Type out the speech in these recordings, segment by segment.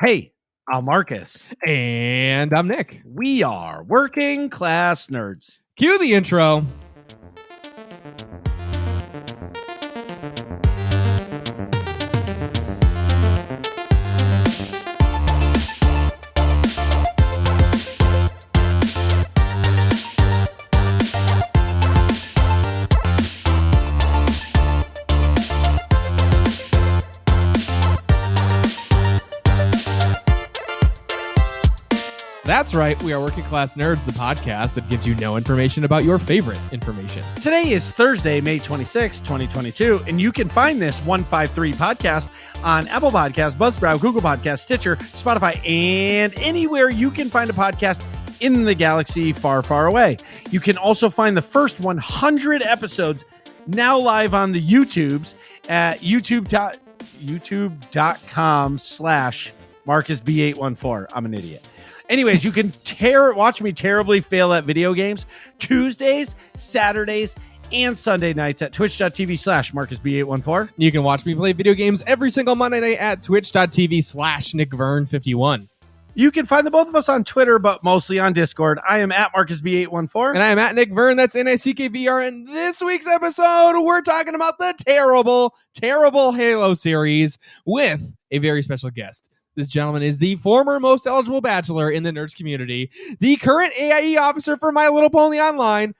Hey, I'm Marcus. And I'm Nick. We are working class nerds. Cue the intro. That's right. We are Working Class Nerds, the podcast that gives you no information about your favorite information. Today is Thursday, May 26, 2022, and you can find this 153 podcast on Apple Podcasts, Buzzsprout, Google Podcasts, Stitcher, Spotify, and anywhere you can find a podcast in the galaxy far, far away. You can also find the first 100 episodes now live on the YouTubes at youtube.com/MarcusB814. I'm an idiot. Anyways, you can watch me terribly fail at video games Tuesdays, Saturdays, and Sunday nights at twitch.tv/MarcusB814. You can watch me play video games every single Monday night at twitch.tv/NickVern51. You can find the both of us on Twitter, but mostly on Discord. I am at MarcusB814. And I am at Nick Vern. That's NICKVR. And this week's episode, we're talking about the terrible, terrible Halo series with a very special guest. This gentleman is the former most eligible bachelor in the nerds community, the current AIE officer for My Little Pony Online.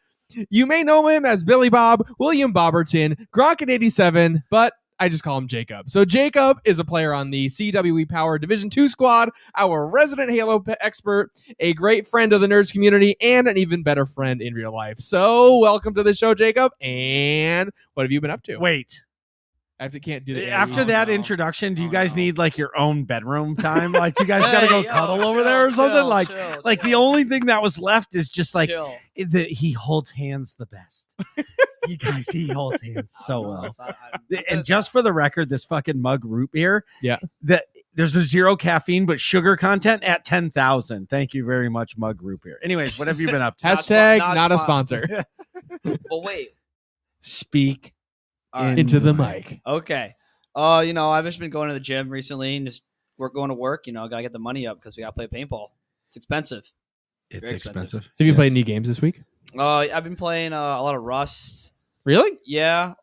You may know him as Billy Bob, William Bobberton, Gronk in 87, but I just call him Jacob. So Jacob is a player on the CWE Power Division 2 squad, our resident Halo expert, a great friend of the nerds community, and an even better friend in real life. So welcome to the show, Jacob. And what have you been up to? Wait. Can't do that. After that introduction, do you guys need like your own bedroom time? Like, you guys got to go cuddle over there or something? Like the only thing that was left is just like he holds hands the best. You guys, he holds hands so well. And just for the record, this fucking mug root beer, there's no zero caffeine, but sugar content at 10,000. Thank you very much, mug root beer. Anyways, what have you been up to? Hashtag not a sponsor. Well, wait. Speak into the mic. Okay. I've just been going to the gym recently and we're going to work. Gotta get the money up because we gotta play paintball. It's expensive. It's Very expensive. Have you played any games this week? I've been playing a lot of Rust. Really? Yeah.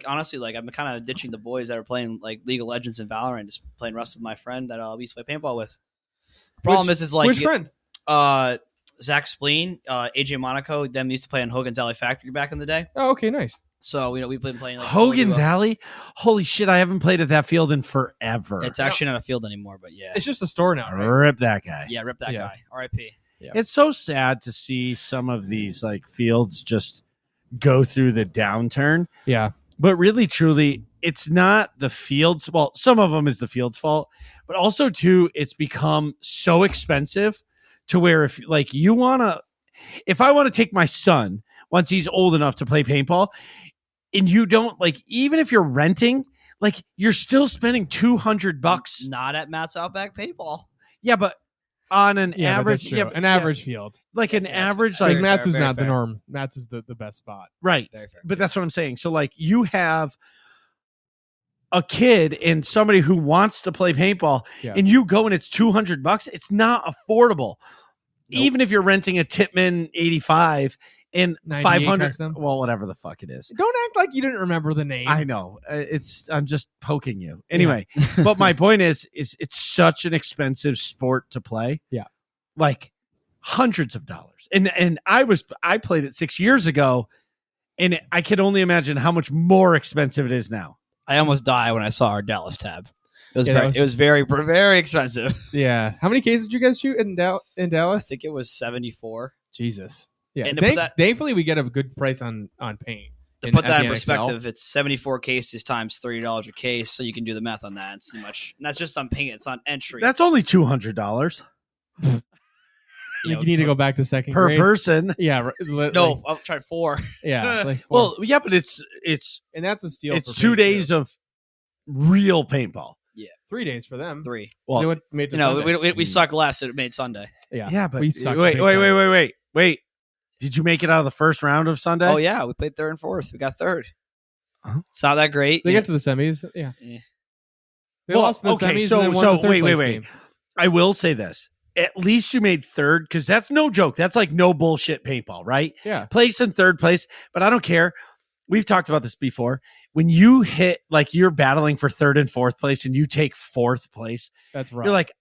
Honestly, I'm kind of ditching the boys that are playing like League of Legends and Valorant, just playing Rust with my friend that we used to play paintball with. Problem is which friend? Zach Spleen, AJ Monaco, them used to play on Hogan's Alley Factory back in the day. Oh, okay, nice. So, we've been playing like Hogan's Alley. Holy shit, I haven't played at that field in forever. It's actually not a field anymore, but yeah. It's just a store now, right? Rip that guy. Yeah, rip that guy. R.I.P. Yeah. It's so sad to see some of these like fields just go through the downturn. Yeah. But really, truly, it's not the field's fault. Some of them is the field's fault, but also too, it's become so expensive to where if I want to take my son once he's old enough to play paintball, and you don't even if you're renting, you're still spending $200. Not at Matt's Outback Paintball. Yeah, but on an average, an average field, an average, because Matt's is not the norm. Matt's is the best spot, right? But that's what I'm saying. So you have a kid and somebody who wants to play paintball, and you go and it's $200. It's not affordable, even if you're renting a Tippmann 85. And 500, well, whatever the fuck it is. Don't act like you didn't remember the name. I know. I'm just poking you. Anyway, but my point is it's such an expensive sport to play. Yeah. Hundreds of dollars. And I played it 6 years ago, and I can only imagine how much more expensive it is now. I almost died when I saw our Dallas tab. It was very, very expensive. Yeah. How many cases did you guys shoot in Dallas? I think it was 74. Jesus. Yeah, and thankfully we get a good price on paint. To put that in perspective, it's 74 cases times $30 a case, so you can do the math on that. It's too much. And that's just on paint. It's on entry. That's only $200. You need to go back to second per grade. person. Yeah. No, I'll try 4. Yeah. 4. Well, yeah, but it's and that's a steal. It's 2 days of real paintball. Yeah, 3 days for them. 3. Well, we suck less. It made Sunday. Yeah, but we suck. Wait. Did you make it out of the first round of Sunday? Oh, yeah. We played 3rd and 4th. We got 3rd. It's not that great. They get to the semis. Yeah. They lost in the semis and then won the third place game. I will say this. At least you made third, because that's no joke. That's like no bullshit paintball, right? Yeah. Place in third place, but I don't care. We've talked about this before. When you hit, like, you're battling for third and fourth place and you take fourth place, that's right. You're like,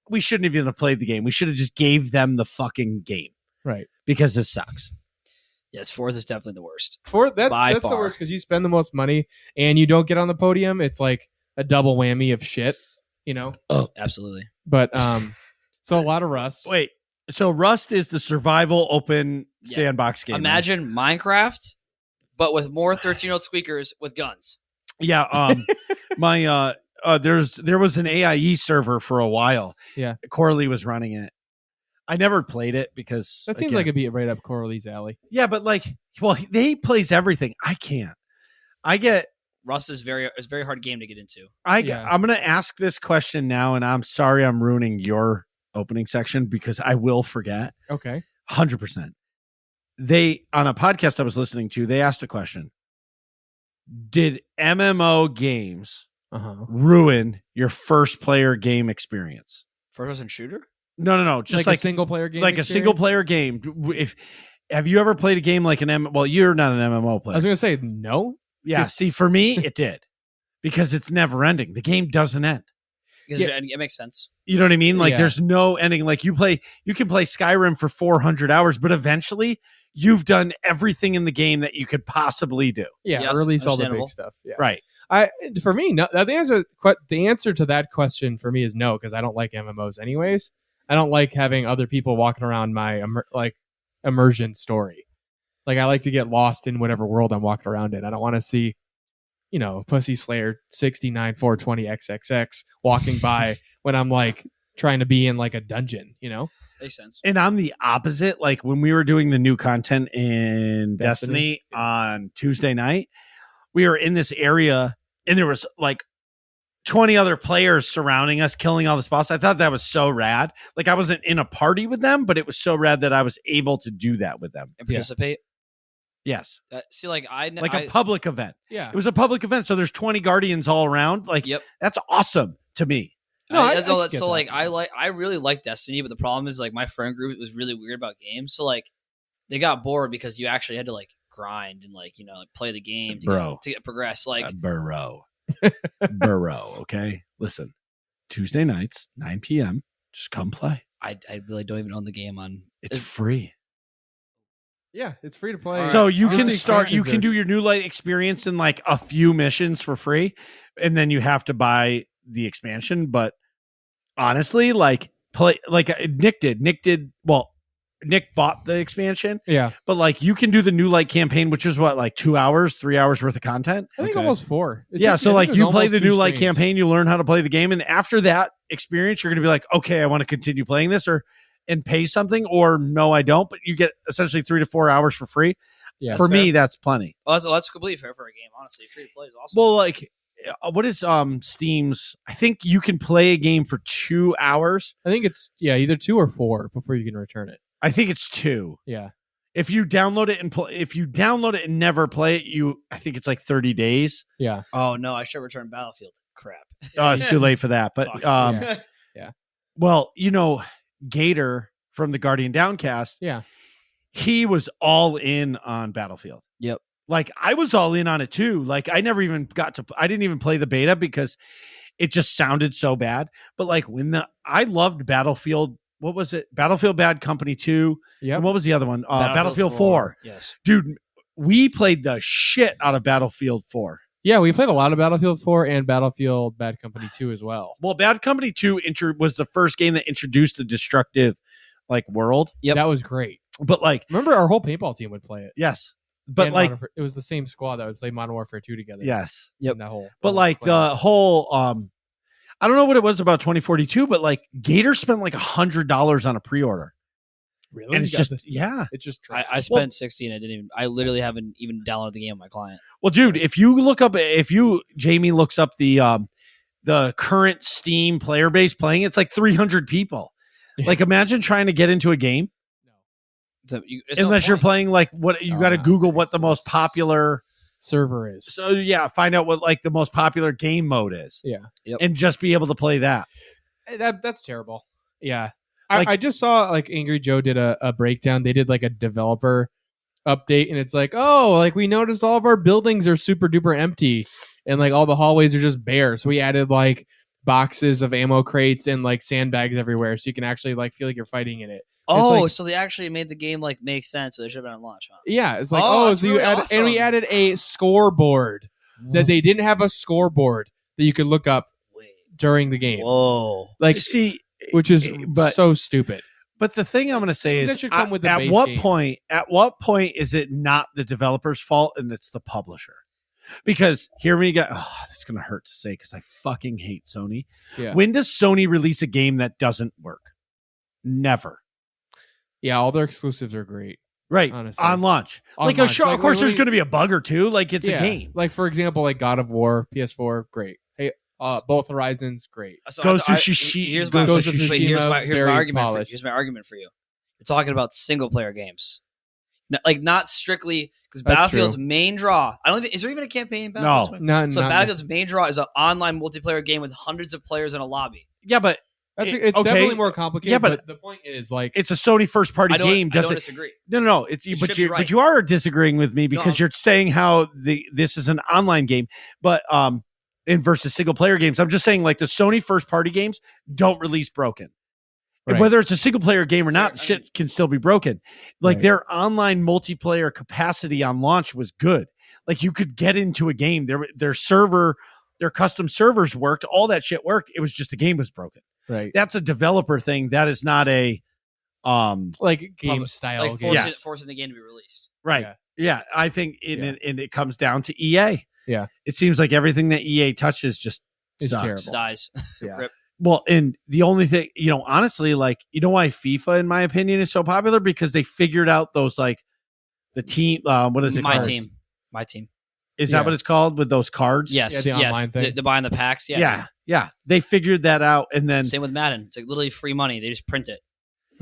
we shouldn't have even played the game. We should have just gave them the fucking game. Right. Because this sucks. Yes, fourth is definitely the worst. That's the worst, because you spend the most money and you don't get on the podium. It's like a double whammy of shit, you know? Oh, absolutely. But so a lot of Rust. Wait, so Rust is the survival open sandbox game. Imagine Minecraft, but with more 13-year-old squeakers with guns. Yeah, my there was an AIE server for a while. Yeah, Coralie was running it. I never played it because that seems like it'd be right up Coralie's alley. Yeah, but like, well, they plays everything. I can't. I get Rust is very hard game to get into. I'm going to ask this question now, and I'm sorry I'm ruining your opening section because I will forget. Okay. 100%. They, on a podcast I was listening to, they asked a question. Did MMO games ruin your first player game experience? First person shooter? No. Just like a single player game. Like experience? A single player game. Have you ever played a game like well, you're not an MMO player. I was going to say no. Yeah, see, for me, it did. Because it's never ending. The game doesn't end. It makes sense. You know what I mean? Like, there's no ending. Like, you can play Skyrim for 400 hours, but eventually you've done everything in the game that you could possibly do. Yeah, yes, release all the big stuff. Yeah. Right. For me, no. The answer to that question for me is no, because I don't like MMOs anyways. I don't like having other people walking around my immersion story. Like, I like to get lost in whatever world I'm walking around in. I don't want to see, Pussy Slayer 69420 XXX walking by when I'm like trying to be in like a dungeon, Makes sense. And I'm the opposite. Like, when we were doing the new content in Destiny on Tuesday night, we were in this area and there was like 20 other players surrounding us, killing all the spots. I thought that was so rad. Like, I wasn't in a party with them, but it was so rad that I was able to do that with them and participate. Yes. See, like a public event. Yeah, it was a public event, so there's 20 guardians all around. Like, that's awesome to me. I really like Destiny, but the problem is like my friend group was really weird about games, so like they got bored because you actually had to like grind and like play the game to get progress. Like Burrow. Okay, listen. Tuesday nights, 9 p.m. Just come play. I really don't even own the game on. It's free. Yeah, it's free to play. So you can start. You can do your New Light experience in like a few missions for free, and then you have to buy the expansion. But honestly, like play like Nick did. Nick bought the expansion. Yeah, but like you can do the New Light campaign, which is what, like 2 hours, 3 hours worth of content. I think almost 4. So like you play the New Light campaign, you learn how to play the game, and after that experience, you're gonna be like, okay, I want to continue playing this, and pay something, or no, I don't. But you get essentially 3 to 4 hours for free. Yeah, for me, that's plenty. Oh, that's completely fair for a game. Honestly, free to play is awesome. Well, like, what is Steam's? I think you can play a game for 2 hours. I think it's either 2 or 4 before you can return it. I think it's 2. Yeah. If you download it and never play it, I think it's like 30 days. Yeah. Oh no, I should return Battlefield. Crap. Oh, it's too late for that. But yeah. Well, Gator from the Guardian Downcast. Yeah. He was all in on Battlefield. Yep. Like, I was all in on it too. Like, I didn't even play the beta because it just sounded so bad. But like I loved Battlefield. What was it? Battlefield Bad Company 2. Yeah. And what was the other one? Battlefield 4. Yes. Dude, we played the shit out of Battlefield 4. Yeah, we played a lot of Battlefield 4 and Battlefield Bad Company 2 as well. Well, Bad Company 2 was the first game that introduced the destructive world. Yep. That was great. But like, remember our whole paintball team would play it. Yes. But and like, it was the same squad that would play Modern Warfare 2 together. Yes. Yep. But like the whole I don't know what it was about 2042, but like Gator spent like $100 on a pre-order. Really? And it's just it's just I spent 60 and I literally haven't even downloaded the game on my client. Well, dude, if Jamie looks up the current Steam player base playing, it's like 300 people. Like, imagine trying to get into a game. No. Unless you're playing like what you got to Google what the most popular server is. So yeah, find out what like the most popular game mode is. Yeah. Yep. And just be able to play that. That's terrible. Yeah. Like- I just saw like Angry Joe did a breakdown. They did like a developer update, and it's like, oh, like we noticed all of our buildings are super duper empty, and like all the hallways are just bare. So we added like boxes of ammo crates and like sandbags everywhere, so you can actually like feel like you're fighting in it. Oh, like- so they actually made the game like make sense. So they should have been on launch, huh? Yeah, it's like Oh, that's so you really add, and we awesome. added a scoreboard that they didn't have a scoreboard that you could look up Wait. during the game. Whoa. Like, See, which is but so stupid. But the thing I'm going to say That is, should come with the at base what game. point? At what point is it not the developer's fault and it's the publisher? Because hear me go. Oh, this is going to hurt to say because I fucking hate Sony. Yeah. When does Sony release a game that doesn't work? Never. Yeah, all their exclusives are great. Right. Honestly. On launch. On like, launch. sure, Like, of course, there's literally- going to be a bug or two. Like, it's a game. Like, for example, like God of War, PS4, great. Hey, both Horizons, great. So Goes to I- Shishi- Here's my, Goes to wait, here's my Tsushima, very argument. polished. Here's my argument for you. You're talking about single player games, like not strictly because That's Battlefield's true. main draw. I don't even. Is there even a campaign? In No. Battlefield? Not, So not, Battlefield's main draw is an online multiplayer game with hundreds of players in a lobby. Yeah, but it's okay. definitely more complicated. Yeah, but the point is, like, it's a Sony first party I don't, game. I don't Doesn't disagree. No. It's You but should be you right. but you are disagreeing with me because No. you're saying how this is an online game, but in versus single player games. I'm just saying like the Sony first party games don't release broken. And Right. whether it's a single player game or not, Fair, I shit can still be broken. Like Right. their online multiplayer capacity on launch was good. Like you could get into a game. Their server, their custom servers worked. All that shit worked. It was just the game was broken. right, That's a developer thing. That is not a like game Public- style Like game. Yes. forcing the game to be released. right. Yeah. Yeah, I think Yeah. it comes down to EA. Yeah. It seems like everything that EA touches just It's sucks. terrible. Dies. Yeah. Rip. Well, and the only thing, honestly, like, why FIFA, in my opinion, is so popular? Because they figured out those, like, the team, what is it My called? team. My team. Is Yeah. that what it's called with those cards? Yes. Yeah, the yes. online thing. The buying the packs. Yeah. Yeah. They figured that out. And then, Same with Madden. It's like literally free money. They just print it.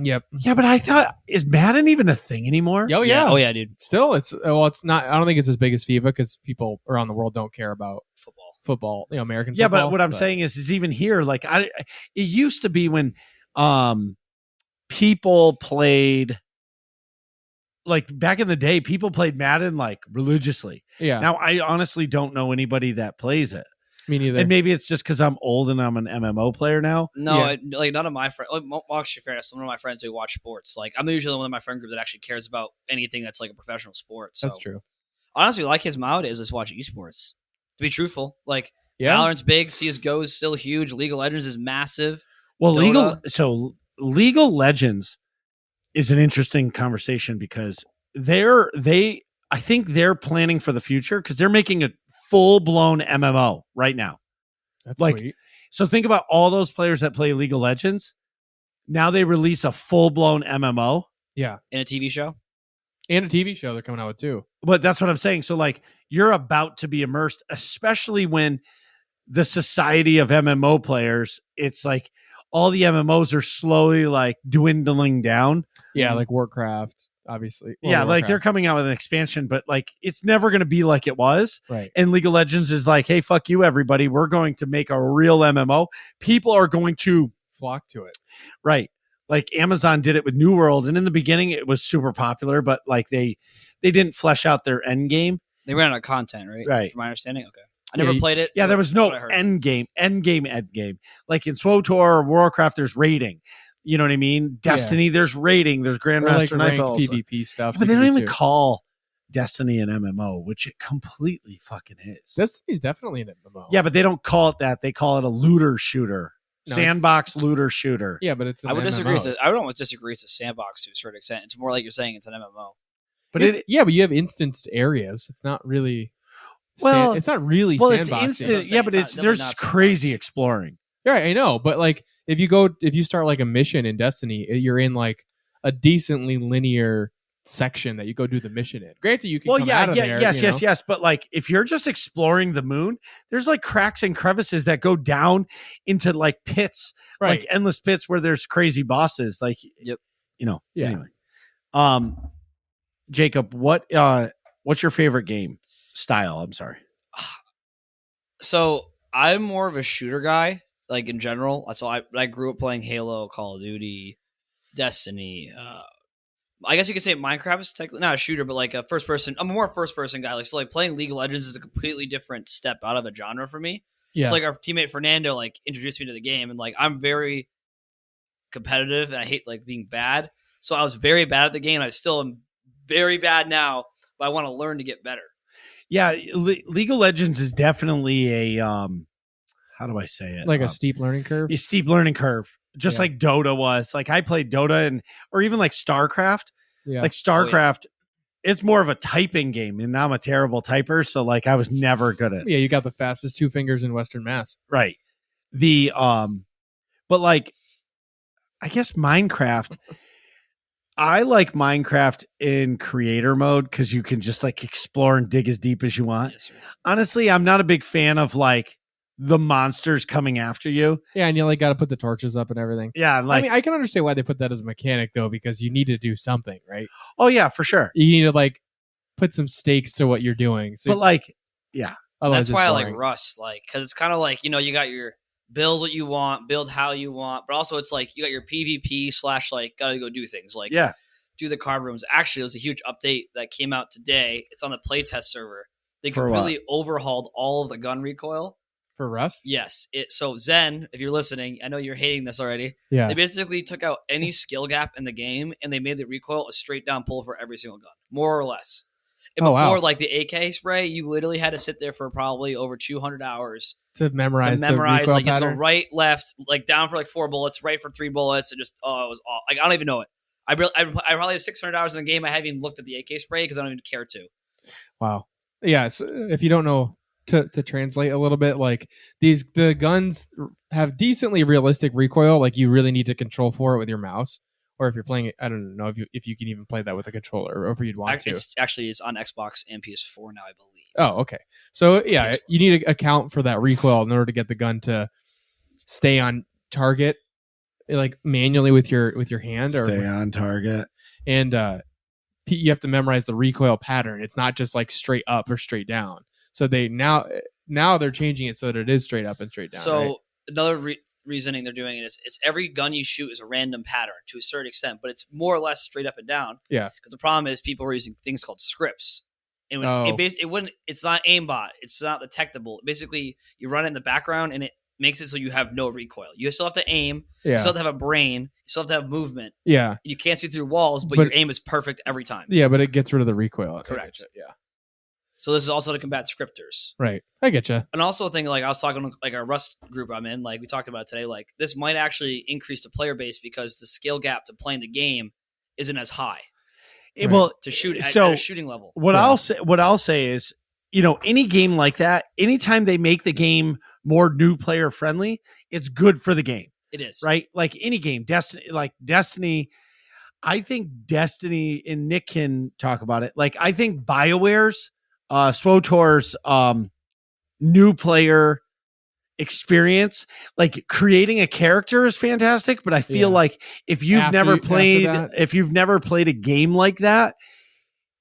Yep. yeah, but I thought, is Madden even a thing anymore? Oh yeah. Oh yeah, dude. Still, it's not. I don't think it's as big as FIFA because people around the world don't care about Football. American. Yeah, football, but what I'm saying is even here, like, it used to be when people played, like, back in the day, people played Madden, like, religiously. yeah. Now, I honestly don't know anybody that plays it. Me neither. And maybe it's just because I'm old and I'm an MMO player now. No, Yeah. like none of my friends. Well, actually, fairness, one of my friends who watch sports. Like I'm usually the one of my friend group that actually cares about anything that's like a professional sport. So That's true. honestly, like his nowadays is watch esports. To be truthful, like Yeah. Valorant's big, CS:GO is still huge, League of Legends is massive. Well, Dota. League of Legends is an interesting conversation because I think they're planning for the future because they're making a full blown MMO right now. That's like- sweet. So think about all those players that play League of Legends. Now they release a full blown MMO. Yeah. In a TV show. And a TV show they're coming out with too. But that's what I'm saying. So like you're about to be immersed, especially when the society of MMO players, it's like all the MMOs are slowly like dwindling down. Yeah, like Warcraft, obviously. Well, Yeah, like they're Warcraft. coming out with an expansion, but like it's never going to be like it was. right. And League of Legends is like, hey, fuck you, everybody. We're going to make a real MMO. People are going to, Flock to it. right. Like Amazon did it with New World. And in the beginning, it was super popular, but like they didn't flesh out their end game. They ran out of content, right? Right. From my understanding. Okay. I never Yeah, played it. Yeah, but there was that's no what I heard. end game. Like in SWTOR or Warcraft, there's raiding. You know what I mean? Destiny, there's raiding. There's Or like Grandmaster Knife ranked also. PvP stuff. But they you don't can do even too. call Destiny an MMO, which it completely fucking is. Destiny's definitely an MMO. Yeah, but they don't call it that. They call it a looter shooter. No, Sandbox looter shooter. Yeah, but it's an I would MMO. disagree. I would almost disagree. It's a sandbox to a certain extent. It's more like you're saying it's an MMO. But But you have instanced areas. It's not really. Well- it's not really. it's sandboxing. instant. That's what I'm Yeah, but saying. it's It's not- there's definitely not crazy sandbox. exploring. Yeah, I know, but like if you start like a mission in Destiny, you're in like a decently linear section that you go do the mission in. Granted, you can Well, come yeah, out of there. yes, you yes, know? yes. But like, if you're just exploring the moon, there's like cracks and crevices that go down into like pits, Right. like endless pits where there's crazy bosses. Like, Yep. Anyway, Jacob, what's your favorite game style? I'm sorry. So I'm more of a shooter guy, like in general. So I grew up playing Halo, Call of Duty, Destiny. I guess you could say Minecraft is technically not a shooter, but like a first person. I'm a more first person guy. Like so, like playing League of Legends is a completely different step out of a genre for me. Yeah. So like our teammate Fernando like introduced me to the game, and like I'm very competitive and I hate like being bad. So I was very bad at the game. I still am very bad now, but I want to learn to get better. Yeah, League of Legends is definitely a how do I say it? Like a steep learning curve. A steep learning curve, just like Dota was. Like I played Dota or even like StarCraft. Yeah. Like StarCraft, it's more of a typing game, and I'm a terrible typer, so like I was never good at. Yeah, you got the fastest 2 fingers in Western Mass. Right. But like, I guess Minecraft. I like Minecraft in creator mode because you can just like explore and dig as deep as you want. Yes, sir. Honestly, I'm not a big fan of like the monsters coming after you. Yeah, and you like got to put the torches up and everything. Yeah, like I mean, I can understand why they put that as a mechanic though, because you need to do something, right? oh yeah, for sure. You need to like put some stakes to what you're doing. So But like, yeah, that's why I like Rust, like because it's kind of like you got your build what you want, build how you want, but also it's like you got your PvP / like gotta go do things like do the card rooms. Actually, it was a huge update that came out today. It's on the playtest server. They completely overhauled all of the gun recoil for Rust. Yes, so Zen, if you're listening, I know you're hating this already. Yeah, they basically took out any skill gap in the game and they made the recoil a straight down pull for every single gun, more or less. And before, like the AK spray, you literally had to sit there for probably over 200 hours to memorize the recoil like pattern. You have to go right, left, like down for like 4 bullets, right for 3 bullets, and just it was all like I don't even know it. I probably have 600 hours in the game. I haven't even looked at the AK spray because I don't even care to. Wow. Yeah. So if you don't know to translate a little bit, like the guns have decently realistic recoil. Like you really need to control for it with your mouse. Or if you're playing it, I don't know if you can even play that with a controller, or if you'd want to. It's on Xbox and PS4 now, I believe. Oh, okay. So yeah, you need to account for that recoil in order to get the gun to stay on target, like manually with your hand. Stay on target. And you have to memorize the recoil pattern. It's not just like straight up or straight down. So they now they're changing it so that it is straight up and straight down. So right? another reasoning they're doing it is it's every gun you shoot is a random pattern to a certain extent, but it's more or less straight up and down. Yeah. Because the problem is people are using things called scripts. And it's not aimbot. It's not detectable. Basically, you run it in the background and it makes it so you have no recoil. You still have to aim. Yeah. You still have to have a brain. You still have to have movement. Yeah. You can't see through walls, but your aim is perfect every time. Yeah, but it gets rid of the recoil. Correct. Yeah. So this is also to combat scripters. Right. I get you. And also a thing, like I was talking like our Rust group I'm in, like we talked about today, like this might actually increase the player base because the skill gap to playing the game isn't as high. Right. Well, to shoot at a shooting level. What I'll say is, any game like that, anytime they make the game more new player friendly, it's good for the game. It is. Right? Like any game, Destiny, I think Destiny, and Nick can talk about it. Like I think BioWare's SWTOR's new player experience, like creating a character is fantastic, but I feel like if you've never played a game like that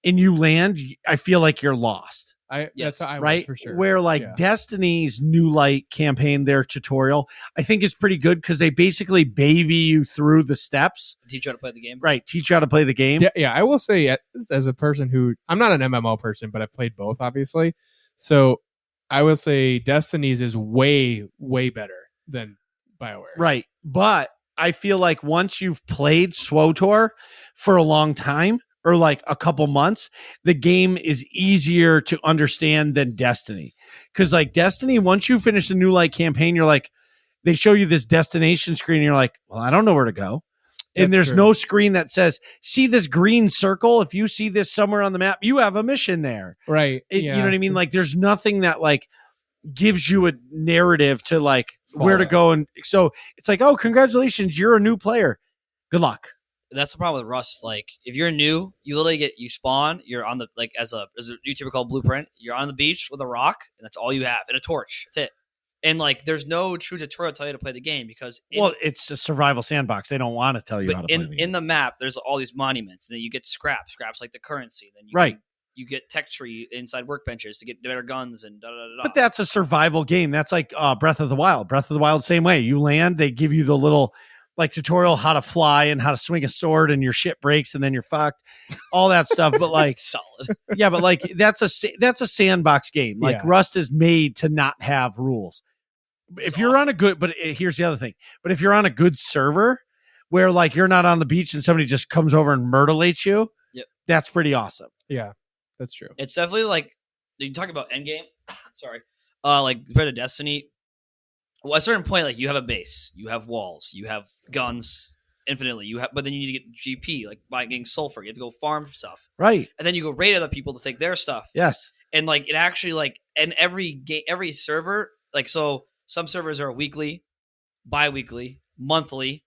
and you land, I feel like you're lost. That's how I right? was for sure. Where Destiny's New Light campaign, their tutorial, I think is pretty good because they basically baby you through the steps. Teach you how to play the game. Right. Teach you how to play the game. Yeah, I will say as a person who, I'm not an MMO person, but I've played both, obviously. So I will say Destiny's is way, way better than BioWare. Right. But I feel like once you've played SWTOR for a long time, or like a couple months, the game is easier to understand than Destiny. Because like Destiny, once you finish the New Light campaign, you're like, they show you this destination screen and you're like, well, I don't know where to go. And there's no screen that says, see this green circle? If you see this somewhere on the map, you have a mission there. Right. You know what I mean? Like there's nothing that like gives you a narrative to like where to go. And so it's like, oh, congratulations, you're a new player. Good luck. That's the problem with Rust. Like, if you're new, you literally you spawn. You're on the as a YouTuber called Blueprint. You're on the beach with a rock, and that's all you have, and a torch. That's it. And like, there's no true tutorial to tell you to play the game because it's a survival sandbox. They don't want to tell you how to play the game. In the map, there's all these monuments, and then you get scraps like the currency. Then you get tech tree inside workbenches to get better guns and da da da. But that's a survival game. That's like Breath of the Wild. Breath of the Wild, same way. You land, they give you the little like tutorial how to fly and how to swing a sword, and your shit breaks and then you're fucked. All that stuff. But like solid. Yeah, but like that's a sandbox game. Like Rust is made to not have rules. If you're on a good, but here's the other thing. But if you're on a good server where like you're not on the beach and somebody just comes over and mutilates you, that's pretty awesome. Yeah, that's true. It's definitely like you talk about endgame. Sorry, like compared to Destiny. Well, at a certain point, like you have a base, you have walls, you have guns infinitely. But then you need to get GP, like by getting sulfur. You have to go farm stuff, right? And then you go raid other people to take their stuff. Yes, and like it actually like and every server like so some servers are weekly, bi-weekly, monthly.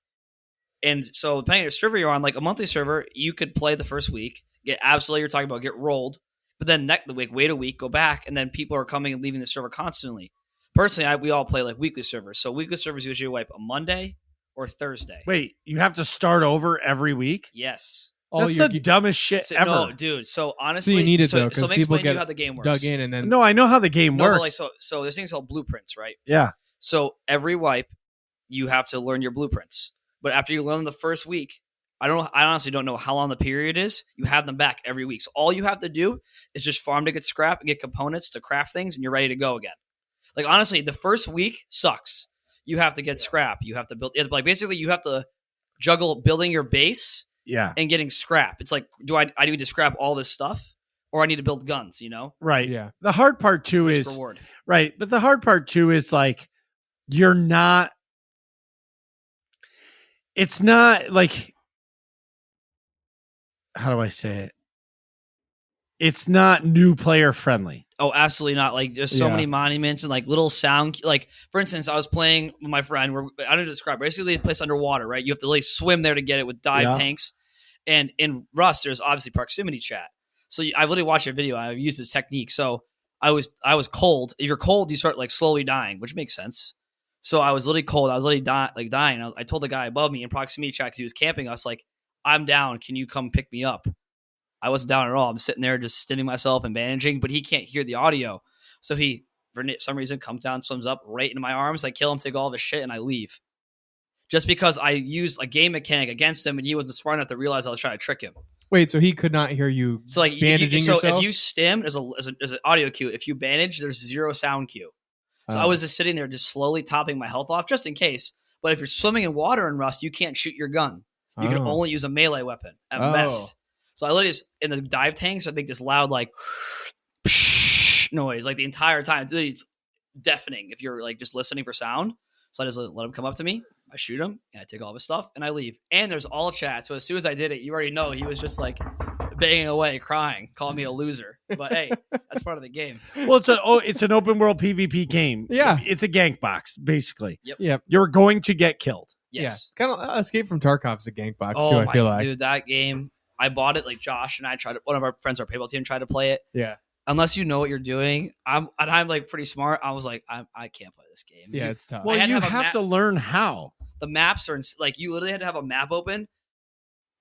And so depending on your server you're on, like a monthly server, you could play the first week, get absolutely, you're talking about get rolled, but then next week, wait a week, go back, and then people are coming and leaving the server constantly. Personally, we all play like weekly servers. So weekly servers usually wipe a Monday or Thursday. Wait, you have to start over every week? Yes. That's the dumbest shit ever. No, dude. So honestly, so you need it though, so people explain get you how the game works. Dug in and then no, I know how the game works. But like, so this thing's called blueprints, right? Yeah. So every wipe, you have to learn your blueprints. But after you learn the first week, I honestly don't know how long the period is. You have them back every week. So all you have to do is just farm to get scrap and get components to craft things, and you're ready to go again. Like honestly, the first week sucks. You have to get scrap. You have to build. It's like basically you have to juggle building your base, and getting scrap. It's like, do I need to scrap all this stuff, or I need to build guns? You know, right? Yeah. The hard part too is reward. Right, but the hard part too is like you're not. It's not like, how do I say it? It's not new player friendly. Oh, absolutely not. Like there's so many monuments and like little sound. Like for instance, I was playing with my friend. I don't know to describe. Basically, it's a place underwater, right? You have to like swim there to get it with dive tanks. And in Rust, there's obviously proximity chat. So I literally watched a video. I used this technique. So I was cold. If you're cold, you start like slowly dying, which makes sense. So I was literally cold. I was literally dying. I told the guy above me in proximity chat because he was camping us, like, I'm down. Can you come pick me up? I wasn't down at all. I'm sitting there just stinting myself and bandaging, but he can't hear the audio. So he, for some reason, comes down, swims up right into my arms. I kill him, take all of his shit, and I leave. Just because I used a game mechanic against him and he wasn't smart enough to realize I was trying to trick him. Wait, so he could not hear you bandaging yourself? So if you stim, there's an audio cue. If you bandage, there's 0 sound cue. So I was just sitting there just slowly topping my health off just in case. But if you're swimming in water in Rust, you can't shoot your gun. You can only use a melee weapon at best. So I literally just, in the dive tanks, I make this loud like noise like the entire time. It's deafening if you're like just listening for sound. So I just let him come up to me. I shoot him and I take all of his stuff and I leave. And there's all chat. So as soon as I did it, you already know he was just like banging away, crying, calling me a loser. But hey, that's part of the game. Well, it's an open world PvP game. Yeah. It's a gank box, basically. Yep. You're going to get killed. Yes. Yeah. Kind of Escape from Tarkov is a gank box too, I feel like. Dude, that game, I bought it like Josh and I one of our friends, our paintball team, tried to play it. Yeah. Unless you know what you're doing, I'm like pretty smart. I was like, I can't play this game. Yeah, it's tough. Well, you have to learn how. The maps are like you literally had to have a map open,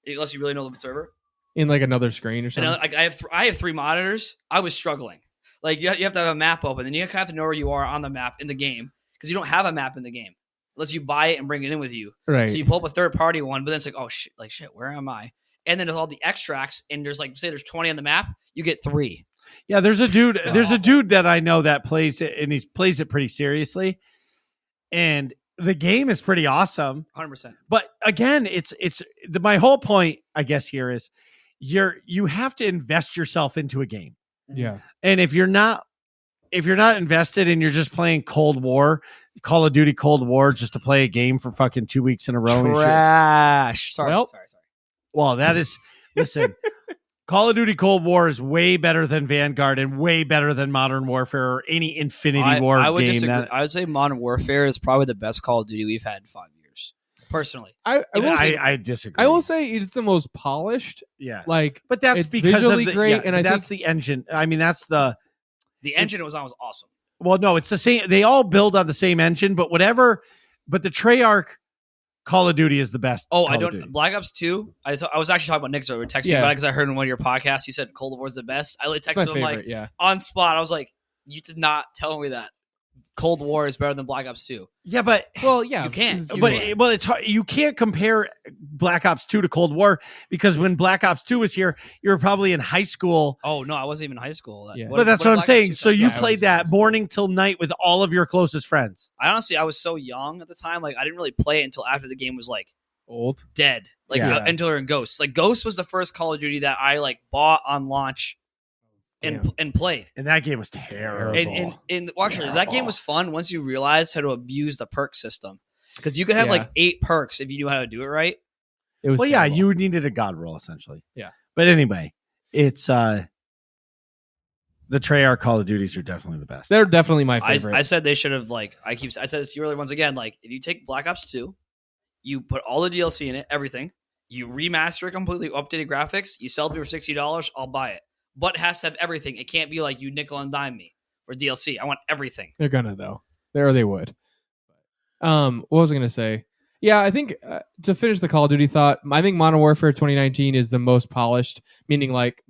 unless you really know the server. In like another screen or something. And I have 3 monitors. I was struggling. Like you have to have a map open, and you have to know where you are on the map in the game because you don't have a map in the game unless you buy it and bring it in with you. Right. So you pull up a third party one, but then it's like, oh shit, where am I? And then there's all the extracts, and there's like say there's 20 on the map, you get 3. Yeah, there's a dude. There's a dude that I know that plays it, and he plays it pretty seriously. And the game is pretty awesome. 100%. But again, my whole point, I guess, here is you have to invest yourself into a game. Yeah. And if you're not invested and you're just playing Cold War, Call of Duty Cold War, just to play a game for fucking 2 weeks in a row. Trash. Sorry. Well, that is, listen, Call of Duty Cold War is way better than Vanguard and way better than Modern Warfare or any Infinity War I would game. Disagree. I would say Modern Warfare is probably the best Call of Duty we've had in 5 years. Personally, I disagree. I will say it's the most polished. Yeah, but that's it's because visually of the, great, yeah, and that's the engine. I mean, that's the engine was awesome. Well, no, it's the same. They all build on the same engine, but the Treyarch Call of Duty is the best. Oh, Call I of don't. Duty. Black Ops 2. I was actually talking about Nick, so we were texting about it because I heard in one of your podcasts you said Cold War is the best. I like texted him like on spot. I was like, you did not tell me that Cold War is better than Black Ops 2. Yeah, but you can't. It's hard. You can't compare Black Ops 2 to Cold War because when Black Ops 2 was here, you were probably in high school. Oh no, I wasn't even in high school. But that's what I'm saying. So you played that morning till night with all of your closest friends. I was so young at the time. Like I didn't really play it until after the game was like old, dead. Like until they're in Ghosts. Like Ghosts was the first Call of Duty that I like bought on launch. And played. And that game was terrible. And actually, that game was fun once you realized how to abuse the perk system. Because you could have like 8 perks if you knew how to do it right. It was you needed a god roll, essentially. Yeah. But anyway, it's the Treyarch Call of Duties are definitely the best. They're definitely my favorite. I said they should have I said this to you earlier once again, like if you take Black Ops 2, you put all the DLC in it, everything, you remaster it completely, updated graphics, you sell it for $60, I'll buy it. But it has to have everything. It can't be like you nickel and dime me for DLC. I want everything. They're gonna though. They would. What was I gonna say? Yeah, I think to finish the Call of Duty thought, I think Modern Warfare 2019 is the most polished, meaning like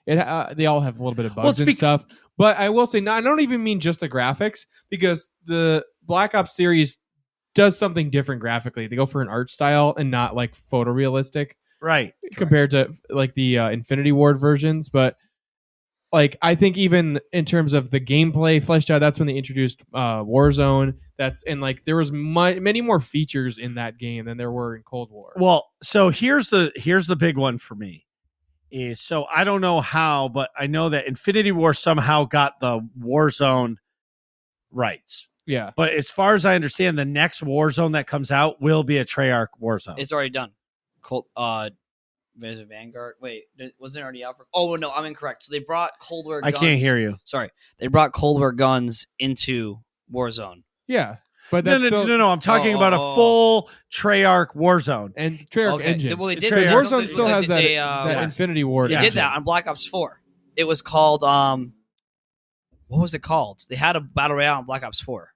it. They all have a little bit of bugs and stuff. But I will say, I don't even mean just the graphics because the Black Ops series does something different graphically. They go for an art style and not like photorealistic. Right. Compared to like the Infinity Ward versions. But like I think even in terms of the gameplay fleshed out, that's when they introduced Warzone. Like there was many more features in that game than there were in Cold War. Well, so here's the big one for me. So I don't know how, but I know that Infinity War somehow got the Warzone rights. Yeah. But as far as I understand, the next Warzone that comes out will be a Treyarch Warzone. It's already done. There's a Vanguard. Wait, wasn't it already out? Oh no, I'm incorrect. So they brought Cold War guns. I can't hear you. Sorry, they brought Cold War guns into Warzone. Yeah, but no. I'm talking about a full Treyarch Warzone and Treyarch engine. Well, they did. Warzone still has that Infinity Ward. They did that on Black Ops 4. It was called what was it called? They had a battle royale on Black Ops 4.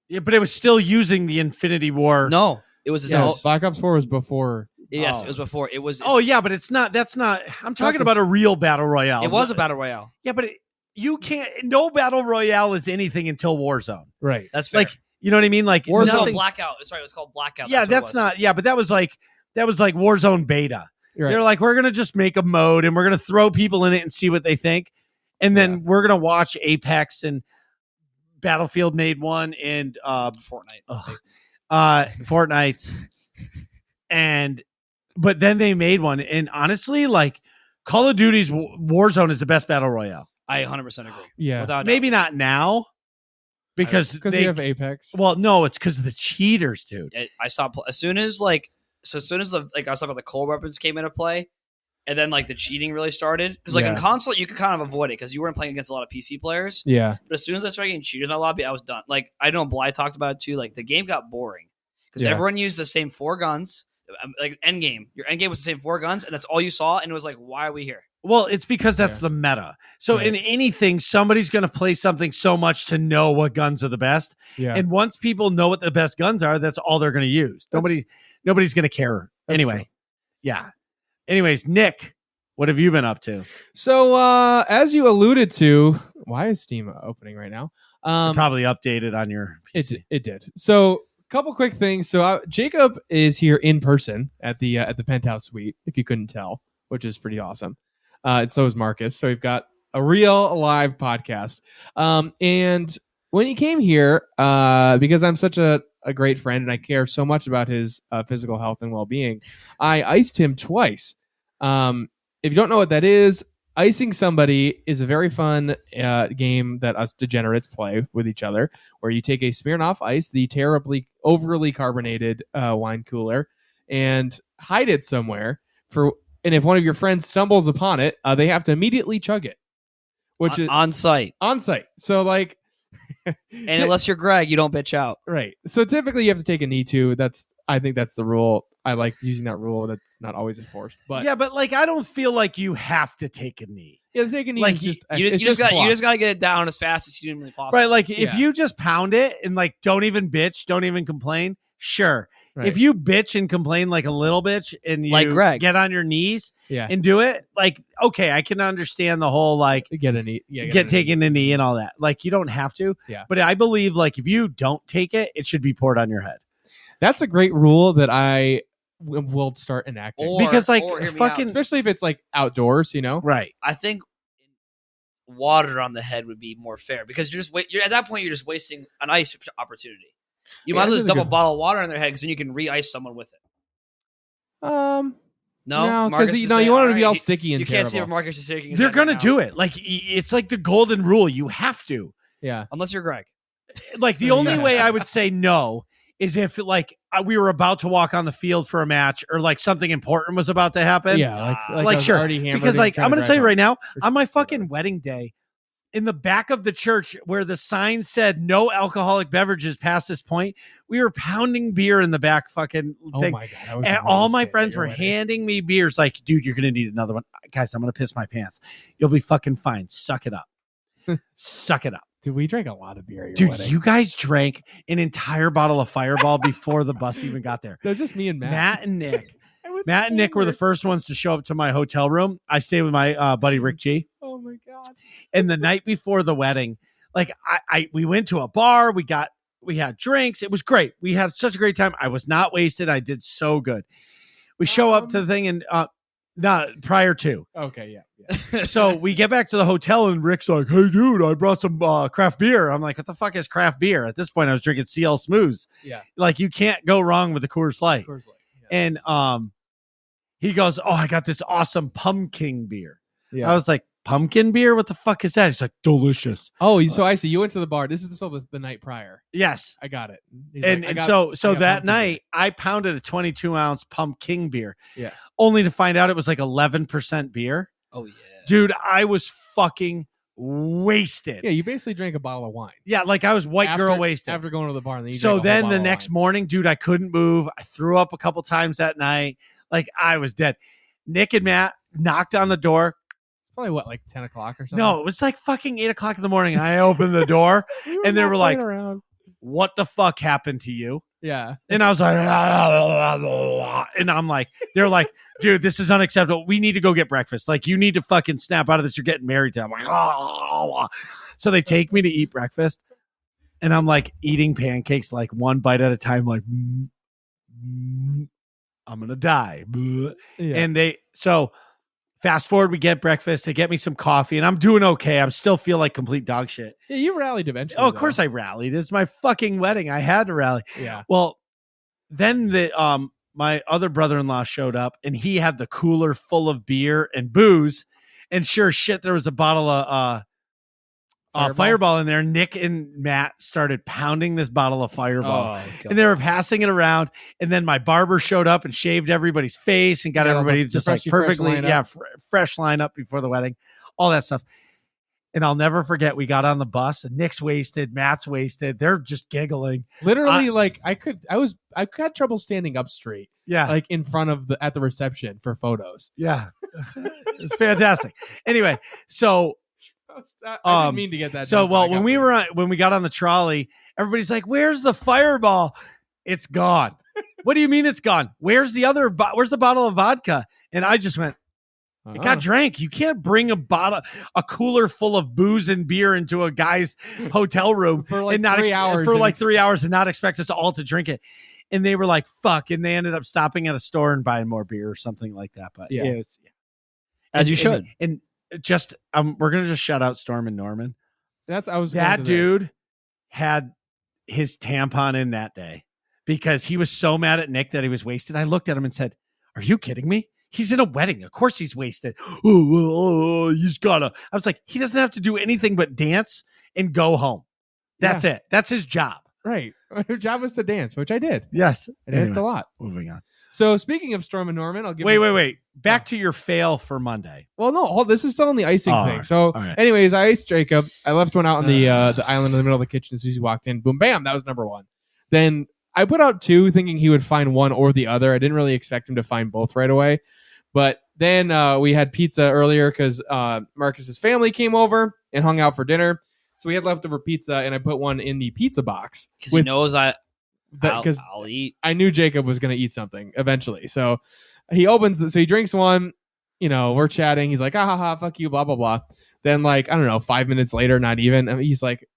Yeah, but it was still using the Infinity War. No, it was. Black Ops 4 was before. Yes, it was before. It was. Yeah, but it's not. That's not. I'm talking about a real battle royale. It was a battle royale. Yeah, but you can't. No battle royale is anything until Warzone. Right. That's fair. Like, you know what I mean? Like Warzone Blackout. Sorry, it was called Blackout. Yeah, that's not. Yeah, but that was like Warzone beta. Right. They're like, we're gonna just make a mode and we're gonna throw people in it and see what they think, and then we're gonna watch Apex and Battlefield made one and Fortnite. Fortnite, but then they made one, and honestly, like Call of Duty's Warzone is the best battle royale. I 100% agree. Yeah, maybe not now because they have Apex. Well, no, it's because of the cheaters, dude. I saw as soon as the I was talking about the cold weapons came into play, and then like the cheating really started because in console you could kind of avoid it because you weren't playing against a lot of PC players. Yeah, but as soon as I started getting cheaters in the lobby, I was done. Like I know Bly talked about it too. Like the game got boring because everyone used the same 4 guns. Like endgame, your endgame was the same 4 guns, and that's all you saw. And it was like, why are we here? Well, it's because that's the meta. So in anything, somebody's going to play something so much to know what guns are the best. Yeah. And once people know what the best guns are, that's all they're going to use. Nobody's going to care anyway. True. Yeah. Anyways, Nick, what have you been up to? So as you alluded to, why is Steam opening right now? Probably updated on your PC. It did. So couple quick things. So Jacob is here in person at the Penthouse Suite, if you couldn't tell, which is pretty awesome. And so is Marcus. So we've got a real live podcast. And when he came here, because I'm such a great friend and I care so much about his physical health and well-being, I iced him twice. If you don't know what that is, icing somebody is a very fun game that us degenerates play with each other, where you take a Smirnoff Ice, the terribly overly carbonated wine cooler, and hide it somewhere. And if one of your friends stumbles upon it, they have to immediately chug it, which is on site. So like, and unless you're Greg, you don't bitch out. Right. So typically you have to take a knee too. I think that's the rule. I like using that rule. That's not always enforced. But yeah, but like I don't feel like you have to take a knee. Yeah, take a knee. Like you just got to get it down as fast as humanly possible. Right. Like if you just pound it and like don't even bitch, don't even complain. Sure, Right. If you bitch and complain like a little bitch and you Like Greg. get on your knees Yeah. and do it, like, okay, I can understand the whole like Get a knee. get taking a knee and all that. Like, you don't have to. Yeah. But I believe like if you don't take it, it should be poured on your head. That's a great rule that I will start enacting. Because like hear me out. fucking Especially if it's like outdoors, you know? right. I think water on the head would be more fair because you're at that point you're just wasting an ice opportunity. You might as well just dump a bottle of water on their head because then you can re-ice someone with it. No, Marcus because is you saying, want it to be all right, sticky and you terrible. can't see what Marcus is saying. They're gonna do it. Like it's like the golden rule. You have to. Yeah. Unless you're Greg. Like the only way I would say no is if like we were about to walk on the field for a match or like something important was about to happen. Yeah, like like I was sure. already hammered Because and like trying I'm to gonna tell you drive right now, home. on my fucking wedding day, in the back of the church where the sign said no alcoholic beverages past this point, we were pounding beer in the back fucking Oh thing. my god! I was And all my wasted friends at your were wedding. handing me beers like, dude, you're going to need another one. Guys, I'm going to piss my pants. You'll be fucking fine. Suck it up. Suck it up. Dude, we drank a lot of beer at your Dude, wedding. you guys drank an entire bottle of Fireball before the bus even got there. That was just me and Matt. Matt and Nick. I was Matt and Nick were the hammered. first ones to show up to my hotel room. I stayed with my buddy Rick G. Oh my god! And the night before the wedding, like we went to a bar. We had drinks. It was great. We had such a great time. I was not wasted. I did so good. We show up to the thing and not prior to. Okay, yeah. So we get back to the hotel and Rick's like, "Hey, dude, I brought some craft beer." I'm like, "What the fuck is craft beer?" At this point, I was drinking CL Smooths. Yeah. Like you can't go wrong with the Coors Light. Coors Light, yeah. And he goes, "Oh, I got this awesome pumpkin beer." Yeah. I was like, "Pumpkin beer? What the fuck is that?" He's like, "Delicious." Oh, so I see. You went to the bar. This is still the night prior. Yes. I got it. He's And, like, and I so got that pumpkin night I pounded a 22-ounce pumpkin beer. Yeah. Only to find out it was like 11% beer. Oh yeah. Dude, I was fucking wasted. Yeah, you basically drank a bottle of wine. Yeah, like I was white girl wasted. After going to the bar. And then you So drank a whole then bottle the of next wine. morning, dude, I couldn't move. I threw up a couple times that night. Like I was dead. Nick and Matt knocked on the door. Probably what, like 10 o'clock or something? No, it was like fucking 8 o'clock in the morning. I opened the door and they not were like, playing around. "What the fuck happened to you?" Yeah. And I was like, and I'm like, they're like, "Dude, this is unacceptable. We need to go get breakfast. Like, you need to fucking snap out of this. You're getting married to." I'm like, so they take me to eat breakfast, and I'm like eating pancakes like one bite at a time, like, I'm gonna die. Yeah. And so fast forward, we get breakfast. They get me some coffee, and I'm doing okay. I'm still feel like complete dog shit. Yeah, you rallied eventually. Oh, of course I rallied. It's my fucking wedding. I had to rally. Yeah. Well, then my other brother-in-law showed up and he had the cooler full of beer and booze. And sure shit, there was a bottle of Fireball in there. Nick and Matt started pounding this bottle of Fireball. Oh, God. And they were passing it around. And then my barber showed up and shaved everybody's face and got Yeah, everybody the just like fresh perfectly, lineup. fresh lineup before the wedding, all that stuff. And I'll never forget, we got on the bus and Nick's wasted, Matt's wasted. They're just giggling. Literally, like I had trouble standing up straight, Yeah. like in front of at the reception for photos. Yeah. It's fantastic. Anyway, so I didn't mean to get that. So, joke, but well, I got when we got on the trolley, everybody's like, "Where's the Fireball?" It's gone. What do you mean it's gone? Where's the other? Where's the bottle of vodka? And I just went, "It got drank. You can't bring a cooler full of booze and beer into a guy's hotel room for like and not 3 hours. for like 3 hours and not expect us all to drink it." And they were like, "Fuck!" And they ended up stopping at a store and buying more beer or something like that. But Yeah. yeah, it's, As you should. And just we're gonna just shout out Storm and Norman. That That dude had his tampon in that day because he was so mad at Nick that he was wasted. I looked at him and said, "Are you kidding me? He's in a wedding. Of course he's wasted." He's gotta. I was like, he doesn't have to do anything but dance and go home. That's it. That's his job. Right. Her job was to dance, which I did. Yes. I danced a lot. Moving on. So speaking of Storm and Norman, I'll give Wait. Back to your fail for Monday. Well, no, this is still on the icing Oh, thing. So, right. anyways, I iced Jacob. I left one out on the island in the middle of the kitchen as soon as he walked in. Boom, bam, that was number one. Then I put out two, thinking he would find one or the other. I didn't really expect him to find both right away. But then we had pizza earlier because Marcus's family came over and hung out for dinner. So we had leftover pizza, and I put one in the pizza box. Because he knows because I'll eat. I knew Jacob was going to eat something eventually. So he opens it. So he drinks one. We're chatting. He's like, fuck you, blah, blah, blah. Then, I don't know, 5 minutes later, not even, he's like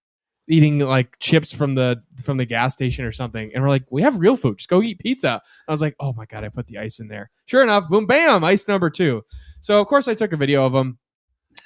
eating like chips from the gas station or something. And we're like, we have real food. Just go eat pizza. I was like, oh my God, I put the ice in there. Sure enough, boom, bam, ice number 2. So, of course, I took a video of him.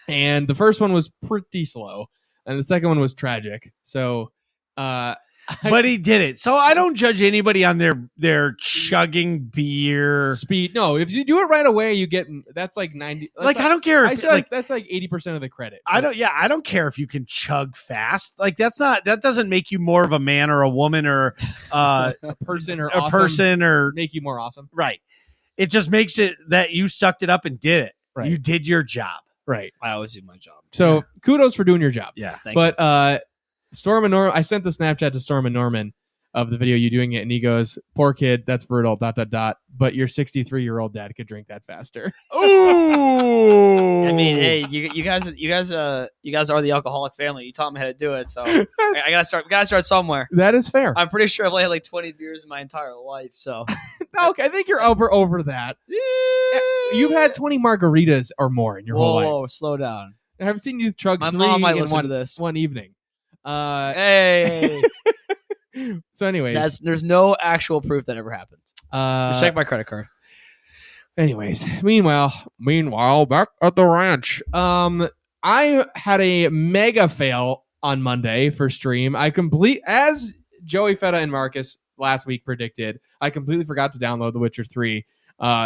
And the first one was pretty slow. And the second one was tragic. So, but he did it. So I don't judge anybody on their chugging beer speed. No, if you do it right away, you get that's like 90. I don't care. I feel like that's like 80% of the credit. I don't care if you can chug fast. Like that doesn't make you more of a man or a woman or a person or a person or make you more awesome. Right. It just makes it that you sucked it up and did it. Right. You did your job. Right. I always do my job. So kudos for doing your job. Yeah. Thank you. Storm and Norman, I sent the Snapchat to Storm and Norman of the video you doing it, and he goes, "Poor kid, that's brutal." ... But your 63-year-old dad could drink that faster. Ooh. I mean, hey, you guys are the alcoholic family. You taught me how to do it, so I gotta start. Gotta start somewhere. That is fair. I'm pretty sure I've had like 20 beers in my entire life. So okay, I think you're over that. You've had 20 margaritas or more in your whole life. Whoa, slow down. I haven't seen you chug My 3 mom might in listen to this one evening. Hey. So anyways, there's no actual proof that ever happened. Just check my credit card. Anyways, meanwhile, back at the ranch, I had a mega fail on Monday for stream. As Joey Feta and Marcus last week predicted, I completely forgot to download The Witcher 3.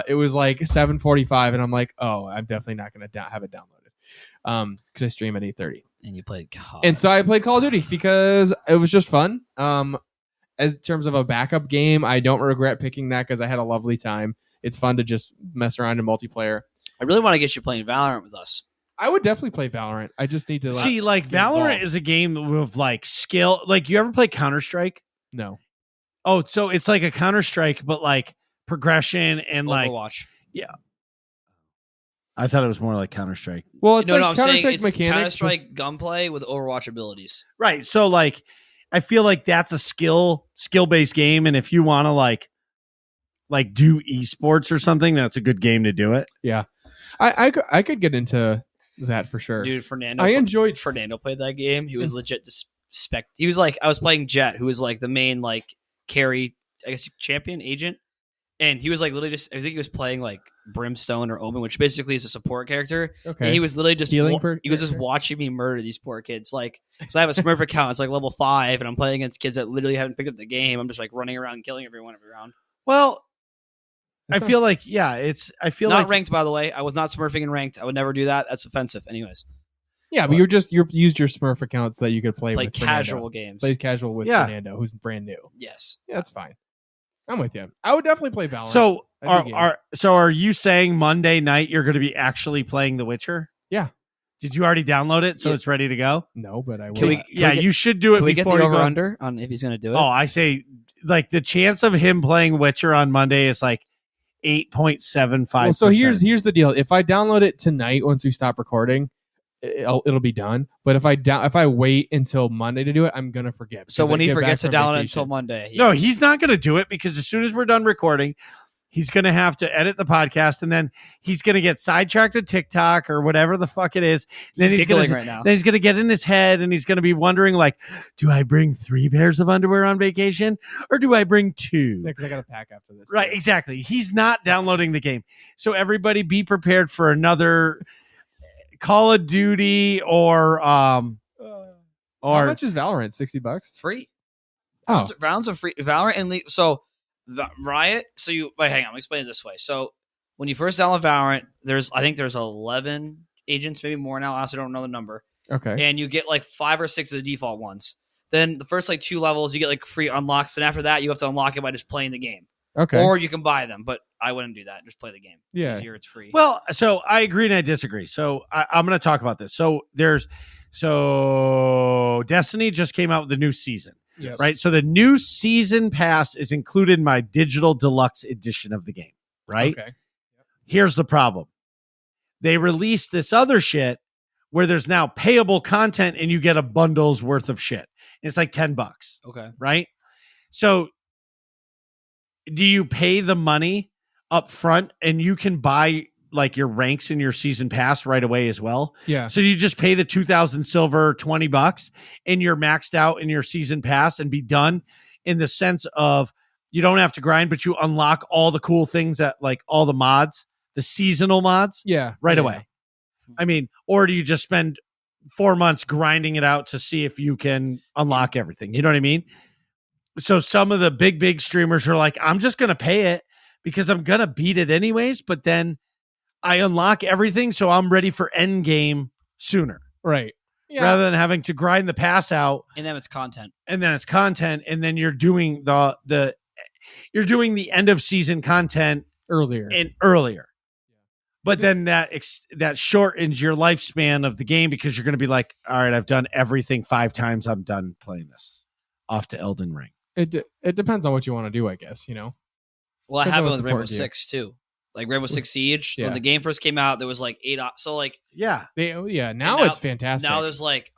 It was like 7:45, and I'm like, oh, I'm definitely not going to have it downloaded because I stream at 8:30. And you played COD. And so I played Call of Duty because it was just fun. As in terms of a backup game, I don't regret picking that because I had a lovely time. It's fun to just mess around in multiplayer. I really want to get you playing Valorant with us. I would definitely play Valorant. I just need to see, like Valorant is a game with like skill. Like, you ever play Counter-Strike? No. Oh, so it's like a Counter-Strike, but like progression and Overwatch. Yeah. I thought it was more like Counter-Strike. Well, it's I'm saying Counter-Strike it's mechanics. Counter-Strike gunplay with Overwatch abilities. Right. So like, I feel like that's a skill-based game, and if you want to like do esports or something, that's a good game to do it. Yeah, I could get into that for sure. Dude, Fernando played that game. He was legit he was like, I was playing Jet, who was like the main like carry, I guess, champion agent. And he was like literally I think he was playing like Brimstone or Omen, which basically is a support character. Okay. And he was literally just he was just watching me murder these poor kids. Like, so I have a Smurf account. It's like level 5, and I'm playing against kids that literally haven't picked up the game. I'm just like running around killing everyone every round. Well, I feel like not ranked, by the way. I was not Smurfing in ranked. I would never do that. That's offensive. Anyways. Yeah, but you used your Smurf account so that you could play with casual Fernando. games. Play casual with Fernando, who's brand new. Yes. Yeah, that's fine. I'm with you. I would definitely play Valorant. So are you saying Monday night you're going to be actually playing The Witcher? Yeah. Did you already download it so it's ready to go? No, but I will. You should do it. Can we before get the you go over-under on if he's going to do it? Oh, I say like the chance of him playing Witcher on Monday is like 8.75%. Well, so here's the deal. If I download it tonight, once we stop recording, it'll be done. But if I wait until Monday to do it, I'm gonna forget. So when he forgets to download it until Monday, no, he's not gonna do it because as soon as we're done recording, he's gonna have to edit the podcast, and then he's gonna get sidetracked to TikTok or whatever the fuck it is. Then he's gonna get in his head, and he's gonna be wondering like, do I bring 3 pairs of underwear on vacation or do I bring 2? Because I got to pack after this. Right, exactly. He's not downloading the game, so everybody be prepared for another Call of Duty or how much is Valorant? $60? Free. Oh, rounds of free Valorant and so Riot. So hang on. Let me explain it this way. So when you first download Valorant, I think there's 11 agents, maybe more now. I also don't know the number. Okay. And you get like 5 or 6 of the default ones. Then the first like 2 levels, you get like free unlocks, and after that, you have to unlock it by just playing the game. Okay. Or you can buy them, but I wouldn't do that. Just play the game. Yeah. It's easier. It's free. Well, so I agree and I disagree. So I'm going to talk about this. So Destiny just came out with the new season, yes. Right? So the new season pass is included in my digital deluxe edition of the game, right? Okay. Here's the problem. They released this other shit where there's now payable content and you get a bundle's worth of shit. And it's like $10. Okay. Right? So do you pay the money up front and you can buy like your ranks in your season pass right away as well? Yeah. So you just pay the 2,000 silver, $20 and you're maxed out in your season pass and be done, in the sense of you don't have to grind, but you unlock all the cool things that like all the mods, the seasonal mods right away. I mean, or do you just spend 4 months grinding it out to see if you can unlock everything? You know what I mean? So some of the big streamers are like, I'm just going to pay it because I'm going to beat it anyways, but then I unlock everything, so I'm ready for end game sooner. Right. Yeah. Rather than having to grind the pass out. And then it's content. And then you're doing the end of season content earlier. But then that shortens your lifespan of the game because you're going to be like, all right, I've done everything 5 times. I'm done playing this. Off to Elden Ring. It depends on what you want to do, I guess, you know. Well, it happened with Rainbow Six too. Like Rainbow Six Siege, when the game first came out, there was like 8 so like now it's fantastic. Now there's like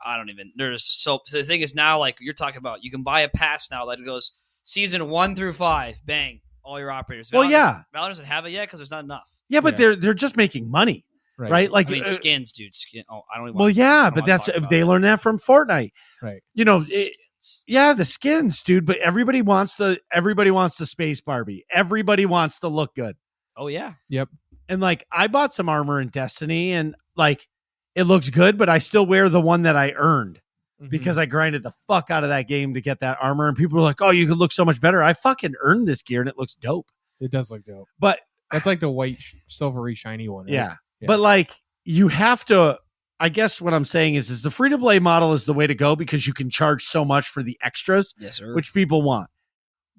so the thing is now, like you're talking about, you can buy a pass now that it goes season 1 through 5, bang, all your operators. Valorant doesn't have it yet because there's not enough. Yeah, but they're just making money, right? Like, I mean, skins, dude. I don't even. Well, yeah, but they learned that from Fortnite, right? You know, the skins, dude. But everybody wants the space Barbie. Everybody wants to look good. Oh yeah, yep. And like, I bought some armor in Destiny, and like, it looks good, but I still wear the one that I earned because I grinded the fuck out of that game to get that armor. And people are like, "Oh, you could look so much better." I fucking earned this gear, and it looks dope. It does look dope, but that's like the white, silvery, shiny one. Right? Yeah. But like, you have to. I guess what I'm saying is the free to play model is the way to go because you can charge so much for the extras, yes, sir, which people want.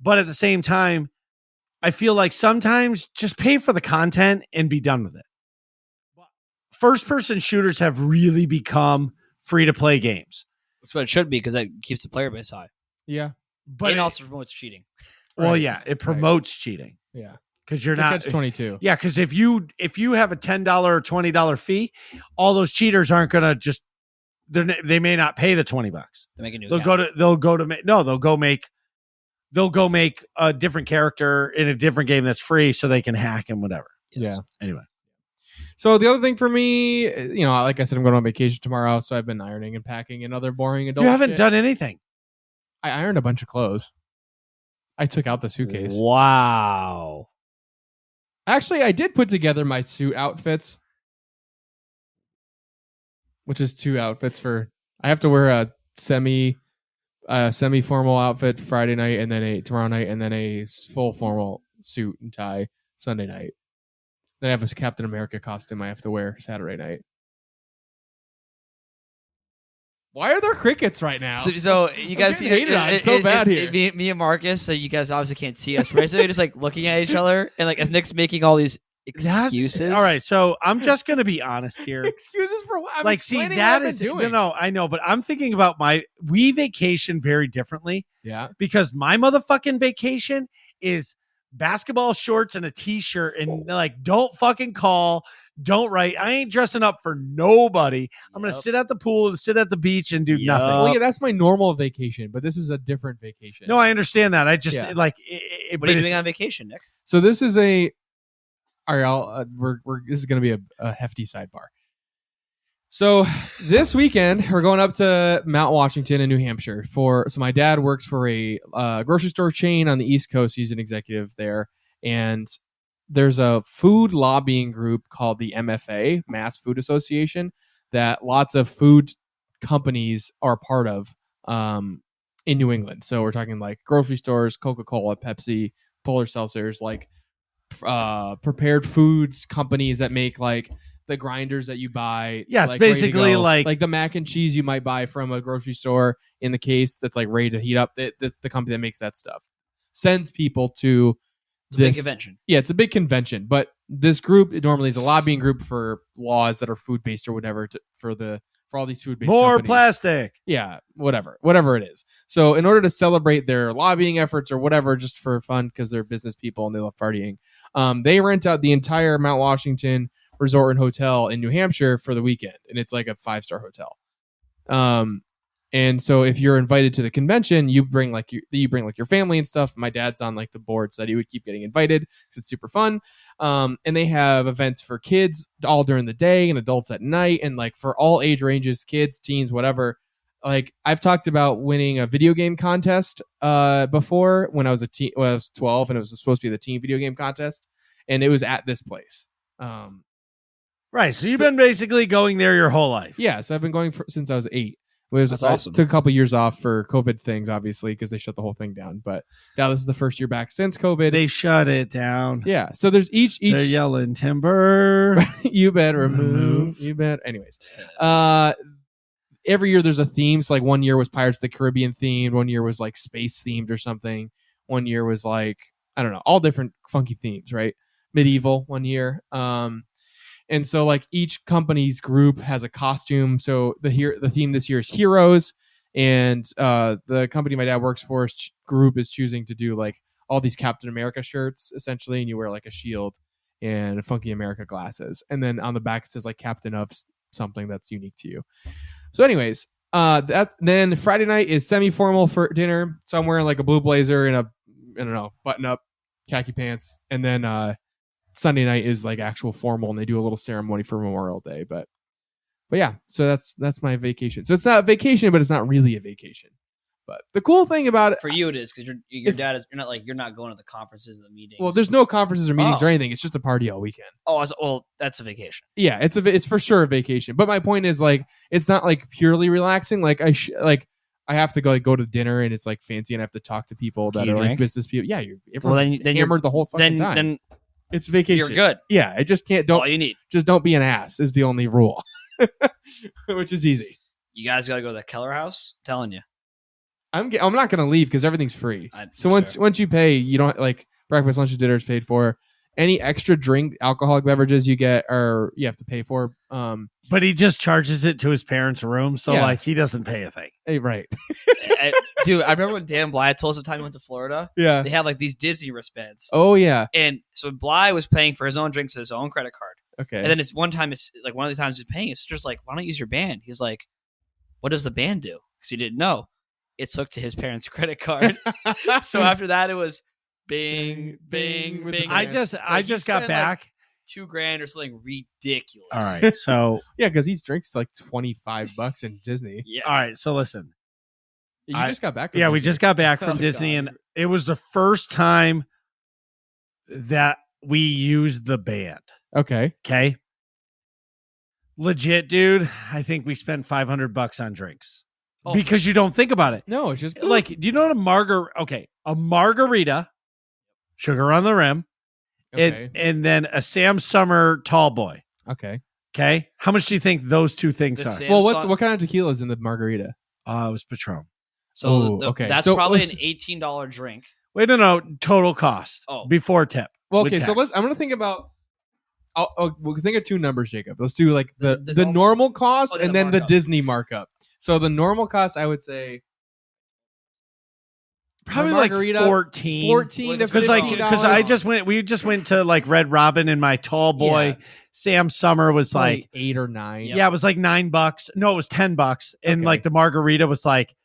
But at the same time, I feel like sometimes just pay for the content and be done with it. First person shooters have really become free to play games. That's what it should be because that keeps the player base high. Yeah. But it also promotes cheating. Well, yeah, it promotes cheating. Yeah. Because you're not catch-22. Yeah, because if you have a $10 or $20 fee, all those cheaters aren't gonna just they may not pay the $20. They make a new They'll go make a different character in a different game that's free so they can hack and whatever. Yes. Yeah. Anyway. So the other thing for me, you know, like I said, I'm going on vacation tomorrow, so I've been ironing and packing and other boring adult. You haven't done anything. I ironed a bunch of clothes. I took out the suitcase. Wow. Actually, I did put together my suit outfits, which is 2 outfits for. I have to wear a semi-formal outfit Friday night, and then tomorrow night, and then a full formal suit and tie Sunday night. Then I have a Captain America costume I have to wear Saturday night. Why are there crickets right now? So you guys hate it so bad here. Me and Marcus, so you guys obviously can't see us, but basically just like looking at each other, and like as Nick's making all these excuses. All right, so I'm just gonna be honest here. Excuses for what? Like, see, that is no, I know, but I'm thinking about we vacation very differently. Yeah, because my motherfucking vacation is basketball shorts and a t-shirt, and like, don't fucking call. Don't write. I ain't dressing up for nobody. I'm going to sit at the pool, sit at the beach, and do nothing. Well, yeah, that's my normal vacation, but this is a different vacation. No, I understand that. I just what are you doing on vacation, Nick? So this is a. All right, this is going to be a hefty sidebar. So this weekend we're going up to Mount Washington in New Hampshire so my dad works for a grocery store chain on the East Coast. He's an executive there, and there's a food lobbying group called the MFA, Mass Food Association, that lots of food companies are part of in New England. So we're talking like grocery stores, Coca-Cola, Pepsi, Polar Seltzers, like prepared foods companies that make like the grinders that you buy. Yeah, it's like, basically like the mac and cheese you might buy from a grocery store in the case that's like ready to heat up. The company that makes that stuff sends people to It's a big convention. Yeah, it's a big convention. But this group normally is a lobbying group for laws that are food based or whatever for all these food based more companies. plastic. Yeah, whatever it is. So in order to celebrate their lobbying efforts or whatever, just for fun because they're business people and they love partying, they rent out the entire Mount Washington resort and hotel in New Hampshire for the weekend, and it's like a 5-star hotel. And so if you're invited to the convention, you bring like your family and stuff. My dad's on like the board so that he would keep getting invited because it's super fun. And they have events for kids all during the day and adults at night, and like for all age ranges, kids, teens, whatever. Like I've talked about winning a video game contest before when I was when I was 12, and it was supposed to be the teen video game contest, and it was at this place. Right. So you've been basically going there your whole life. Yeah. So I've been going since I was 8. That's awesome. Took a couple years off for COVID things, obviously, because they shut the whole thing down. But now this is the first year back since COVID. They shut it down. Yeah. So there's each They're yelling timber. You better move. You bet. Anyways, every year there's a theme. So like one year was Pirates of the Caribbean themed. One year was like space themed or something. One year was like, I don't know, all different funky themes, right? Medieval one year. And so like each company's group has a costume. So the theme this year is heroes. And the company my dad works for group is choosing to do like all these Captain America shirts essentially. And you wear like a shield and Funky America glasses. And then on the back it says like Captain of something that's unique to you. So anyways, then Friday night is semi-formal for dinner. So I'm wearing like a blue blazer and button up khaki pants. And then Sunday night is like actual formal, and they do a little ceremony for Memorial Day. But yeah, so that's my vacation. So it's not a vacation, but it's not really a vacation. But the cool thing about it for you, it is because your dad is you're not going to the conferences, the meetings. Well, there's no conferences or meetings or anything. It's just a party all weekend. Oh, well, that's a vacation. Yeah, it's for sure a vacation. But my point is like it's not like purely relaxing. Like I have to go to dinner and it's like fancy, and I have to talk to people that are like business people. Yeah, then hammered the whole fucking time. Then it's vacation. You're good. Yeah, I just can't. That's all you need. Just don't be an ass is the only rule, which is easy. You guys got to go to the Keller House. I'm telling you, I'm not gonna leave because everything's free. So once you pay, you don't like breakfast, lunch, and dinner is paid for. Any extra alcoholic beverages you get, or you have to pay for. But he just charges it to his parents' room, so like he doesn't pay a thing. Hey, right. Dude, I remember when Dan Bly told us the time he went to Florida. Yeah, they had like these Disney wristbands. Oh yeah, and so Bly was paying for his own drinks with his own credit card. Okay, and then one of the times he's paying, his sister's like, "Why don't you use your band?" He's like, "What does the band do?" Because he didn't know. It's hooked to his parents' credit card. So after that, it was bing, bing, bing. I just got back. Like $2,000 or something ridiculous. All right, so yeah, because he drinks like $25 in Disney. Yes. All right, so listen. You just got back. Yeah, we just got back from Disney, and it was the first time that we used the band. Okay. Legit, dude. I think we spent $500 on drinks because you don't think about it. No, it's just like, do you know what a margarita, sugar on the rim, and then a Sam Summer tall boy. Okay. How much do you think those two things are? Well, what kind of tequila is in the margarita? It was Patron. So that's probably an $18 drink. Wait, no, total cost. Before tip. Well, okay, so I'm going to think about. We'll think of two numbers, Jacob. Let's do like the normal cost and then the Disney markup. So the normal cost, I would say, probably like 14 to $15. We just went to like Red Robin, and my tall boy Sam Summer was like 8 or 9. Yeah, it was like $9. No, it was $10, and like the margarita was like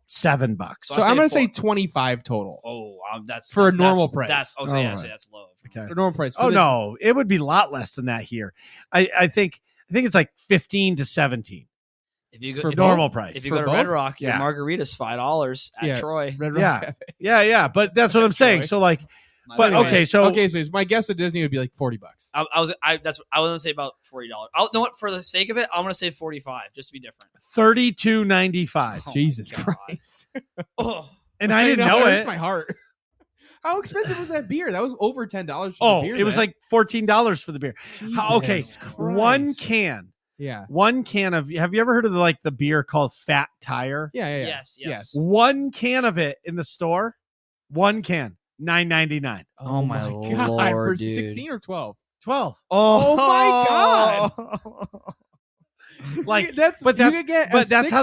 $7. So I'm gonna say 25 total. That's for a normal price. That's that's low. Okay, for normal price. No, it would be a lot less than that here. I think it's like 15 to 17. If you go normal price, if you go to Red Rock, your margarita's $5 at Troy. Red Rock. Yeah. But that's what I'm saying. So like, but okay, so my guess at Disney would be like $40. I was gonna say about $40. You know what? For the sake of it, I'm gonna say 45, just to be different. $32.95. Jesus Christ! And I didn't know it. Hurts my heart. How expensive was that beer? That was over $10. It was like $14 for the beer. Okay, one can. Yeah. One can of. Have you ever heard of the beer called Fat Tire? Yeah. Yes. One can of it in the store. One can. $9.99. Oh my God, Lord, for dude. 16 or 12? 12. Oh my God. Like that's how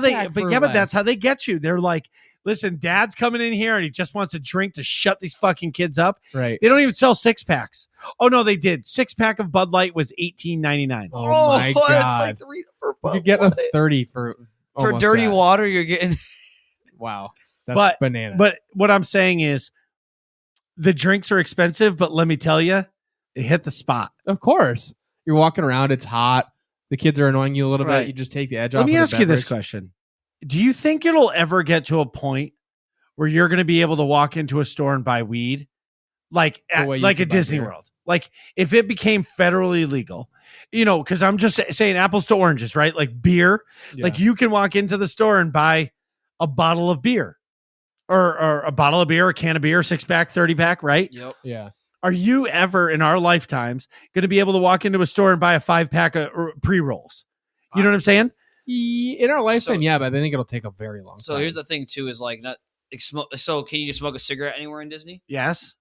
they get you. They're like, listen, Dad's coming in here and he just wants a drink to shut these fucking kids up. Right. They don't even sell 6-packs. Oh no, they did. 6-pack of Bud Light was $18.99. Oh my God. That's like $3 for Bud You could get a 30 for For dirty water, you're getting. Wow. That's bananas. But what I'm saying is the drinks are expensive, but let me tell you, they hit the spot. Of course. You're walking around. It's hot. The kids are annoying you a little Right. bit. You just take the edge off. Let me ask you this question. Do you think it'll ever get to a point where you're going to be able to walk into a store and buy weed? Like a Disney World? Like if it became federally legal, because I'm just saying apples to oranges, right? Like beer, like you can walk into the store and buy a bottle of beer or a bottle of beer, a can of beer, 6-pack, 30-pack, right? Yep. Yeah. Are you ever in our lifetimes going to be able to walk into a store and buy a 5-pack of pre-rolls? You know what I'm saying? In our lifetime, but I think it'll take a very long time. So here's the thing too, is like not so can you just smoke a cigarette anywhere in Disney? Yes.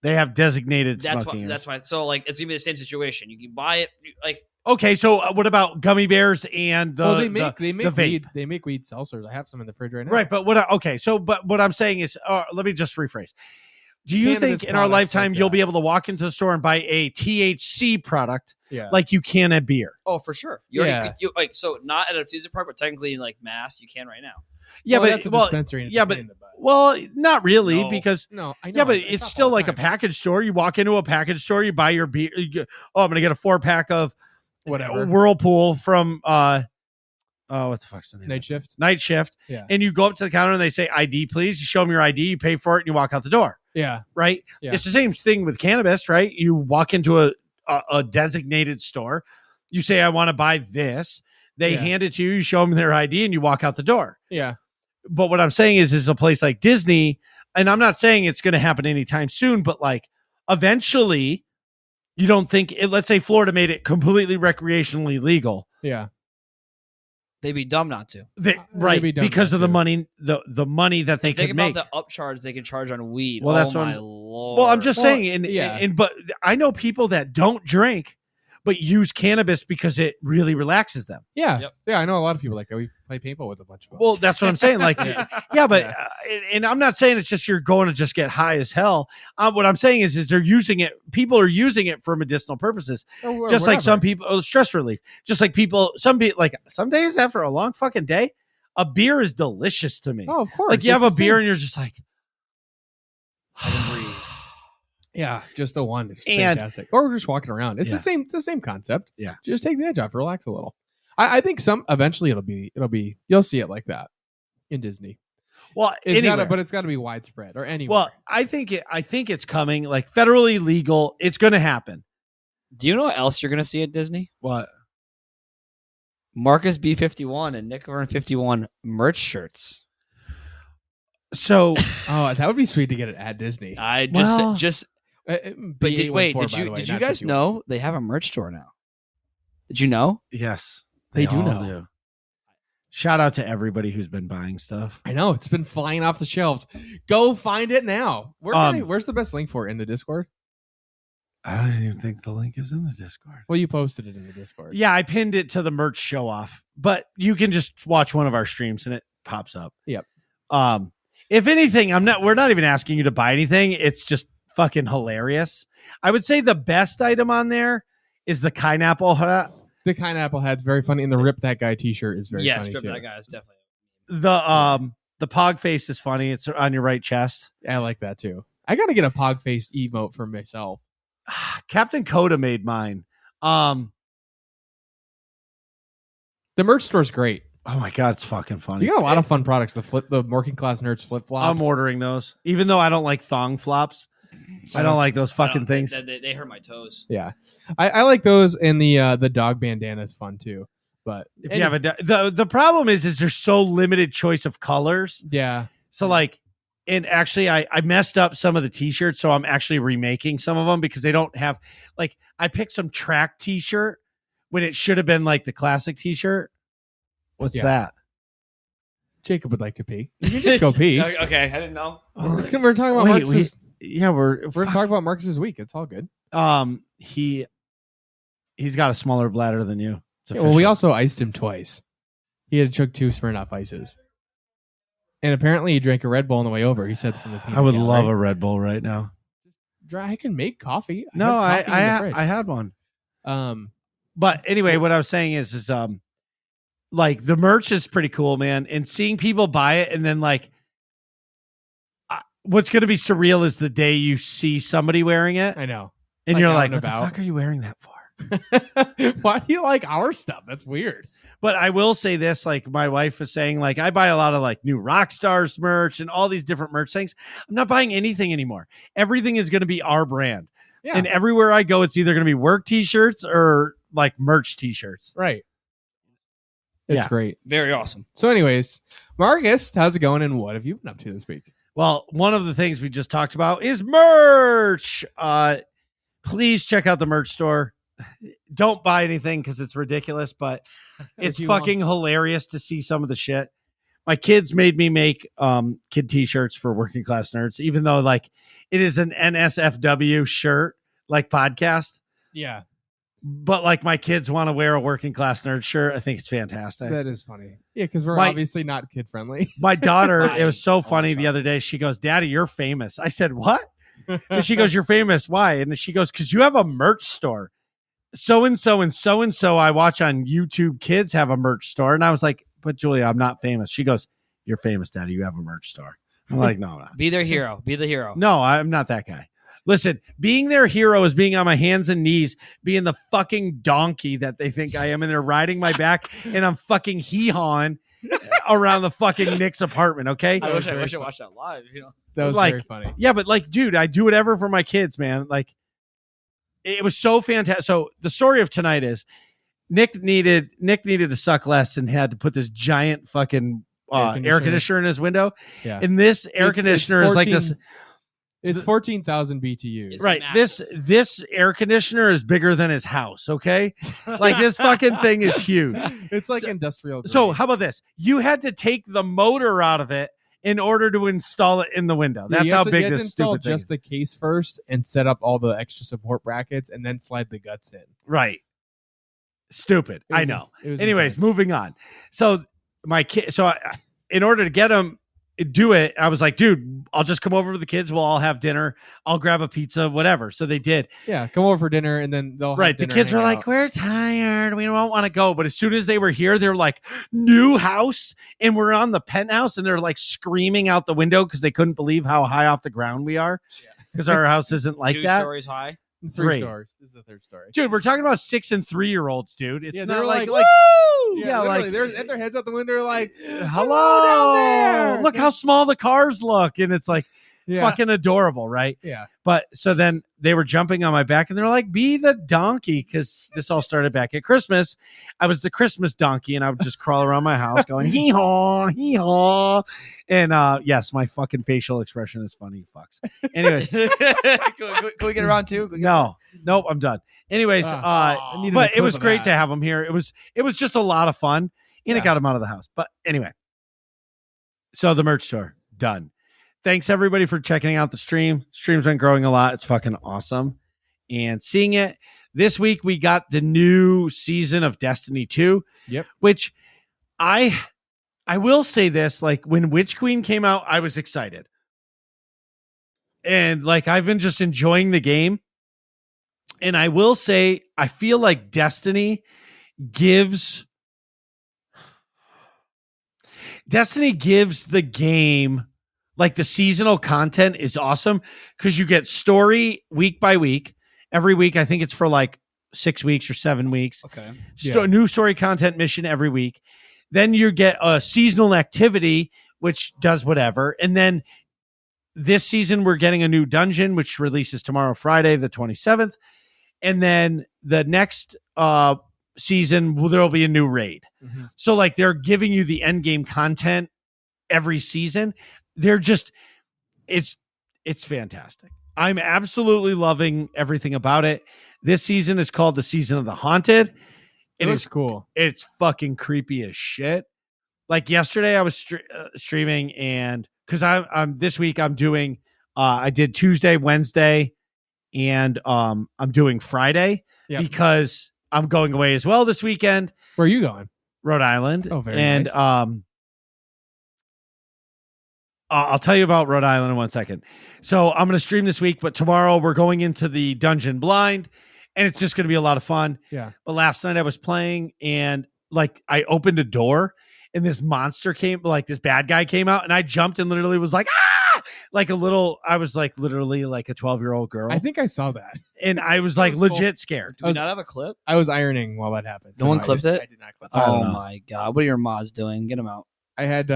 They have designated smoking areas. That's why. So like it's gonna be the same situation. You can buy it like. Okay, so what about gummy bears and they make weed. They make weed seltzers. I have some in the fridge right now. Right, but what I'm saying is, let me just rephrase. Do you think in our lifetime you'll be able to walk into the store and buy a THC product like you can a beer? Oh, for sure. You like so not at a amusement park, but technically in like Mass, you can right now. Yeah, that's a dispensary. Not really because I know. Yeah, but it's still like a package store. You walk into a package store, you buy your beer. I'm gonna get a 4-pack of whatever Whirlpool from what the fuck's the name? Night Shift. Yeah. And you go up to the counter and they say ID, please. You show them your ID, you pay for it, and you walk out the door. Yeah. Right. Yeah. It's the same thing with cannabis, right? You walk into a designated store, you say, I want to buy this. They hand it to you, you show them their ID, and you walk out the door. Yeah. But what I'm saying is a place like Disney, and I'm not saying it's going to happen anytime soon, but like eventually, you don't think let's say Florida made it completely recreationally legal. Yeah. They'd be dumb not to. Right. Because of the money, the money that they could make. Think about the upcharge they can charge on weed. Well, that's what Lord. Well, I'm just saying, but I know people that don't drink, but use cannabis because it really relaxes them. Yeah. Yep. Yeah. I know a lot of people like that. We play paintball with a bunch of them. Well, that's what I'm saying. Like, and I'm not saying it's just you're going to just get high as hell. What I'm saying is they're using it. People are using it for medicinal purposes. Or just like some people, stress relief. Just like some days after a long fucking day, a beer is delicious to me. Oh, of course. Like you have a beer and you're just like, I can breathe. Yeah, just the one is fantastic. Or just walking around. It's the same. It's the same concept. Yeah, just take the edge off, relax a little. I think eventually it'll be you'll see it like that in Disney. Well, but it's got to be widespread or anywhere. Well, I think it's coming, like federally legal. It's going to happen. Do you know what else you're going to see at Disney? What? Marcus B51 and Nick Vern 51 merch shirts. So, that would be sweet to get it at Disney. But did you guys know they have a merch store now? Did you know? Yes, they do know. Shout out to everybody who's been buying stuff. I know it's been flying off the shelves. Go find it now. Where's the best link for it in the Discord? I don't even think the link is in the Discord. Well, you posted it in the Discord. Yeah, I pinned it to the merch show off, but you can just watch one of our streams and it pops up. Yep. If anything, we're not even asking you to buy anything. It's just fucking hilarious. I would say the best item on there is the pineapple hat. The pineapple hat's very funny, and the Rip That Guy t-shirt is very funny. Yes, Rip too. That Guy is definitely. The pog face is funny. It's on your right chest. I like that too. I got to get a pog face emote for myself. Captain Coda made mine. The merch store's great. Oh my god, it's fucking funny. You got a lot of fun products. The working class nerds flip flops. I'm ordering those, even though I don't like thong flops. I don't like those fucking things. They hurt my toes. Yeah, I like those, and the dog bandana is fun too. But if you have the problem is there's so limited choice of colors. Yeah. So like, and actually I messed up some of the t-shirts, so I'm actually remaking some of them because they don't have like I picked some track t-shirt when it should have been like the classic t-shirt. What's that? Jacob would like to pee. You can just go pee. Okay, I didn't know. We're talking about Marcus's. We're talking about Marcus's week. It's all good. He's got a smaller bladder than you. Well, we also iced him twice. He had to chug 2 Smirnoff Ices. And apparently he drank a Red Bull on the way over. He said from the I would love a Red Bull right now. I can make coffee. I had one. But anyway, what I was saying is like the merch is pretty cool, man. And seeing people buy it, and then like, what's going to be surreal is the day you see somebody wearing it. I know. And like you're like, what the fuck are you wearing that for? Why do you like our stuff? That's weird. But I will say this, like my wife was saying, like I buy a lot of like new rock stars merch and all these different merch things. I'm not buying anything anymore. Everything is going to be our brand. Yeah. And everywhere I go, it's either going to be work t-shirts or like merch t-shirts. Right. It's great. Very awesome. So anyways, Marcus, how's it going? And what have you been up to this week? Well, one of the things we just talked about is merch. Please check out the merch store. Don't buy anything because it's ridiculous, but it's fucking hilarious to see some of the shit. My kids made me make kid t-shirts for Working Class Nerds, even though like it is an NSFW shirt, like podcast. Yeah. But like my kids want to wear a Working Class Nerd shirt. I think it's fantastic. That is funny. Yeah, because we're obviously not kid friendly. My daughter, it was so funny the other day. She goes, "Daddy, you're famous." I said, "What?" And she goes, "You're famous. Why?" And she goes, "Because you have a merch store. So and so and so and so I watch on YouTube Kids have a merch store." And I was like, "But Julia, I'm not famous." She goes, "You're famous, Daddy. You have a merch store." I'm like, "No, I'm not." Be their hero. Be the hero. No, I'm not that guy. Listen, being their hero is being on my hands and knees, being the fucking donkey that they think I am, and they're riding my back, and I'm fucking hee-hawing around the fucking Nick's apartment, okay? I wish I watched that live, you know. That was like, very funny. Yeah, but like, dude, I do whatever for my kids, man. Like, it was so fantastic. So the story of tonight is Nick needed to suck less and had to put this giant fucking air conditioner in his window. Yeah. And this air conditioner is like this. It's 14,000 BTUs. Right. This air conditioner is bigger than his house, okay? Like this fucking thing is huge. It's like industrial grade. So how about this? You had to take the motor out of it in order to install it in the window. That's how big this stupid thing is. Just the case first and set up all the extra support brackets and then slide the guts in. Right. Stupid. I know. Anyways, moving on. So my kid, in order to get him do it, I was like, dude, I'll just come over with the kids. We'll all have dinner. I'll grab a pizza, whatever. So they did. Yeah, come over for dinner, and then they'll right. The kids were like, we're tired. We don't want to go. But as soon as they were here, they were like, new house, and we're on the penthouse, and they're like screaming out the window because they couldn't believe how high off the ground we are. Because our house isn't like 2 that. stories high. 3 stories. This is the 3rd story. Dude, we're talking about 6 and 3-year-olds, dude. It's not like yeah, like they're at their heads out the window, like, hello down there. Look how small the cars look, and it's like fucking adorable, right? Yeah. But so then they were jumping on my back, and they're like, "Be the donkey," because this all started back at Christmas. I was the Christmas donkey, and I would just crawl around my house going hee haw, hee haw. And yes, my fucking facial expression is funny, fucks. Anyways, can we get around too? Nope, I'm done. Anyways, but it was great to have them here. It was just a lot of fun, and it got them out of the house. But anyway, so the merch store done. Thanks everybody for checking out the stream. Stream's been growing a lot. It's fucking awesome, and seeing it this week. We got the new season of Destiny 2. Yep, which I will say this, like when Witch Queen came out, I was excited. And like, I've been just enjoying the game. And I will say, I feel like Destiny gives the game, like the seasonal content is awesome because you get story week by week. Every week, I think it's for like 6 weeks or 7 weeks. Okay. New story content mission every week. Then you get a seasonal activity, which does whatever. And then this season, we're getting a new dungeon, which releases tomorrow, Friday, the 27th. And then the next season, there'll be a new raid. Mm-hmm. So like they're giving you the end game content every season. They're just, it's fantastic. I'm absolutely loving everything about it. This season is called the Season of the Haunted. It is cool. It's fucking creepy as shit. Like yesterday I was streaming, and because I'm this week I'm doing I did Tuesday, Wednesday, and I'm doing Friday because I'm going away as well this weekend. Where are you going? Rhode Island. Oh, very nice. I'll tell you about Rhode Island in 1 second. So I'm going to stream this week, but tomorrow we're going into the dungeon blind, and it's just going to be a lot of fun. Yeah. But last night I was playing, and like I opened a door and this monster came, like this bad guy came out, and I jumped and literally was like, ah, like I was like literally like a 12-year-old girl. I think I saw that. And I was like legit scared. Do we not have a clip? I was ironing while that happened. No one clipped it? I did not clip it. Oh my God. What are your mods doing? Get them out. I had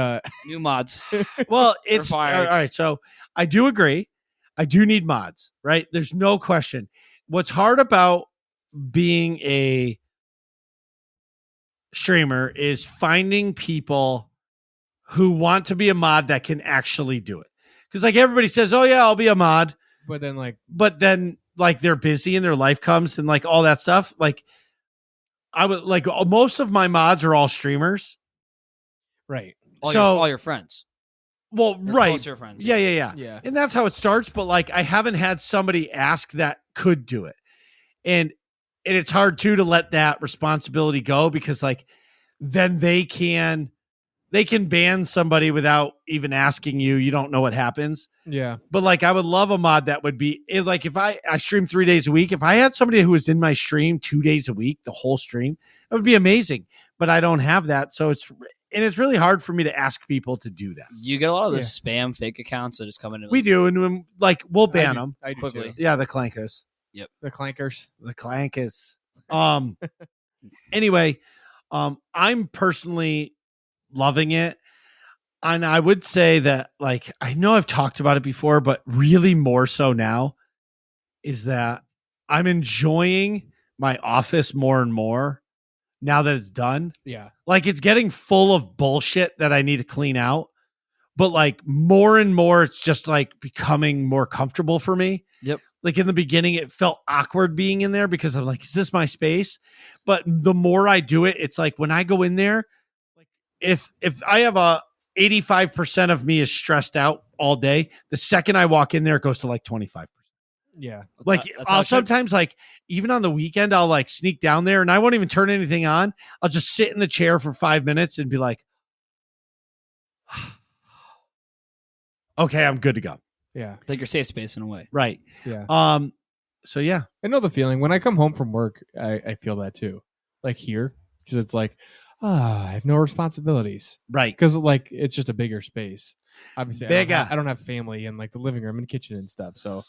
New mods. Well, it's all right. So I do agree. I do need mods, right? There's no question. What's hard about being a streamer is finding people who want to be a mod that can actually do it. Because like everybody says, oh yeah, I'll be a mod. But then like they're busy and their life comes and like all that stuff. Like I would like most of my mods are all streamers. Right. All your friends. Well, Your right. closer friends. Yeah. And that's how it starts. But like, I haven't had somebody ask that could do it. And it's hard too to let that responsibility go because like, then they can ban somebody without even asking you. You don't know what happens. Yeah. But like, I would love a mod that would be like, if I stream 3 days a week, if I had somebody who was in my stream 2 days a week, the whole stream, it would be amazing. But I don't have that. So it's really hard for me to ask people to do that. You get a lot of the spam fake accounts that just come in. We do. And like, we'll ban them. I do quickly. too. Yeah. The clankers. Yep. The clankers. The clankers. Anyway, I'm personally loving it. And I would say that, like, I know I've talked about it before, but really more so now is that I'm enjoying my office more and more now that it's done. Yeah. Like, it's getting full of bullshit that I need to clean out. But like more and more, it's just like becoming more comfortable for me. Yep. Like in the beginning, it felt awkward being in there because I'm like, is this my space? But the more I do it, it's like when I go in there, like if I have 85% of me is stressed out all day, the second I walk in there, it goes to like 25%. Yeah. Like I'll sometimes like even on the weekend, I'll like sneak down there and I won't even turn anything on. I'll just sit in the chair for 5 minutes and be like, okay, I'm good to go. Yeah. It's like your safe space in a way. Right. Yeah. So yeah. I know the feeling. When I come home from work, I feel that too. Like here, because it's like, I have no responsibilities. Right. Because like it's just a bigger space. Obviously, Bigger. I don't have family in like the living room and kitchen and stuff. So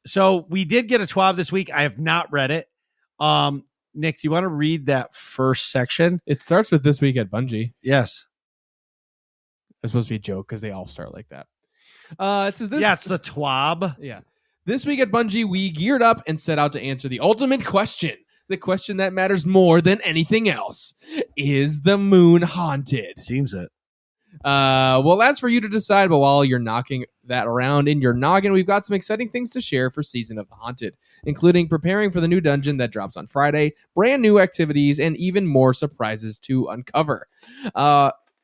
so we did get a TWAB this week. I have not read it. Nick, do you want to read that first section? It starts with this week at Bungie. Yes. It's supposed to be a joke because they all start like that. It says this. Yeah, it's the TWAB. Yeah. This week at Bungie, we geared up and set out to answer the ultimate question. The question that matters more than anything else. Is the moon haunted? Seems it. Well, that's for you to decide. But while you're knocking that around in your noggin, we've got some exciting things to share for Season of the Haunted, including preparing for the new dungeon that drops on Friday, brand new activities, and even more surprises to uncover.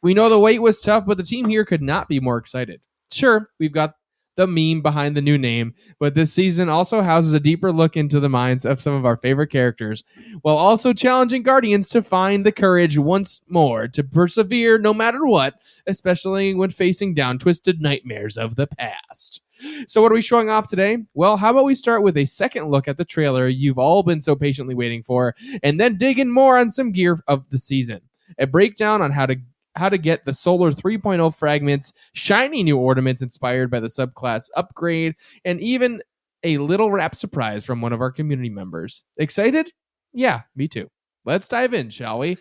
We know the wait was tough, but the team here could not be more excited. Sure, we've got the meme behind the new name, but this season also houses a deeper look into the minds of some of our favorite characters, while also challenging Guardians to find the courage once more to persevere no matter what, especially when facing down twisted nightmares of the past. So what are we showing off today? Well, how about we start with a second look at the trailer you've all been so patiently waiting for, and then dig in more on some gear of the season. A breakdown on how to get the Solar 3.0 fragments, shiny new ornaments inspired by the subclass upgrade, and even a little wrap surprise from one of our community members. Excited? Yeah, me too. Let's dive in, shall we?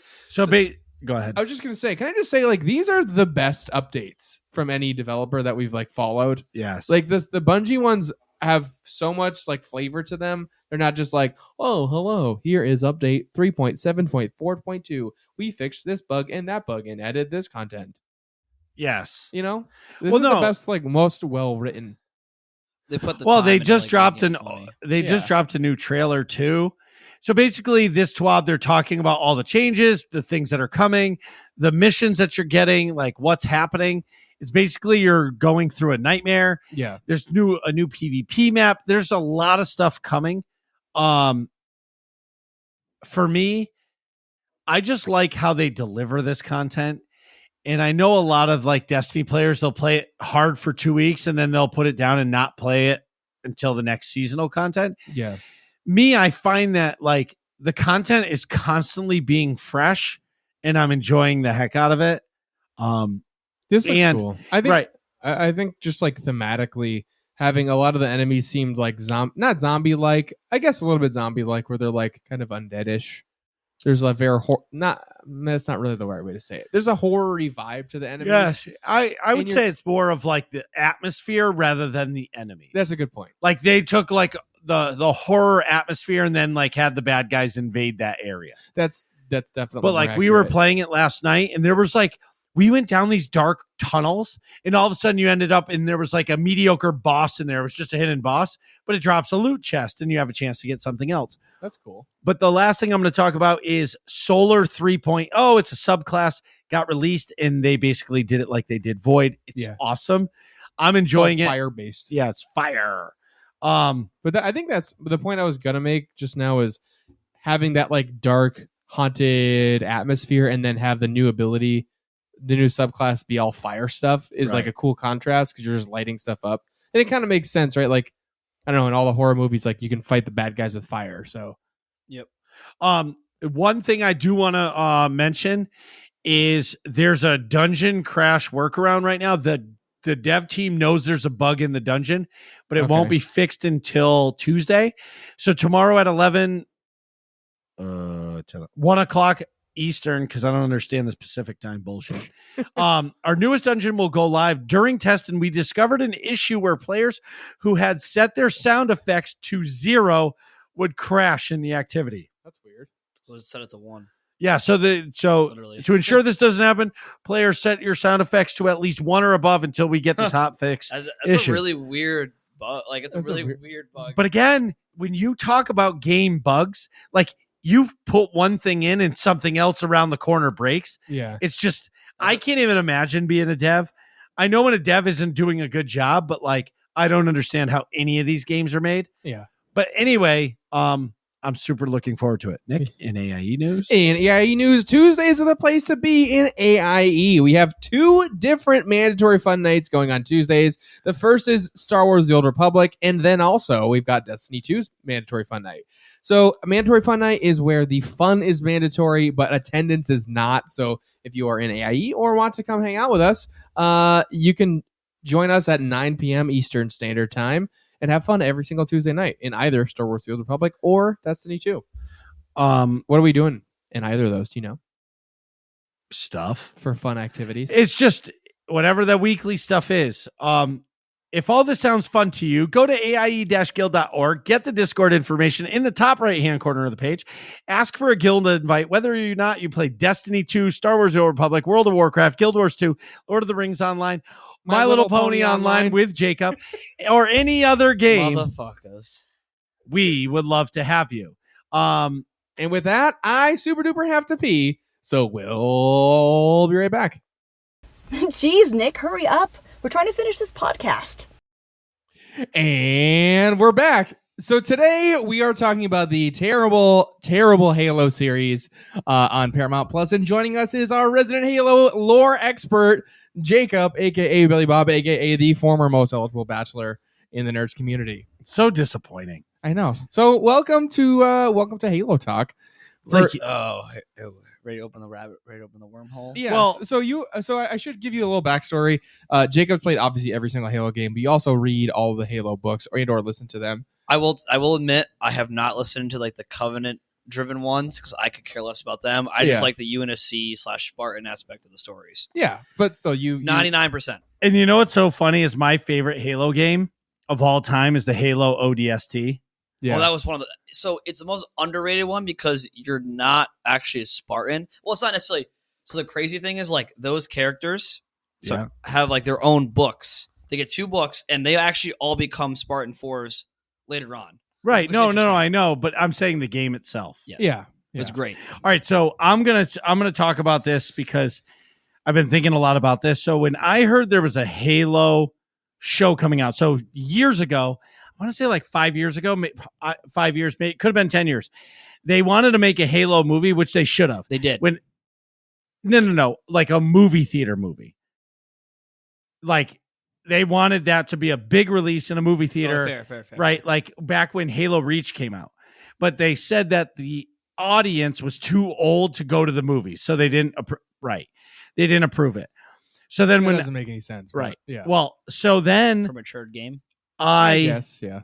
Go ahead. I was just going to say, can I just say, like, these are the best updates from any developer that we've, like, followed. Yes. Like, the Bungie ones have so much, like, flavor to them. They're not just like, oh, hello, here is update 3.7.4.2. We fixed this bug and that bug and added this content. Yes. You know? This is the best, like, most well-written. They just dropped dropped a new trailer too. So basically this TWAB, they're talking about all the changes, the things that are coming, the missions that you're getting, like what's happening. It's basically you're going through a nightmare. Yeah. There's a new PvP map. There's a lot of stuff coming. For me, I just like how they deliver this content. And I know a lot of like Destiny players, they'll play it hard for 2 weeks and then they'll put it down and not play it until the next seasonal content. Yeah. Me, I find that like the content is constantly being fresh, and I'm enjoying the heck out of it. This looks cool. I think, right. I think just like thematically, having a lot of the enemies seemed like not zombie-like, I guess a little bit zombie-like, where they're like kind of undeadish. There's a very that's not really the right way to say it. There's a horror-y vibe to the enemies. Yes, I would say it's more of like the atmosphere rather than the enemies. That's a good point. Like they took like the horror atmosphere and then like had the bad guys invade that area. That's definitely. But like we were playing it last night, and there was like we went down these dark tunnels, and all of a sudden you ended up and there was like a mediocre boss in there. It was just a hidden boss, but it drops a loot chest, and you have a chance to get something else. That's cool. But the last thing I'm going to talk about is Solar 3.0. It's a subclass, got released, and they basically did it like they did Void. It's awesome. I'm enjoying it. Fire based. Yeah, it's fire. But I think that's the point I was gonna make just now is having that like dark haunted atmosphere, and then have the new ability, the new subclass be all fire stuff is like a cool contrast because you're just lighting stuff up, and it kind of makes sense, right? Like I don't know, in all the horror movies, like you can fight the bad guys with fire. So, yep. One thing I do want to mention is there's a dungeon crash workaround right now. The dev team knows there's a bug in the dungeon, but it won't be fixed until Tuesday. So tomorrow at 1 o'clock Eastern, because I don't understand the Pacific time bullshit. Our newest dungeon will go live. During testing, we discovered an issue where players who had set their sound effects to 0 would crash in the activity. That's weird. So let's set it to 1. Yeah, so Literally. to ensure this doesn't happen, players set your sound effects to at least 1 or above until we get this hot fix. That's issue. a really weird bug. Like it's a really weird bug. But again, when you talk about game bugs, like you put one thing in and something else around the corner breaks. Yeah. It's just, I can't even imagine being a dev. I know when a dev isn't doing a good job, but like, I don't understand how any of these games are made. Yeah. But anyway, I'm super looking forward to it. Nick, in AIE news? In AIE news, Tuesdays are the place to be in AIE. We have 2 different mandatory fun nights going on Tuesdays. The first is Star Wars The Old Republic, and then also we've got Destiny 2's mandatory fun night. So a mandatory fun night is where the fun is mandatory, but attendance is not. So if you are in AIE or want to come hang out with us, you can join us at 9 p.m. Eastern Standard Time and have fun every single Tuesday night in either Star Wars The Old Republic or Destiny 2. What are we doing in either of those? Do you know? Stuff. For fun activities? It's just whatever the weekly stuff is. If all this sounds fun to you, go to aie-guild.org, get the Discord information in the top right-hand corner of the page, ask for a guild invite, whether or not you play Destiny 2, Star Wars The Old Republic, World of Warcraft, Guild Wars 2, Lord of the Rings Online, My Little Pony Online with Jacob, or any other game. Motherfuckers. We would love to have you. And with that, I super duper have to pee, so we'll be right back. Jeez, Nick, hurry up. We're trying to finish this podcast. And we're back. So today we are talking about the terrible, terrible Halo series on Paramount Plus, and joining us is our resident Halo lore expert, Jacob, aka Billy Bob, aka the former most eligible bachelor in the nerds community. So disappointing. I know. So welcome to Halo Talk. Like, ready to open the wormhole. Yeah. Well, so I should give you a little backstory. Jacob's played obviously every single Halo game, but you also read all the Halo books or listen to them. I will admit I have not listened to like the Covenant driven ones because I could care less about them. I just like the UNSC/Spartan aspect of the stories. Yeah, but still, you 99%. And you know what's so funny is my favorite Halo game of all time is the Halo ODST. Yeah. Well, that was one of the. So it's the most underrated one because you're not actually a Spartan. Well, it's not necessarily. So the crazy thing is like those characters have like their own books. They get 2 books and they actually all become Spartan 4s later on. Right. No, I know, but I'm saying the game itself. Yes. Yeah. It's great. All right, so I'm gonna talk about this because I've been thinking a lot about this. So when I heard there was a Halo show coming out, so years ago, I want to say like 5 years ago, 5 years, maybe could have been 10 years. They wanted to make a Halo movie, which they should have. They did. No, like a movie theater movie. Like they wanted that to be a big release in a movie theater. Fair. Right? Like back when Halo Reach came out. But they said that the audience was too old to go to the movie, so they didn't they didn't approve it. So then That doesn't make any sense, right? Yeah. Well, so then Premature game. Yes. Yeah.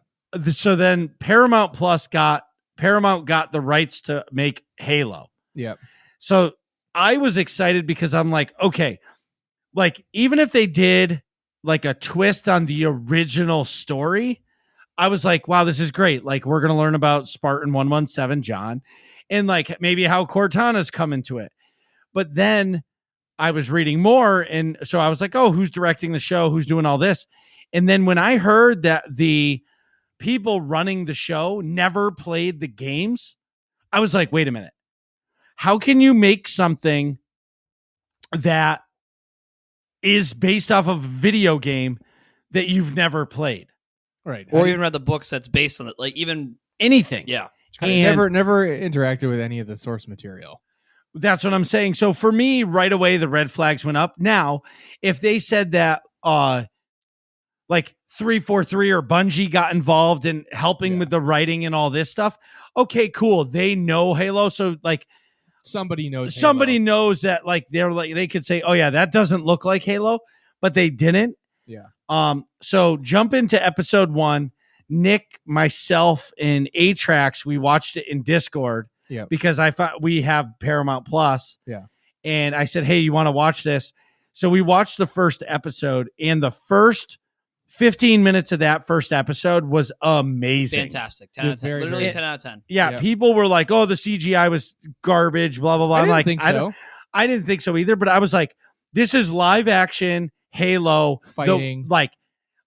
So then Paramount got the rights to make Halo. Yep. So I was excited because I'm like, okay, like even if they did like a twist on the original story, I was like, wow, this is great. Like we're going to learn about Spartan 117 John and like maybe how Cortana's come into it. But then I was reading more. And so I was like, oh, who's directing the show? Who's doing all this? And then when I heard that the people running the show never played the games, I was like, wait a minute. How can you make something that is based off of a video game that you've never played? Right. Or even read the books that's based on it. Like even anything. Yeah. Never interacted with any of the source material. That's what I'm saying. So for me, right away, the red flags went up. Now, if they said that like 343 or Bungie got involved in helping with the writing and all this stuff, okay, cool. They know Halo. So like somebody knows that like they're like they could say, oh yeah, that doesn't look like Halo, but they didn't. Yeah. So jump into episode 1. Nick, myself, and Atrax, we watched it in Discord. Yeah. Because I thought we have Paramount Plus. Yeah. And I said, hey, you want to watch this? So we watched the first episode, and the first 15 minutes of that first episode was amazing. Fantastic. 10 out of 10. Literally 10 out of 10. Yeah. Yep. People were like, oh, the CGI was garbage, blah, blah, blah. I'm like, think so. I didn't think so either, but I was like, this is live action Halo fighting.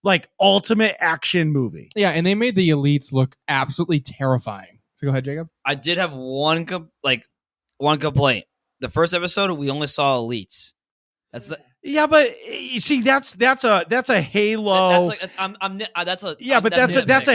Like ultimate action movie. Yeah. And they made the elites look absolutely terrifying. So go ahead, Jacob. I did have one complaint. The first episode, we only saw elites. Yeah, but you see, that's a Halo. That's a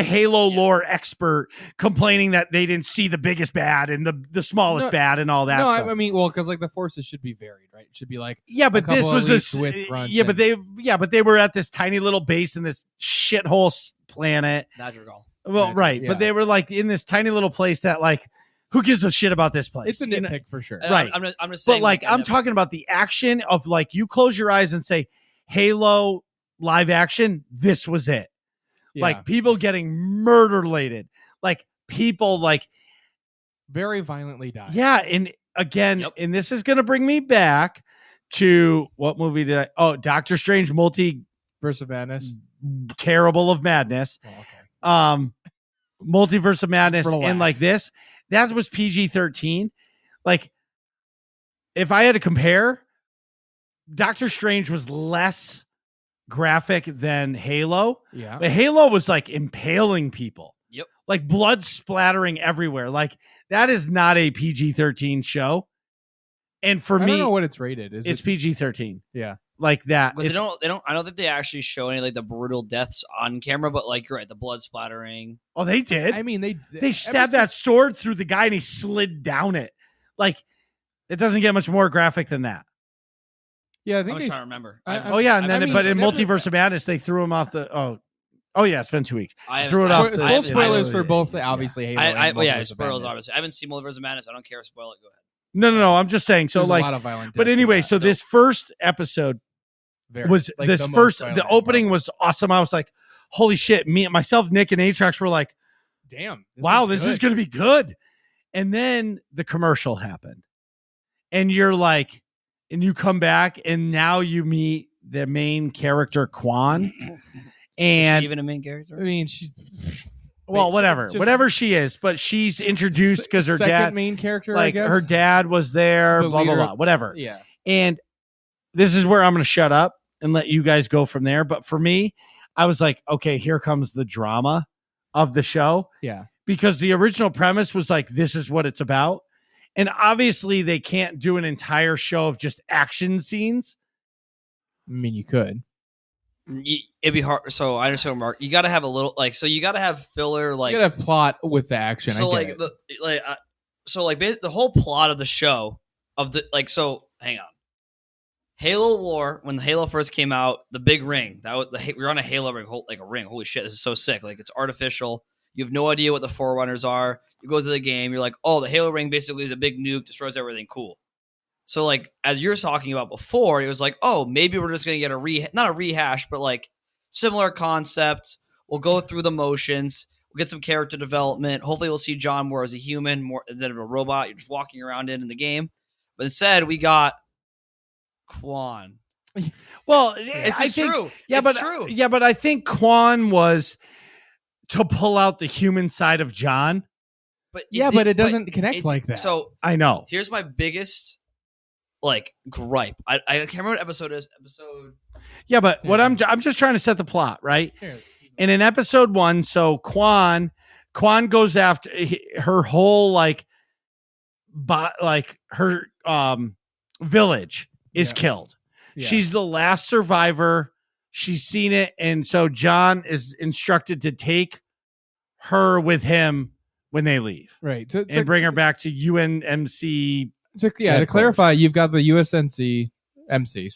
Halo lore expert complaining that they didn't see the biggest bad and the smallest bad and all that. No, stuff. I mean, well, because like the forces should be varied, right? It should be like but this was but they were at this tiny little base in this shithole planet. Madrigal. Well, right, but they were like in this tiny little place that like. Who gives a shit about this place? It's a nitpick for sure. Right. I'm just saying. But like, I'm talking about the action of like, you close your eyes and say, Halo live action. This was it. Yeah. Like people getting murder-lated. Like people like. Very violently died. Yeah. And again, and this is going to bring me back to what movie did I? Oh, Doctor Strange Multiverse of Madness. Terrible of Madness. Oh, okay. Multiverse of Madness. Relax. And like this. That was PG-13. Like, if I had to compare, Doctor Strange was less graphic than Halo. Yeah. But Halo was like impaling people. Yep. Like blood splattering everywhere. Like, that is not a PG-13 show. And for me, I don't know what it's rated. It's PG-13. Yeah. Like that. Because I don't think they actually show any like the brutal deaths on camera, but like you're right, the blood splattering. Oh, they did. I mean, they stabbed that sword through the guy and he slid down it. Like, it doesn't get much more graphic than that. Yeah, I think I'm just trying to remember. in Multiverse of Madness, they threw him off the. Oh yeah, it's been 2 weeks. Threw it off. Full spoilers for both, obviously. Halo spoilers. Obviously, I haven't seen Multiverse of Madness. I don't care. Spoil it. Go ahead. No. I'm just saying. So There's like, a lot of violent but anyway, so this first episode. The opening was awesome. I was like, holy shit. Myself, Nick, and Atrax were like, damn, this is going to be good. And then the commercial happened. And you're like, and you come back and now you meet the main character, Quan. And is she even a main character? I mean, she's whatever she is, but she's introduced because her dad, main character, like her dad was there, blah, blah, blah, whatever. Yeah. And this is where I'm going to shut up and let you guys go from there. But for me, I was like, okay, here comes the drama of the show. Yeah. Because the original premise was like, this is what it's about. And obviously they can't do an entire show of just action scenes. I mean, you could. It'd be hard. So I understand, Mark. You got to have a little so you got to have filler, like you got to have plot with the action. So the whole plot of the show hang on. Halo lore, when Halo first came out, the big ring, we were on a Halo ring, like a ring. Holy shit, this is so sick. Like, it's artificial. You have no idea what the Forerunners are. You go to the game. You're like, oh, the Halo ring basically is a big nuke, destroys everything. Cool. So, like, as you're talking about before, it was like, oh, maybe we're just going to get not a rehash, but like similar concept. We'll go through the motions. We'll get some character development. Hopefully we'll see John more as a human, more instead of a robot you're just walking around in the game. But instead, we got Quan. Well, it's true. Yeah, it's true. Yeah, but I think Quan was to pull out the human side of John. But but it doesn't connect like that. So I know. Here's my biggest gripe. I can't remember what episode it is. Yeah, but what I'm just trying to set the plot, right? Here. And in episode 1, so Quan goes after her whole her village is killed. Yeah. She's the last survivor. She's seen it, and so John is instructed to take her with him when they leave, right? And bring her back to UNMC. To clarify, you've got the USNC MC,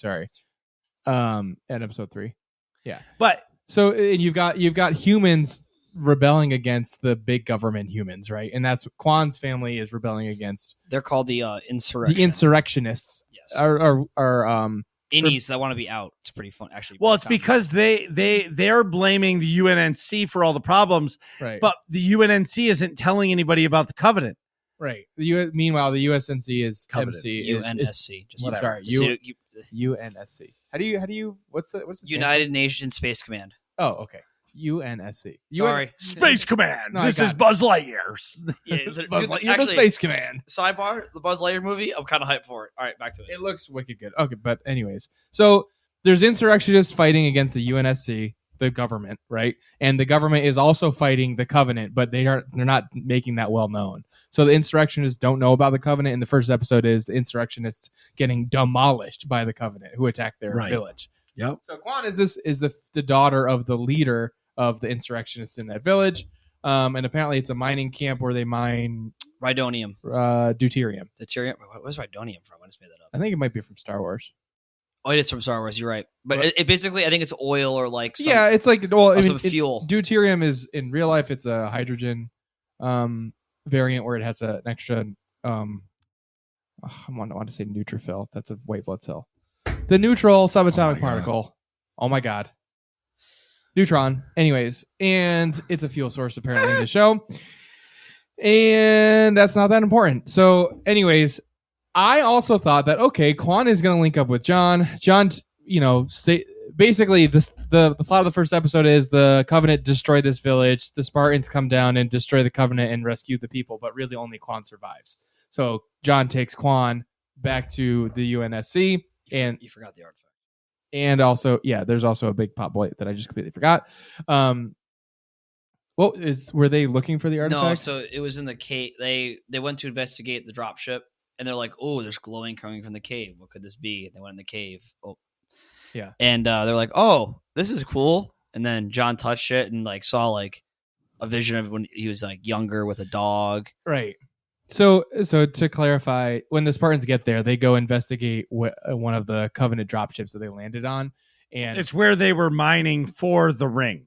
at episode 3. Yeah, but so and you've got humans rebelling against the big government humans, right? And that's Quan's family is rebelling against. They're called the insurrection. The insurrectionists. Yes. Are innies that want to be out. It's pretty fun, actually. Well, it's because they're blaming the UNNC for all the problems, right? But the UNNC isn't telling anybody about the Covenant, right? Meanwhile, the USNC is Covenant. MC, UNSC. UNSC. How do you? What's the United Nations Space Command? Oh, okay. UNSC. Sorry, Space Command. No, this is Buzz Lightyear. Buzz Lightyear, the Space Command. Sidebar: the Buzz Lightyear movie. I'm kind of hyped for it. All right, back to it. It looks wicked good. Okay, but anyways, so there's insurrectionists fighting against the UNSC, the government, right? And the government is also fighting the Covenant, but they're not making that well known. So the insurrectionists don't know about the Covenant. And the first episode is the insurrectionists getting demolished by the Covenant who attacked their village. Yep. So Quan is the daughter of the leader of the insurrectionists in that village. And apparently it's a mining camp where they mine Rhydonium. Deuterium. Deuterium. Where's Rhydonium from? I just made that up. I think it might be from Star Wars. Oh, it is from Star Wars. You're right. But it basically, I think it's oil or like some, it's like some fuel. Deuterium is in real life. It's a hydrogen variant where it has an extra. I want to say neutrophil. That's a white blood cell. The neutral subatomic particle. Oh my god. Neutron. Anyways, and it's a fuel source apparently in the show. And that's not that important. So, anyways, I also thought that Quan is going to link up with John. John, basically the plot of the first episode is the Covenant destroy this village. The Spartans come down and destroy the Covenant and rescue the people, but really only Quan survives. So John takes Quan back to the UNSC, and you forgot the artifact. And also, there's also a big pop boy that I just completely forgot. Were they looking for the artifact? No, so it was in the cave. They went to investigate the dropship, and they're like, "Oh, there's glowing coming from the cave. What could this be?" And they went in the cave. Oh, yeah. And they're like, "Oh, this is cool." And then John touched it and saw a vision of when he was younger with a dog. Right. So to clarify, when the Spartans get there, they go investigate one of the Covenant dropships that they landed on, and it's where they were mining for the ring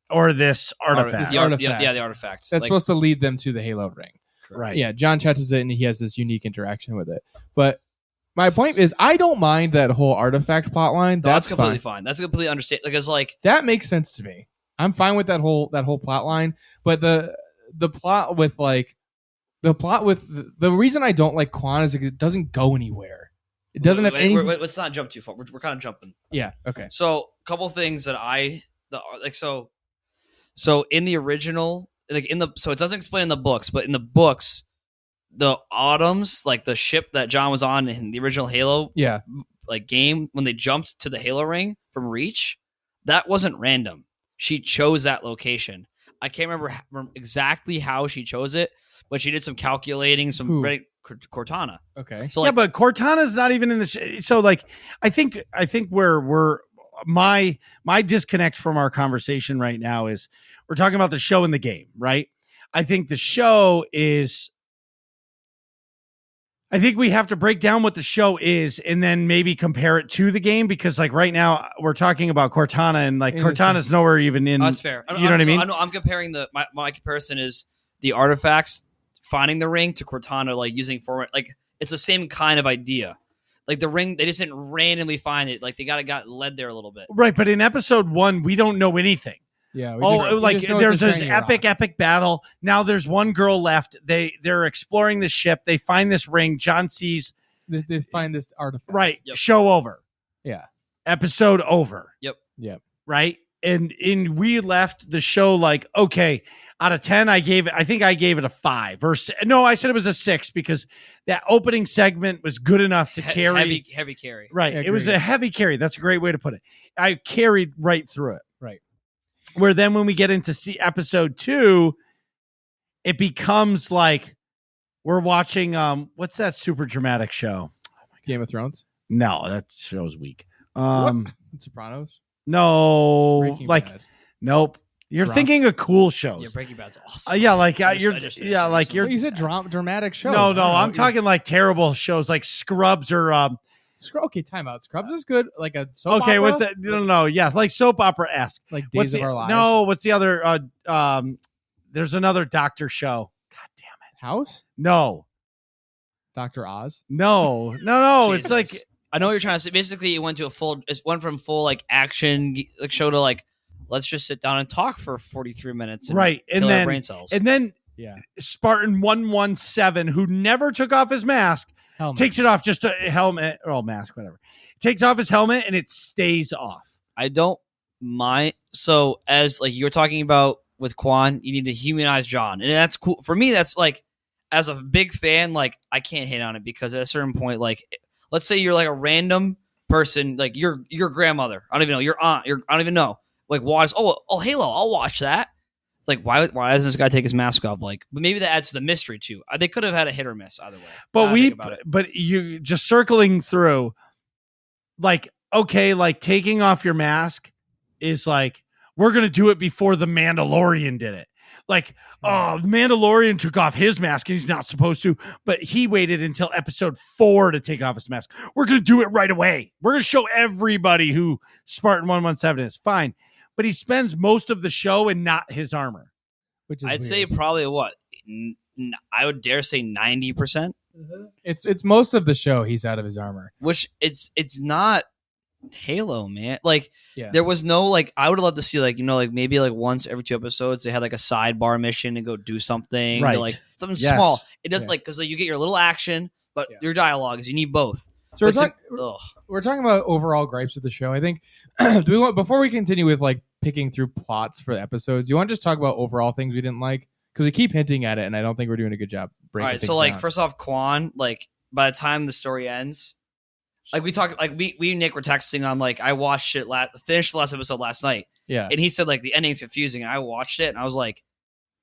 or this artifact. The artifact. That's supposed to lead them to the Halo ring. Right. Yeah, John touches it and he has this unique interaction with it. But my point is, I don't mind that whole artifact plotline. That's completely fine. That's completely understandable. That makes sense to me. I'm fine with that whole plot line. But the plot with the reason I don't like Quan is it doesn't go anywhere. It doesn't have any. Let's not jump too far. We're kind of jumping. Yeah. Okay. So a couple things that so in the original, so it doesn't explain in the books, but in the books, the Autumns, the ship that John was on in the original Halo, game, when they jumped to the Halo ring from Reach, that wasn't random. She chose that location. I can't remember exactly how she chose it, but she did some calculating, Cortana. Okay. So but Cortana's not even in the so I think we're my disconnect from our conversation right now is we're talking about the show and the game, right? I think the show is I think we have to break down what the show is and then maybe compare it to the game, because like right now we're talking about Cortana, and like Cortana's nowhere even in. That's fair. You know what I mean? I'm comparing my comparison is the artifacts finding the ring to Cortana like using format. Like it's the same kind of idea. Like the ring, they just didn't randomly find it. Like they got led there a little bit. Right, but in episode 1, we don't know anything. Yeah. There's this epic battle. Now there's one girl left. They're exploring the ship. They find this ring. John sees. They find this artifact. Right. Yep. Show over. Yeah. Episode over. Yep. Right. And we left the show like, okay, out of 10, I think I gave it a 5 no, I said it was a 6 because that opening segment was good enough to carry. Heavy carry. Right. It was a heavy carry. That's a great way to put it. I carried right through it. Right. Where then when we get into episode 2, it becomes like we're watching what's that super dramatic show? Game of Thrones? No, that show's weak. Sopranos? No, Breaking like Bad. Nope. You're thinking of cool shows. Yeah, Breaking Bad's awesome. You said dramatic shows. No, I'm talking like terrible shows like Scrubs or Okay, time out. Scrubs is good, like a soap okay, opera? what's that? No, yeah, like soap opera-esque. Like Days of Our Lives. No, what's the other there's another doctor show. God damn it. House? No. Dr. Oz? No. It's like I know what you're trying to say. Basically, it went from full like action like show to like let's just sit down and talk for 43 minutes. And right. Kill our brain cells. And then yeah. Spartan 117, who never took off his mask, takes it off, just a helmet or mask, whatever. Takes off his helmet and it stays off. I don't mind. So as like you were talking about with Quan, you need to humanize John, and that's cool for me. That's like, as a big fan, like I can't hate on it because at a certain point, like let's say you're like a random person, like your grandmother, I don't even know, your aunt, I don't even know, like watch. Oh, Halo, I'll watch that. It's like why doesn't this guy take his mask off? Like, but maybe that adds to the mystery too. They could have had a hit or miss either way. But you just circling through, like, okay, like taking off your mask is like, we're going to do it before the Mandalorian did it. Like, oh, the Mandalorian took off his mask and he's not supposed to, but he waited until episode 4 to take off his mask. We're going to do it right away. We're going to show everybody who Spartan 117 is. Fine. But he spends most of the show in not his armor. Which is I'd say probably what? I would dare say 90%. Mm-hmm. It's most of the show he's out of his armor. Which it's not Halo, man. Like there was no like I would love to see like, you know, like maybe like once every 2 episodes they had like a sidebar mission and go do something, right? Like something small. It does like because like, you get your little action, but your dialogue is you need both. So we're talking about overall gripes of the show. I think before we continue with like picking through plots for the episodes, you want to just talk about overall things we didn't like, because we keep hinting at it, and I don't think we're doing a good job breaking. All right, so like first off, Quan, like by the time the story ends, like we talk, like we and Nick were texting on like I watched it finished the last episode last night, and he said like the ending's confusing, and I watched it, and I was like,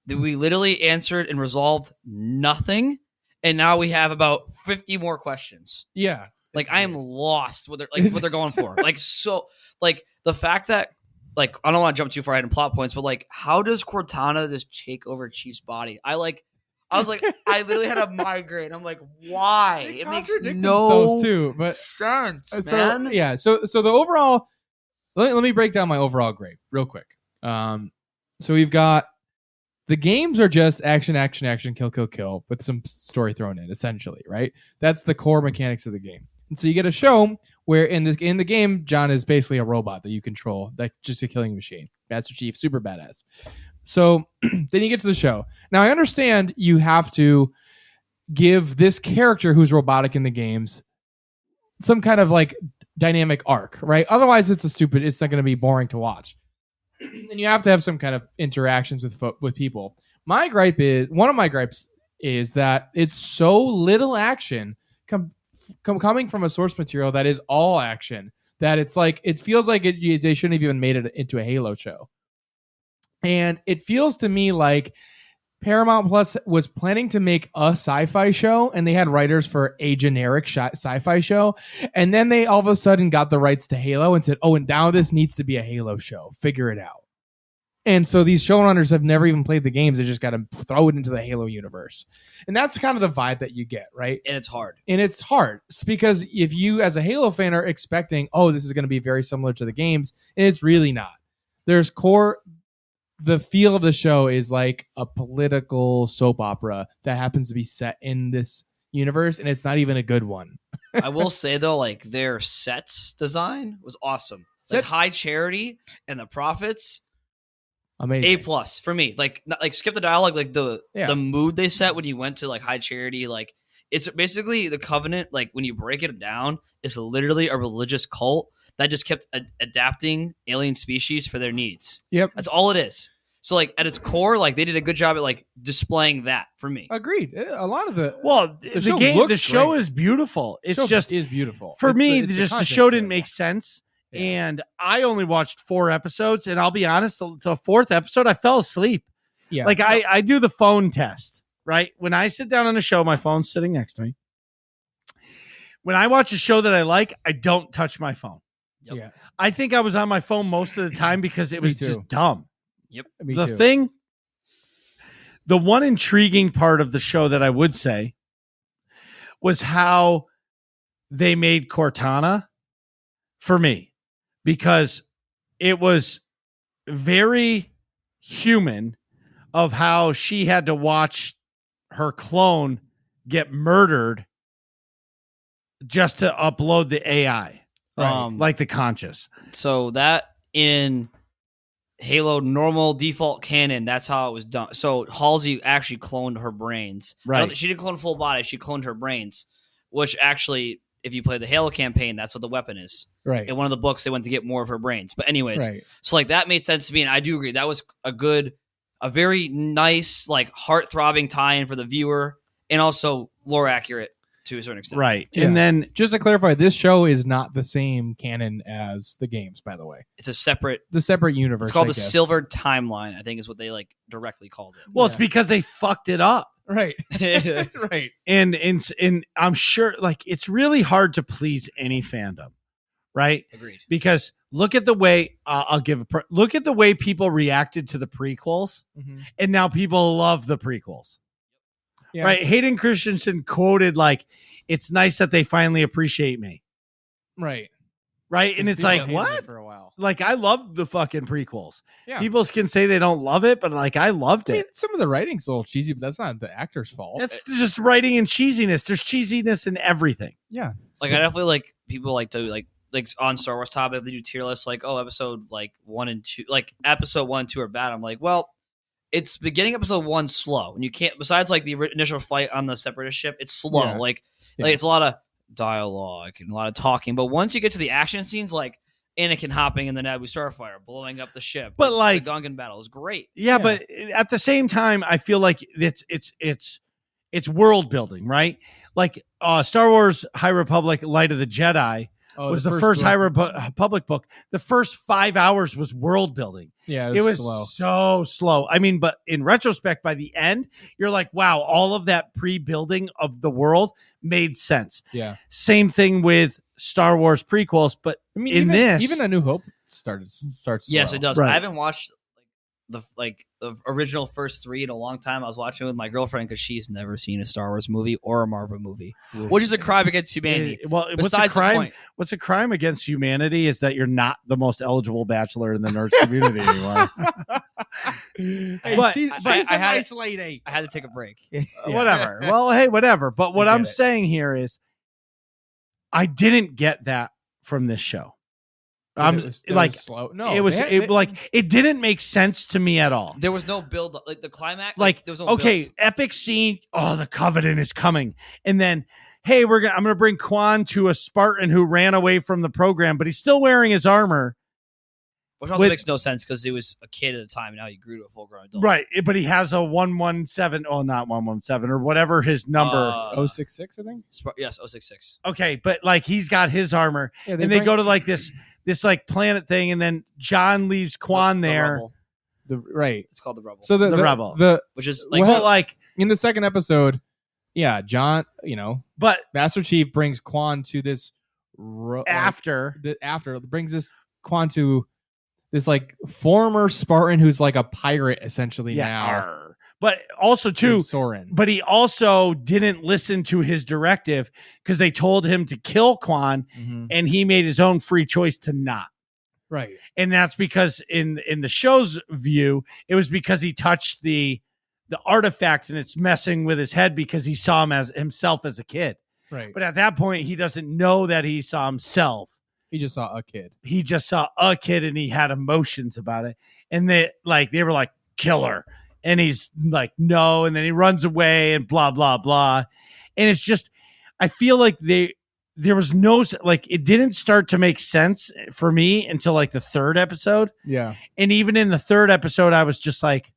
we literally answered and resolved nothing, and now we have about 50 more questions. Yeah. Like I am lost what they're going for. Like so like the fact that like I don't want to jump too far ahead in plot points, but like how does Cortana just take over Chief's body? I was like I literally had a migraine. I'm like, why? It makes no sense, man. Yeah. So the overall let me break down my overall grade real quick. So we've got the games are just action, kill, with some story thrown in, essentially, right? That's the core mechanics of the game. And so you get a show where in the game, John is basically a robot that you control, like just a killing machine. Master Chief, super badass. So then you get to the show. Now I understand you have to give this character who's robotic in the games some kind of like dynamic arc, right? Otherwise, it's not going to be boring to watch. And you have to have some kind of interactions with people. One of my gripes is that it's so little action coming from a source material that is all action, that it's like it feels like they shouldn't have even made it into a Halo show. And it feels to me like Paramount Plus was planning to make a sci-fi show, and they had writers for a generic sci-fi show, and then they all of a sudden got the rights to Halo and said, oh, and now this needs to be a Halo show. Figure it out. And so these showrunners have never even played the games. They just got to throw it into the Halo universe. And that's kind of the vibe that you get, right? And it's hard. It's because if you, as a Halo fan, are expecting, oh, this is going to be very similar to the games, and it's really not. There's the feel of the show is like a political soap opera that happens to be set in this universe, and it's not even a good one. I will say, though, like, their sets design was awesome. Like High Charity and the Prophets. Amazing. A+ for me. Like skip the dialogue, like the mood they set when you went to like High Charity, like it's basically the Covenant, like when you break it down, it's literally a religious cult that just kept adapting alien species for their needs. Yep. That's all it is. So like at its core, like they did a good job at like displaying that for me. Agreed. A lot of the the show is beautiful. It's just is beautiful. For me, the show didn't make sense. Yeah. And I only watched 4 episodes, and I'll be honest, the 4th episode, I fell asleep. Yeah. Like I do the phone test, right? When I sit down on a show, my phone's sitting next to me. When I watch a show that I like, I don't touch my phone. Yep. Yeah. I think I was on my phone most of the time because it was just dumb. Yep. The one intriguing part of the show that I would say was how they made Cortana for me. Because it was very human of how she had to watch her clone get murdered just to upload the AI, like the conscious. So that in Halo normal default canon, that's how it was done. So Halsey actually cloned her brains. Right. She didn't clone full body. She cloned her brains, which actually, if you play the Halo campaign, that's what the weapon is. Right. In one of the books, they went to get more of her brains. But anyways, so like that made sense to me, and I do agree. That was a very nice, like heart-throbbing tie-in for the viewer, and also lore accurate to a certain extent. Right. Yeah. And then just to clarify, this show is not the same canon as the games, by the way. It's a separate universe. It's called the Silver Timeline, I think is what they like directly called it. Well, it's because they fucked it up. Right. Right. And I'm sure like it's really hard to please any fandom. Right. Agreed. Because look at the way look at the way people reacted to the prequels, and now people love the prequels. Yeah. Right. Hayden Christensen quoted like, "It's nice that they finally appreciate me." Right. Right. And it's like, what? For a while. Like, I love the fucking prequels. Yeah. People can say they don't love it, but like, I loved it. I mean, some of the writing's a little cheesy, but that's not the actor's fault. That's just writing and cheesiness. There's cheesiness in everything. Yeah. Like, I definitely like people like to like on Star Wars topic, they do tier lists like, oh, episode like 1 and 2, like episode 1 and 2 are bad. I'm like, well, it's beginning episode 1 slow, and you can't. Besides like the initial fight on the Separatist ship, it's slow. Yeah. Like it's a lot of dialogue and a lot of talking. But once you get to the action scenes, like Anakin hopping in the Naboo Starfighter, blowing up the ship, but like the Gungan battle is great. Yeah, but at the same time, I feel like it's world building, right? Like Star Wars High Republic Light of the Jedi. Was the first High Republic book. The first 5 hours was world building. Yeah, it was slow. So slow. I mean, but in retrospect, by the end, you're like, wow, all of that pre-building of the world made sense. Yeah. Same thing with Star Wars prequels, but I mean, even A New Hope starts. Yes, slow. it does. Right. I haven't watched the original first 3 in a long time. I was watching it with my girlfriend because she's never seen a Star Wars movie or a Marvel movie, which is a crime against humanity. Well, besides the point. What's a crime against humanity is that you're not the most eligible bachelor in the nerds community anymore. She's a nice lady. I had to take a break. Whatever. Well, hey, whatever. But what I'm saying here is, I didn't get that from this show. It was slow. No, it didn't make sense to me at all. There was no build up, like the climax. Like there was no build. Epic scene. Oh, the Covenant is coming, and then hey, I'm gonna bring Quan to a Spartan who ran away from the program, but he's still wearing his armor. Which also makes no sense because he was a kid at the time. And now he grew to a full grown adult. Right, but he has a 117. Oh, not 117 or whatever his number. 066, I think. Yes, 066. Okay, but like he's got his armor, and they go to like this like planet thing, and then John leaves Quan there. It's called the Rebel. So the Rebel, which is like, like in the second episode, John, but Master Chief brings Quan to this after brings this Quan to like former Spartan who's like a pirate essentially now. Arr. But also too, Soren. But he also didn't listen to his directive because they told him to kill Quan, and he made his own free choice to not. Right. And that's because in the show's view, it was because he touched the artifact and it's messing with his head because he saw himself as a kid. Right. But at that point, he doesn't know that he saw himself. He just saw a kid. He just saw a kid and he had emotions about it. And they were like, kill her. And he's like, no. And then he runs away and blah, blah, blah. And it's just, I feel like there was no, like, it didn't start to make sense for me until like the third episode. Yeah. And even in the third episode, I was just like,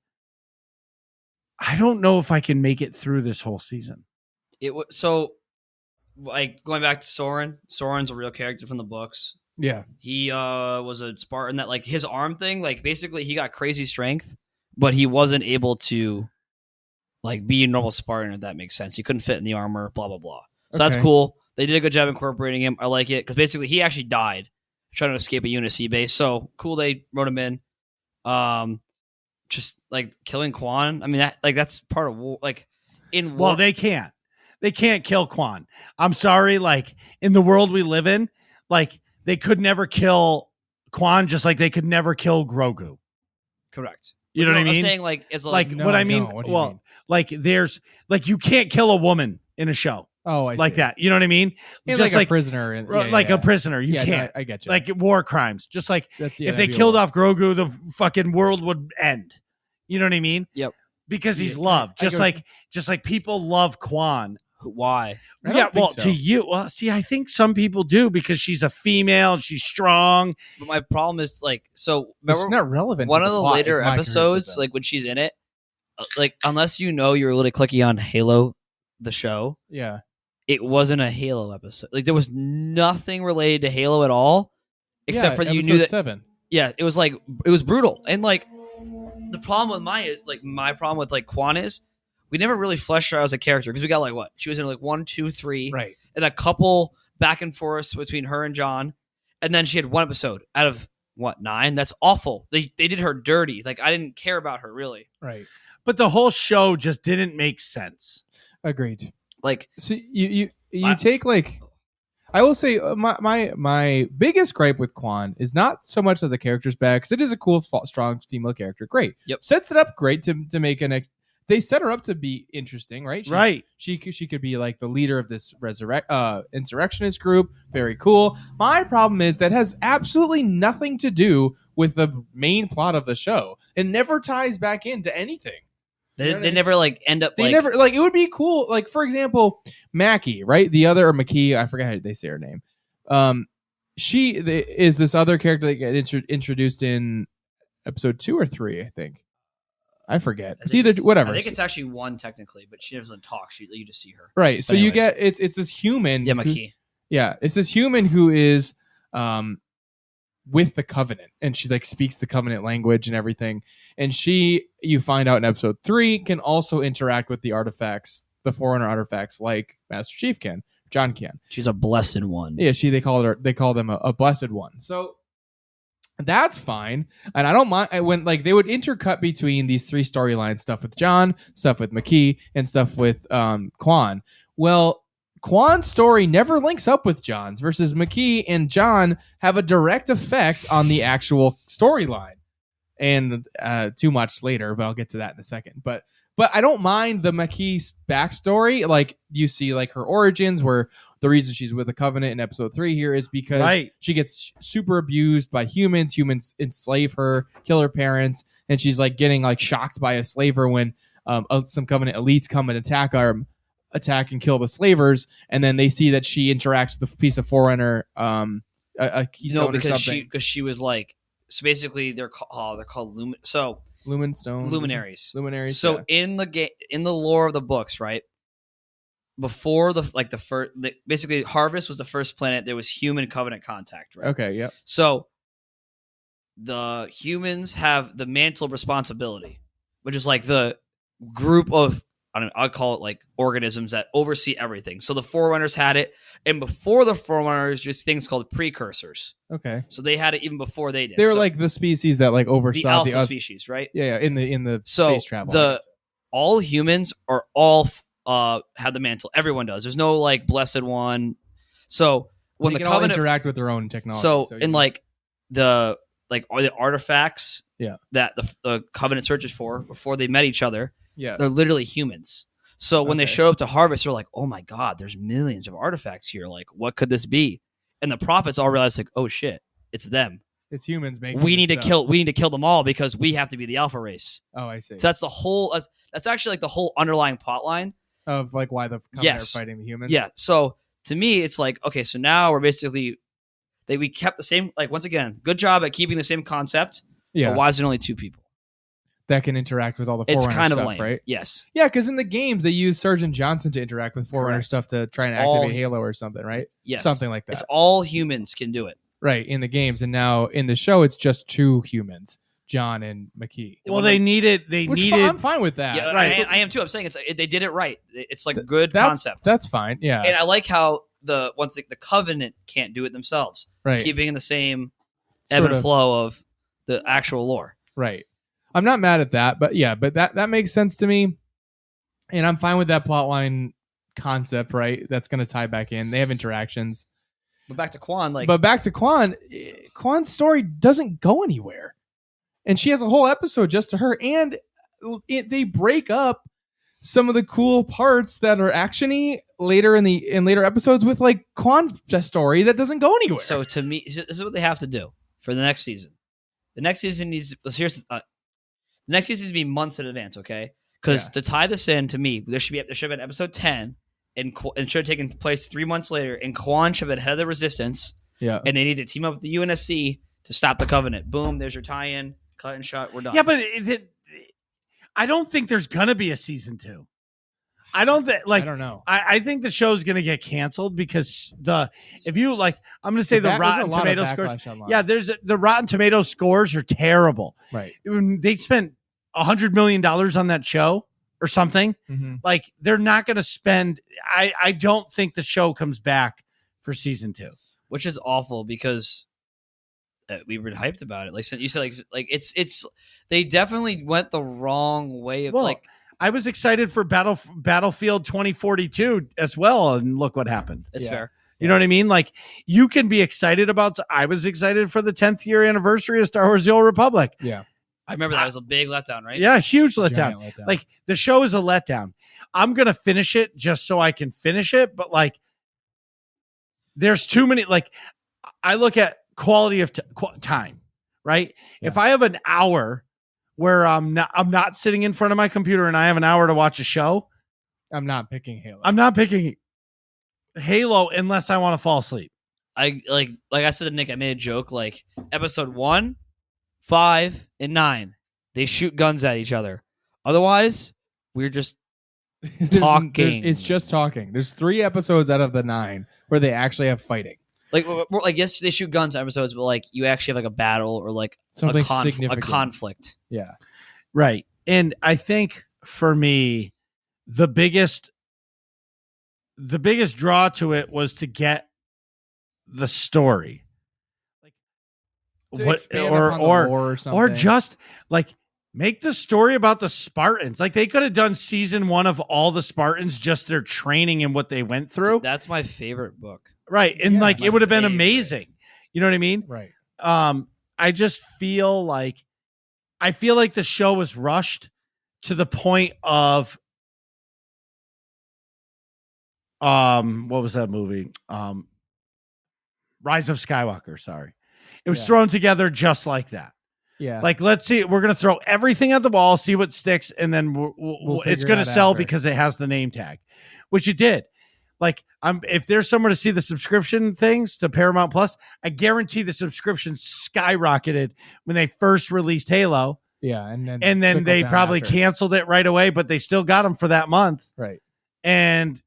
I don't know if I can make it through this whole season. So, like, going back to Soren. Soren's a real character from the books. Yeah. He was a Spartan that, like, his arm thing, like, basically he got crazy strength, but he wasn't able to, like, be a normal Spartan, if that makes sense. He couldn't fit in the armor, blah, blah, blah. So that's cool. They did a good job incorporating him. I like it because basically he actually died trying to escape a UNSC base. So cool, they wrote him in. Just like killing Quan. I mean, that's part of war. Like in war. Well, they can't kill Quan. I'm sorry. Like in the world we live in, like they could never kill Quan, just like they could never kill Grogu. Correct. You know what I mean? I'm saying like is like no, what I mean. No, what do you mean? Like there's like you can't kill a woman in a show. Oh, I like see. that. You know what I mean? And just like a prisoner, a prisoner. You can't. No, I get you. Like war crimes. Just like if they that'd be killed off Grogu, the fucking world would end. You know what I mean? Yep. Because he's loved, just like people love Quan. Why? To you. Well, see, I think some people do because she's a female and she's strong. But my problem is like, so remember, it's not relevant. One to of the plot, later episodes, like when she's in it, like unless you know you're really clicking on Halo, the show. Yeah. It wasn't a Halo episode. Like there was nothing related to Halo at all, except for you knew that. 7. Yeah, it was like it was brutal, and like the problem with my problem with like Quan is we never really fleshed her out as a character because we got like what she was in like 1, 2, 3, right, and a couple back and forth between her and John, and then she had one episode out of what 9. That's awful. They did her dirty. Like I didn't care about her really. Right, but the whole show just didn't make sense. Agreed. Like so you take like I will say my biggest gripe with Quan is not so much that the character's bad because it is a cool strong female character. Great. Yep. Sets it up great to make they set her up to be interesting, right? She could be like the leader of this insurrectionist group. Very cool. My problem is that has absolutely nothing to do with the main plot of the show. It never ties back into anything. They never like end up. They never like. It would be cool. Like for example, Mackie, right? The other McKee, I forget how they say her name. She is this other character that got introduced in episode 2 or 3, I think. I forget. It's either whatever. I think it's actually 1 technically, but she doesn't talk. You just see her. Right. So you get it's this human. Yeah, McKee. It's this human who is with the Covenant, and she like speaks the Covenant language and everything. And you find out in episode 3, can also interact with the artifacts, the Forerunner artifacts, like Master Chief can, John can. She's a blessed one. Yeah, they call them a blessed one. So that's fine, and I don't mind when like they would intercut between these 3 storylines: stuff with John, stuff with McKee, and stuff with Quan. Well, Quan's story never links up with John's, versus McKee and John have a direct effect on the actual storyline. And too much later, but I'll get to that in a second. But I don't mind the McKee backstory. Like you see, like her origins, where the reason she's with the Covenant in episode 3 here is because she gets super abused by humans. Humans enslave her, kill her parents, and she's like getting like shocked by a slaver when some Covenant elites come and attack and kill the slavers, and then they see that she interacts with a piece of Forerunner, a keystone or something. Because she was like, so basically they're called luminaries. So in the lore of the books, right? Before basically Harvest was the first planet. There was human Covenant contact, right? Okay, yeah. So the humans have the mantle of responsibility, which is like the group of I'll call it like organisms that oversee everything. So the Forerunners had it, and before the Forerunners, just things called precursors. Okay. So they had it even before they did. They were like the species that like oversaw the alpha species, right? Yeah, in the space travel. All humans are all have the mantle. Everyone does. There's no like blessed one. So when they the can Covenant all interact with their own technology. So in like the artifacts yeah. that the Covenant searches for before they met each other, yeah, they're literally humans. So when they show up to harvest, they're like, "Oh my God, there's millions of artifacts here. Like, what could this be?" And the prophets all realize, like, "Oh shit, it's them. It's humans making. We need to kill them all because we have to be the alpha race." Oh, I see. So that's the whole. That's actually like the whole underlying plot line of like why the Covenant are fighting the humans. Yeah. So to me, it's like, okay, so now we're basically we kept the same. Like once again, good job at keeping the same concept. Yeah. But why is it only 2 people that can interact with all the It's Forerunner kind of stuff, lame, right? Yes. Yeah, because in the games they use Sergeant Johnson to interact with Forerunner Correct. stuff to try and activate Halo or something, right? Yes. Something like that. It's all humans can do it. Right, in the games, and now in the show it's just 2 humans, John and McKee. Well, they needed. I'm fine with that. Yeah, Right. I am too. I'm saying they did it right. It's like a good concept. That's fine. Yeah, And I like how the Covenant can't do it themselves, right. keeping in the same ebb Sort and of. flow of the actual lore. Right. I'm not mad at that, but yeah, but that makes sense to me, and I'm fine with that plotline concept. Right, that's going to tie back in. They have interactions. But back to Quan, but back to Quan. Quan's story doesn't go anywhere, and she has a whole episode just to her. And they break up some of the cool parts that are actiony later in later episodes with like Quan's story that doesn't go anywhere. So to me, this is what they have to do for the next season. The next season needs the next season needs to be months in advance, okay? Because to tie this in, to me, there should have been episode 10. And should have taken place 3 months later, and Quan should have been head of the Resistance. Yeah, and they need to team up with the UNSC to stop the Covenant. Boom, there's your tie-in, cut and shut. We're done. Yeah, but I don't think there's gonna be a season 2. I don't know. I think the show's gonna get canceled because if you like, I'm gonna say the Rotten Tomato scores. Yeah, the Rotten Tomato scores are terrible. Right, they spent $100 million on that show. Or something like they're not going to spend. I don't think the show comes back for season 2, which is awful because we were hyped about it. Like you said, like it's they definitely went the wrong way. I was excited for Battlefield 2042 as well, and look what happened. It's fair. You know what I mean? Like you can be excited about. I was excited for the 10th year anniversary of Star Wars: The Old Republic. Yeah. I remember that was a big letdown, right? Yeah, huge letdown. Like the show is a letdown. I'm gonna finish it just so I can finish it, but like, there's too many. Like, I look at quality of time, right? Yeah. If I have an hour where I'm not sitting in front of my computer and I have an hour to watch a show, I'm not picking Halo. I'm not picking Halo unless I want to fall asleep. I like I said to Nick, I made a joke like episode 1. 5 and 9, they shoot guns at each other. Otherwise, we're just talking. It's just talking. There's 3 episodes out of the 9 where they actually have fighting. Like yes, they shoot guns episodes, but like you actually have like a battle or like something significant, a conflict. Yeah, right. And I think for me, the biggest draw to it was to get the story. Or just like make the story about the Spartans. Like they could have done season 1 of all the Spartans, just their training and what they went through. That's my favorite book. Right. And like it would have been amazing. You know what I mean? Right. I just feel like the show was rushed to the point of what was that movie? Rise of Skywalker, sorry. It was thrown together just like that. Yeah. Like, let's see. We're going to throw everything at the wall, see what sticks, and then it's going to sell because it has the name tag, which it did. Like, if there's somewhere to see the subscription things to Paramount Plus, I guarantee the subscription skyrocketed when they first released Halo. Yeah. And then they probably canceled it right away, but they still got them for that month. Right. And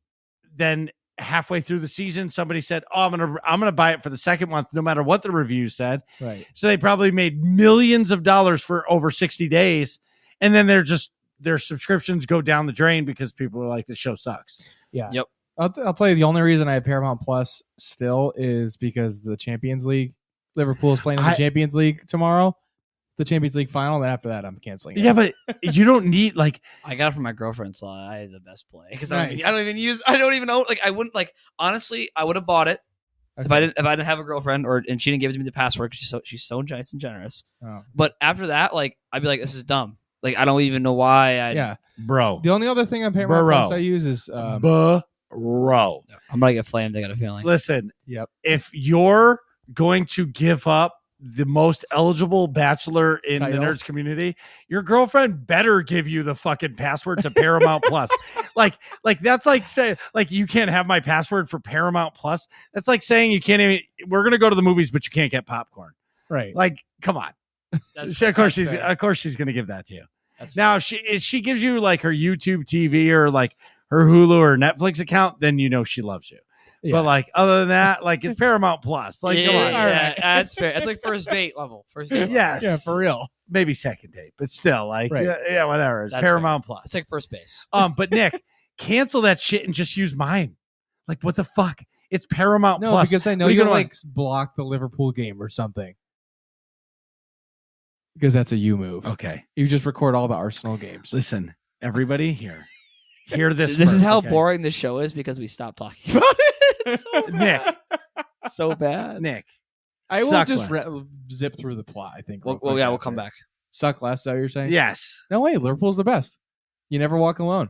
then halfway through the season, somebody said, "Oh, I'm gonna buy it for the second month, no matter what the review said." Right. So they probably made millions of dollars for over 60 days, and then their subscriptions go down the drain because people are like, the show sucks. Yeah. Yep. I'll tell you, the only reason I have Paramount Plus still is because the Champions League, Liverpool is playing in the Champions League tomorrow, the Champions League final. And after that, I'm canceling it. Yeah, but you don't need like. I got it from my girlfriend, so I had the best play because Nice. I don't even know. Like I wouldn't like honestly, I would have bought it if I didn't have a girlfriend and she didn't give it to me the password because she's so nice and generous. Oh. But after that, like I'd be like, this is dumb. Like I don't even know why. Yeah, bro. The only other thing on Paramount Plus I use is Bro. I'm gonna get flamed. I got a feeling. Listen, if you're going to give up the most eligible bachelor in the nerds community, your girlfriend better give you the fucking password to Paramount Plus. Like that's like say like you can't have my password for Paramount Plus. That's like saying you can't even. We're gonna go to the movies, but you can't get popcorn. Right? Like, come on. Of course she's gonna give that to you. Now she gives you like her YouTube TV or like her Hulu or Netflix account, then you know she loves you. Yeah. But like other than that, like it's Paramount Plus. Like come on, yeah, that's fair. That's like first date level. Yes, yeah, for real. Maybe second date, but still, like yeah, whatever. It's Paramount Plus. It's like first base. But Nick, cancel that shit and just use mine. Like what the fuck? It's Paramount Plus. Because I know you're gonna like block the Liverpool game or something. Because that's a you move. Okay, you just record all the Arsenal games. Listen, everybody here. Hear this. This is how boring the show is because we stopped talking about it. So Nick, so bad. Nick, I will just zip through the plot. I think. We'll come back. Suck less. Is that what you're saying? Yes. No way. Liverpool's the best. You never walk alone.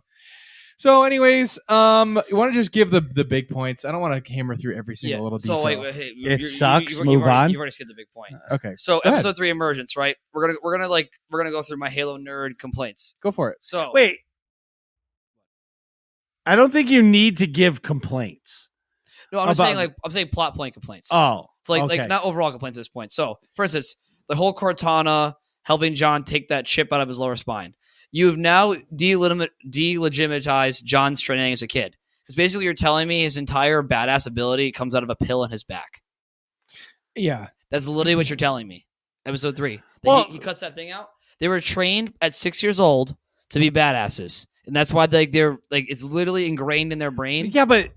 So, anyways, you want to just give the big points. I don't want to hammer through every single little detail. So it sucks. Move on. You've already skipped the big point. Okay. So episode 3 emergence, right? We're gonna go through my Halo nerd complaints. Go for it. So wait. I don't think you need to give complaints. No, I'm saying plot point complaints. Oh, it's like not overall complaints at this point. So, for instance, the whole Cortana helping John take that chip out of his lower spine. You have now delegitimized John's training as a kid. Because basically you're telling me his entire badass ability comes out of a pill in his back. Yeah. That's literally what you're telling me. Episode 3. Well, he cuts that thing out. They were trained at 6 years old to be badasses. And that's why they're like it's literally ingrained in their brain. Yeah, but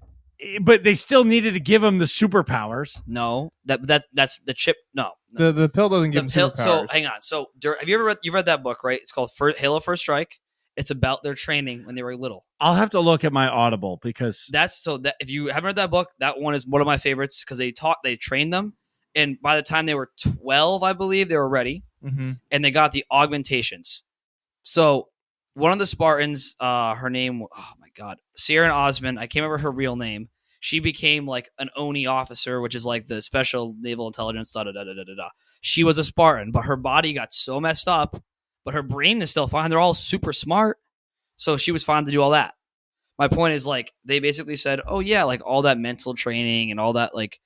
they still needed to give him the superpowers. No, that's the chip. No. The pill doesn't give him superpowers. So hang on. So have you ever read that book? Right? It's called Halo First Strike. It's about their training when they were little. I'll have to look at my Audible because if you haven't read that book, that one is one of my favorites because they trained them, and by the time they were 12, I believe they were ready, and they got the augmentations. So. One of the Spartans, her name, oh my God, Sierra Osmond. I can't remember her real name. She became like an ONI officer, which is like the special naval intelligence. She was a Spartan, but her body got so messed up, but her brain is still fine. They're all super smart. So she was fine to do all that. My point is like, they basically said, oh yeah, like all that mental training and all that like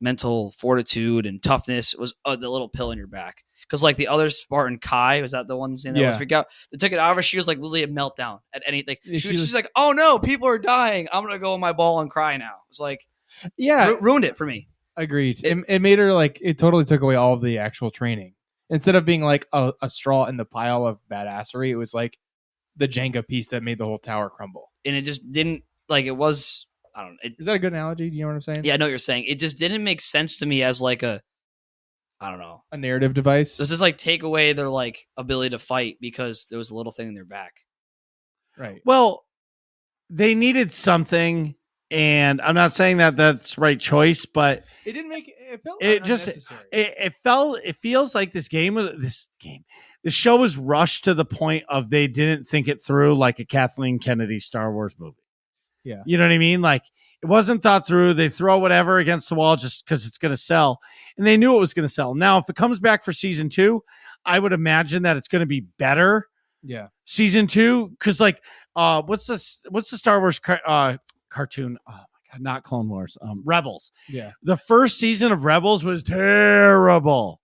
mental fortitude and toughness was the little pill in your back. Because like the other Spartan, Kai, was that the one saying that was freaked out? They took it out of her. She was like literally a meltdown at anything. She's like, oh no, people are dying. I'm gonna go in my ball and cry now. It's like, ruined it for me. Agreed. It made her like it totally took away all of the actual training. Instead of being like a straw in the pile of badassery, it was like the Jenga piece that made the whole tower crumble. And it just didn't like it was. I don't know. Is that a good analogy? Do you know what I'm saying? Yeah, I know what you're saying. It just didn't make sense to me as like a. I don't know. A narrative device? Does this like take away their like ability to fight because there was a little thing in their back? Right. Well, they needed something, and I'm not saying that that's the right choice, but it didn't make it felt unnecessary. It feels like this show was rushed to the point of they didn't think it through like a Kathleen Kennedy Star Wars movie. Yeah. You know what I mean? Like it wasn't thought through. They throw whatever against the wall just because it's going to sell. And they knew it was going to sell. Now, if it comes back for season 2, I would imagine that it's going to be better. Yeah. Season 2. Cause like, what's the Star Wars cartoon? Oh my God, not Clone Wars. Rebels. Yeah. The first season of Rebels was terrible.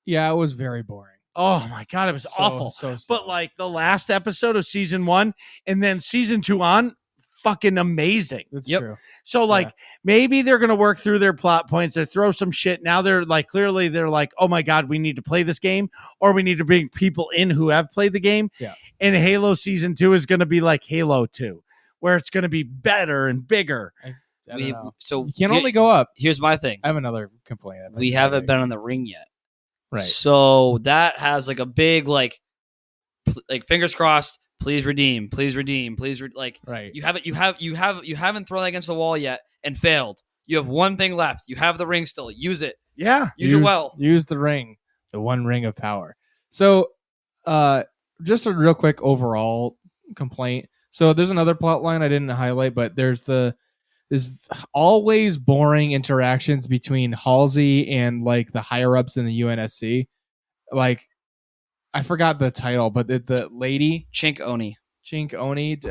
Yeah. It was very boring. Oh my God. It was awful. So but like the last episode of season 1 and then season 2 on, fucking amazing. That's Yep. true. So like maybe they're gonna work through their plot points. They throw some shit. Now they're like clearly they're like, oh my god, we need to play this game, or we need to bring people in who have played the game. Yeah. And Halo Season 2 is gonna be like Halo 2, where it's gonna be better and bigger. I don't know. So You can only go up. Here's my thing. I have another complaint. We haven't been on the ring yet. Right. So that has like a big like fingers crossed. Please redeem. Please redeem. Please like. Right. You haven't thrown that against the wall yet and failed. You have one thing left. You have the ring still. Use it. Yeah. Use it well. Use the ring. The one ring of power. So, just a real quick overall complaint. So there's another plot line I didn't highlight, but there's this always boring interactions between Halsey and like the higher ups in the UNSC. Like, I forgot the title, but the lady Chink Oni,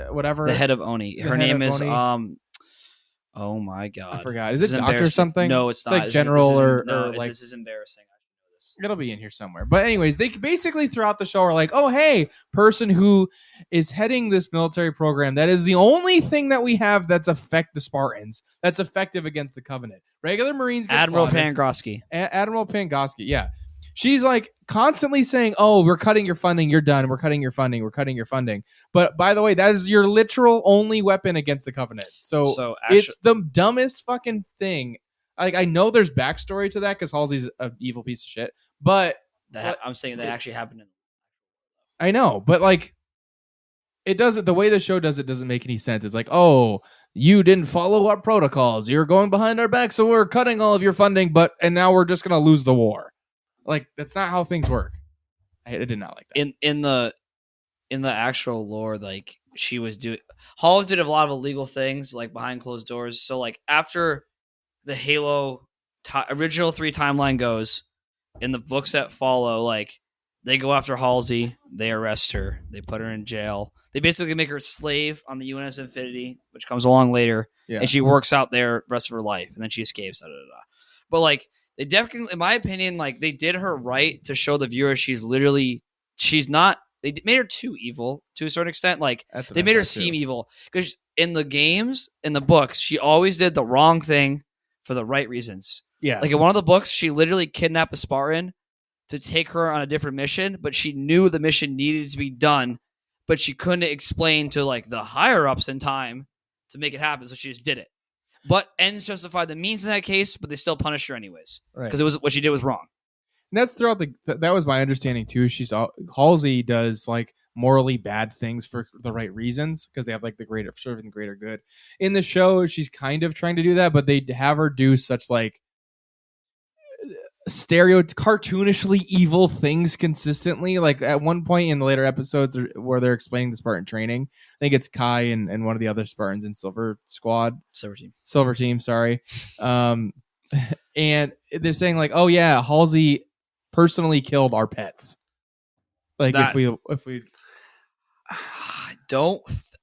whatever, the head of Oni. Her name is oh my god, I forgot. Is it Doctor something? No, it's not. Like General or like this is embarrassing. I should know this. It'll be in here somewhere. But anyways, they basically throughout the show are like, oh hey, person who is heading this military program that is the only thing that we have that's affect the Spartans, that's effective against the Covenant. Regular Marines get Admiral slaughtered. Pangoski. Admiral Pangoski, yeah. She's like constantly saying, oh, we're cutting your funding, you're done, we're cutting your funding, we're cutting your funding. But by the way, that is your literal only weapon against the Covenant. So actually, it's the dumbest fucking thing. Like, I know there's backstory to that because Halsey's an evil piece of shit, but I'm saying that actually happened. I know, but like, it doesn't. The way the show does it doesn't make any sense. It's like, oh, you didn't follow our protocols. You're going behind our back, so we're cutting all of your funding. And now we're just gonna lose the war. Like, that's not how things work. I did not like that. In the actual lore, like she was doing, Halls did a lot of illegal things like behind closed doors. So like after the Halo original 3 timeline goes, in the books that follow, like they go after Halsey, they arrest her, they put her in jail. They basically make her a slave on the UNS Infinity, which comes along later, and she works out there the rest of her life, and then she escapes. But like, they definitely, in my opinion, like they did her right to show the viewer she's not. They made her too evil to a certain extent. Like they made her seem evil because in the games, in the books, she always did the wrong thing for the right reasons. Yeah, like in one of the books, she literally kidnapped a Spartan to take her on a different mission, but she knew the mission needed to be done, but she couldn't explain to like the higher ups in time to make it happen, so she just did it. But ends justify the means in that case, but they still punished her anyways because it was what she did was wrong. And that's throughout that was my understanding too. Halsey does like morally bad things for the right reasons because they have like the greater serving the greater good. In the show, she's kind of trying to do that, but they have her do such like cartoonishly evil things consistently. Like at one point in the later episodes where they're explaining the Spartan training, I think it's Kai and one of the other Spartans in Silver Team, sorry. And they're saying like, oh yeah, Halsey personally killed our pets. Like if we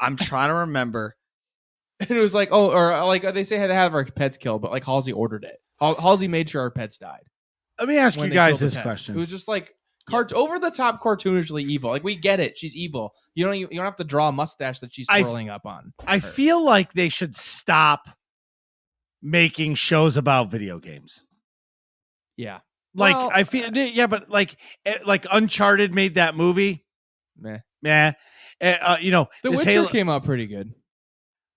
I'm trying to remember. And it was like, oh, or like they say had to have our pets killed, but like Halsey ordered it. Halsey made sure our pets died. Let me ask you guys this question. It was just like over the top, cartoonishly evil. Like we get it, she's evil. You don't have to draw a mustache that she's twirling up on. I feel like they should stop making shows about video games. Yeah, like I feel but like Uncharted made that movie. Meh. The Witcher came out pretty good.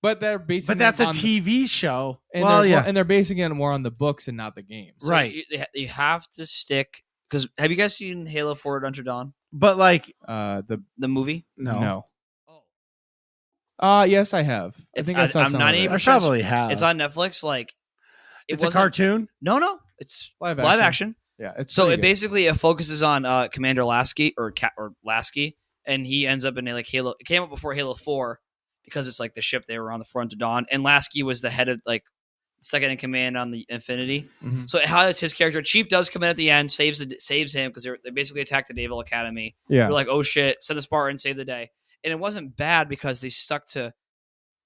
But they're basing. But that's a TV show. And and they're basing it more on the books and not the games. So right. You have to stick because have you guys seen Halo 4 Until Dawn? But like the movie? No. Oh. Yes, I have. I think I saw some. I probably have. It's on Netflix. Like it's a cartoon. No, it's live action. Yeah. It basically focuses on Commander Lasky or Lasky, and he ends up in like Halo. It came up before Halo 4. Because it's like the ship they were on the front of Dawn, and Lasky was the head of like second in command on the Infinity. Mm-hmm. So how is his character? Chief does come in at the end, saves him because they basically attacked the Naval Academy. Yeah, they're like, oh shit, send the Spartan, save the day, and it wasn't bad because they stuck to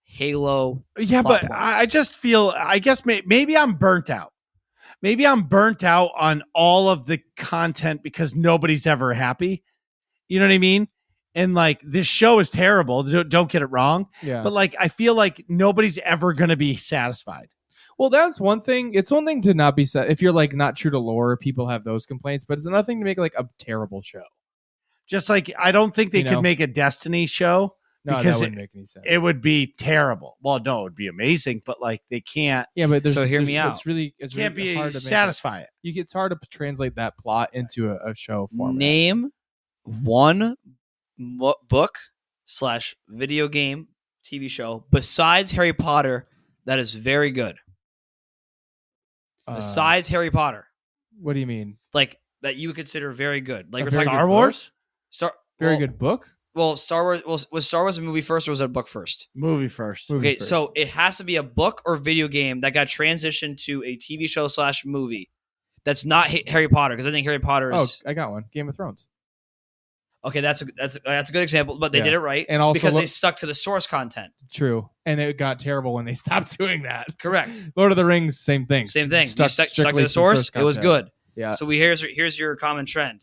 Halo. Yeah, but points. I just feel, I guess maybe I'm burnt out. Maybe I'm burnt out on all of the content because nobody's ever happy. You know what I mean? And like this show is terrible. Don't get it wrong. Yeah. But like I feel like nobody's ever going to be satisfied. Well, that's one thing. It's one thing to not be set if you're like not true to lore. People have those complaints, but it's another thing to make like a terrible show. Just like I don't think they could make a Destiny show because that wouldn't make any sense. It would be terrible. Well, no, it would be amazing, but like they can't. Yeah, but hear me out. It's really Can't be hard to satisfy it. It's hard to translate that plot into a show format. Name one book/video game TV show besides Harry Potter that is very good. Besides Harry Potter, what do you mean? Like that you would consider very good? Like we're talking Star Wars. Good book. Well, Star Wars was Star Wars a movie first or was it a book first? Movie first. Okay, so it has to be a book or video game that got transitioned to a TV show / movie. That's not Harry Potter because I think Harry Potter is. Oh, I got one. Game of Thrones. Okay, that's a good example, but they did it right, and also because they stuck to the source content. True, and it got terrible when they stopped doing that. Correct. Lord of the Rings, same thing. Same thing. Stuck to the source. It was good. Yeah. So here's your common trend.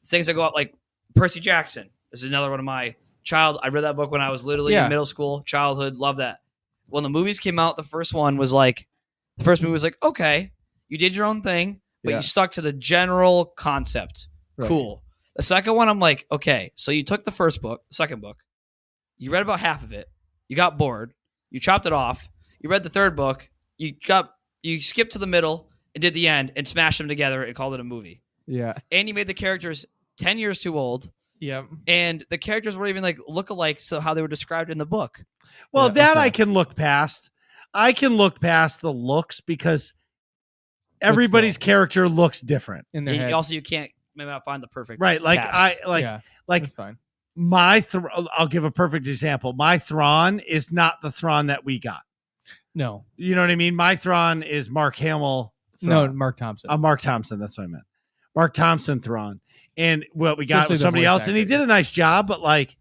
Things that go up like Percy Jackson. This is another one of my I read that book when I was literally in middle school, childhood. Love that. When the movies came out, the first movie was like, okay, you did your own thing, but you stuck to the general concept. Right. Cool. The second one, I'm like, okay, so you took the second book, you read about half of it, you got bored, you chopped it off, you read the third book, you skipped to the middle and did the end and smashed them together and called it a movie. Yeah. And you made the characters 10 years too old. Yep. And the characters weren't even like look-alike, so how they were described in the book. Well, I can look past. I can look past the looks because everybody's character looks different in their head. Also, you can't maybe not find the perfect right. Like cast. That's fine. I'll give a perfect example. My Thrawn is not the Thrawn that we got. No, you know what I mean. My Thrawn is Mark Hamill. No, Mark Thompson. Mark Thompson. That's what I meant. Mark Thompson Thrawn. And what we got was somebody else, and he did a nice job, but like,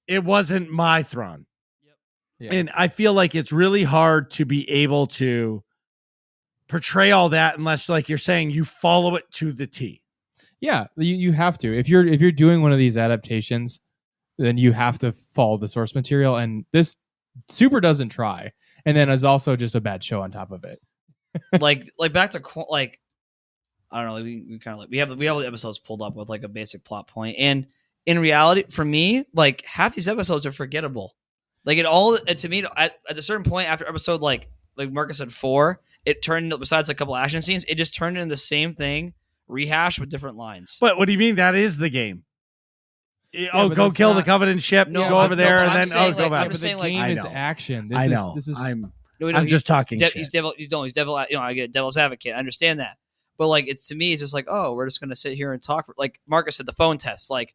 it wasn't my Thrawn. Yep. Yeah. And I feel like it's really hard to be able to portray all that unless, like you're saying, you follow it to the T. Yeah, you have to. If you're doing one of these adaptations, then you have to follow the source material, and this super doesn't try, and then is also just a bad show on top of it. like back to like. I don't know. We kind of like we have the episodes pulled up with like a basic plot point, and in reality, for me, like half these episodes are forgettable. Like to me, at a certain point after episode like Marcus said 4, it turned into, besides a couple action scenes, it just turned into the same thing, rehashed with different lines. But what do you mean? That is the game. Go kill the Covenant ship. No, go over there, and then back. go back. I'm just saying, the game is action. I know. I'm just talking. He's devil. You know, I get devil's advocate. I understand that. But like to me, it's just like, oh, we're just gonna sit here and talk. Like Marcus said, the phone test. Like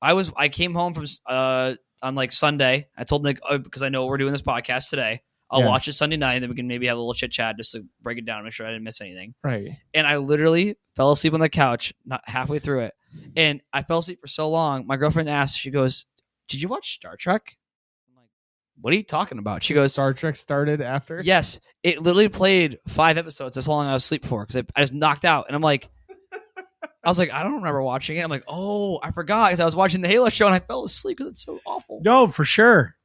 I came home from on like Sunday. I told Nick because I know we're doing this podcast today. I'll watch it Sunday night, and then we can maybe have a little chit chat just to break it down, make sure I didn't miss anything. Right. And I literally fell asleep on the couch, not halfway through it, and I fell asleep for so long. My girlfriend asked, she goes, "Did you watch Star Trek?" I'm like, "What are you talking about?" She goes, "Star Trek started after." Yes. It literally played 5 episodes. That's how long I was asleep for because I just knocked out. And I'm like, I was like, I don't remember watching it. I'm like, oh, I forgot because I was watching the Halo show and I fell asleep because it's so awful. No, for sure.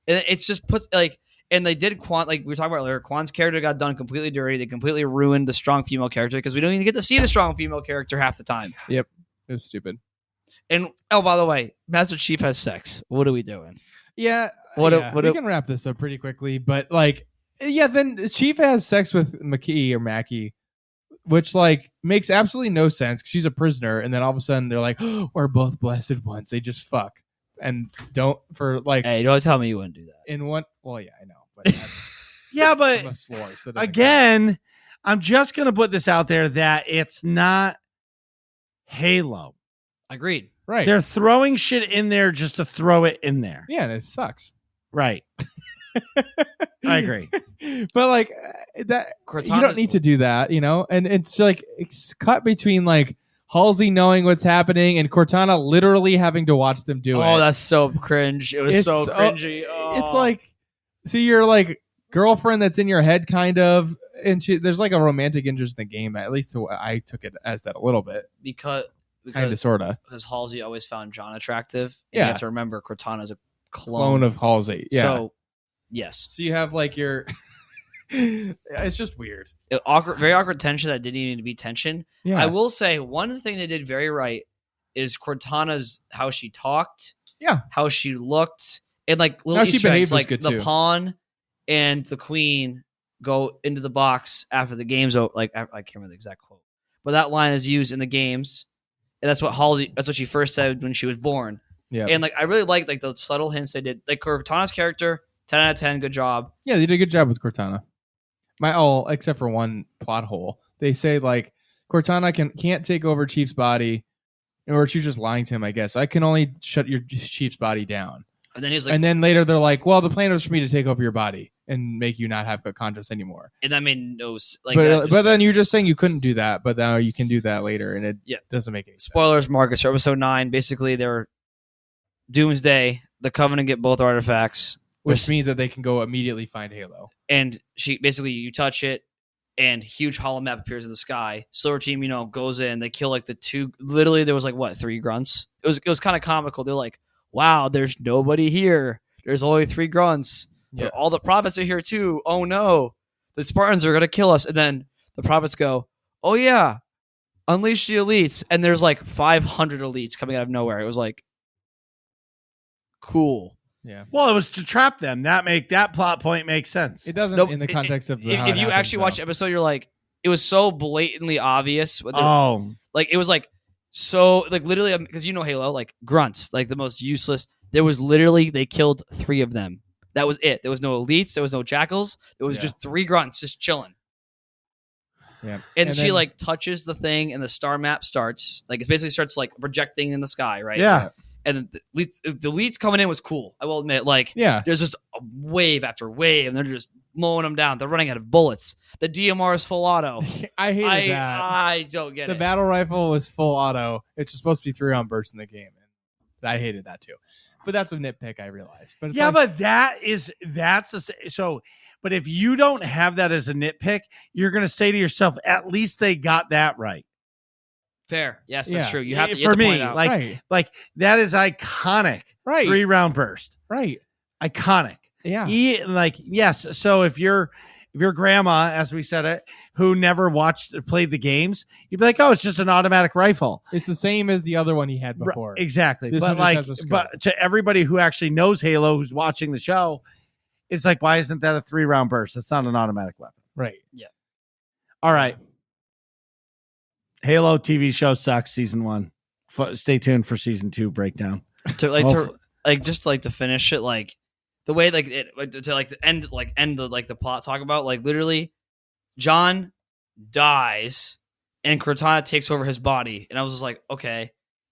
And it's just puts like, and they did like we were talking about earlier, Quan's character got done completely dirty. They completely ruined the strong female character because we don't even get to see the strong female character half the time. Yep. It was stupid. And by the way, Master Chief has sex. What are we doing? Yeah. We can wrap this up pretty quickly, but like, yeah, then Chief has sex with Mackie, which like makes absolutely no sense because she's a prisoner, and then all of a sudden they're like, oh, we're both blessed ones. They just fuck and don't for like. Hey, don't tell me you wouldn't do that. In one, well, yeah, I know, but yeah, but slur, so again, I'm just gonna put this out there that it's not Halo. Agreed. Right. They're throwing shit in there just to throw it in there. Yeah, and it sucks. Right. I agree. But like that, Cortana's you don't need to do that, you know? And it's like it's cut between like Halsey knowing what's happening and Cortana literally having to watch them do it. Oh, that's so cringe. It was so cringy. It's like, so you're like girlfriend that's in your head kind of, and there's like a romantic interest in the game. At least I took it as that a little bit. Because Kind of, sort of. Because Halsey always found John attractive. And Yeah. you have to remember Cortana's a Clone of Halsey. Yeah. So, yes. So you have like your... it's just weird. Very awkward tension that didn't need to be tension. Yeah. I will say one thing they did very right is Cortana's how she talked. Yeah. How she looked. And like little How she Easter eggs, behaved was like good the too. pawn and the queen go into the box after the game's over. Like I can't remember the exact quote, but that line is used in the games, and that's what she first said when she was born. Yeah. And like I really liked like the subtle hints they did. Like Cortana's character, 10 out of 10, good job. Yeah, they did a good job with Cortana. Except for one plot hole. They say like Cortana can't take over Chief's body, or she's just lying to him. I guess I can only shut your Chief's body down. And then he's like, and then later they're like, well, the plan was for me to take over your body and make you not have a conscience anymore. and that made no like. But then you're just saying you couldn't do that, but now you can do that later, and it doesn't make any sense. Spoilers, Marcus. For episode 9, basically they're Doomsday. The Covenant get both artifacts, Which means that they can go immediately find Halo. and she basically you touch it, and huge hollow map appears in the sky. Silver Team, goes in. They kill like the two. Literally, there was like 3 grunts. It was kind of comical. They're like, wow, there's nobody here. There's only 3 grunts. Yeah. All the prophets are here too. Oh no, the Spartans are gonna kill us. And then the prophets go, oh yeah, unleash the elites. And there's like 500 elites coming out of nowhere. It was like, cool. Yeah. Well, it was to trap them. That plot point makes sense. It doesn't Nope, in the context of if you actually watch the episode, you're like, it was so blatantly obvious. Like it was like so like literally because Halo, like grunts, like the most useless. There was literally they killed 3 of them. That was it. There was no elites. There was no jackals. There was just 3 grunts just chilling. Yeah. And she like touches the thing, and the star map starts. Like it basically starts like projecting in the sky, right? Yeah. And the elites coming in was cool. I will admit. Like there's just a wave after wave, and they're just mowing them down. They're running out of bullets. The DMR is full auto. I hated that. I don't get it. The battle rifle was full auto. It's supposed to be 3 round bursts in the game, and I hated that too. But that's a nitpick, I realize. But it's but but if you don't have that as a nitpick, you're going to say to yourself, at least they got that right. Fair. Yes, that's true. You have to for me, point out. like that is iconic. Right. 3 round burst. Right. Iconic. Yeah. Yes. So if your grandma, as we said it, who never played the games, you'd be like, oh, it's just an automatic rifle. It's the same as the other one he had before. Exactly. This But to everybody who actually knows Halo, who's watching the show, it's like, why isn't that a 3 round burst? It's not an automatic weapon. Right. Yeah. All right. Halo TV show sucks. Season 1. Stay tuned for season 2 breakdown. To finish it, like the way to end the plot talk about like literally John dies and Cortana takes over his body, and I was just like, okay,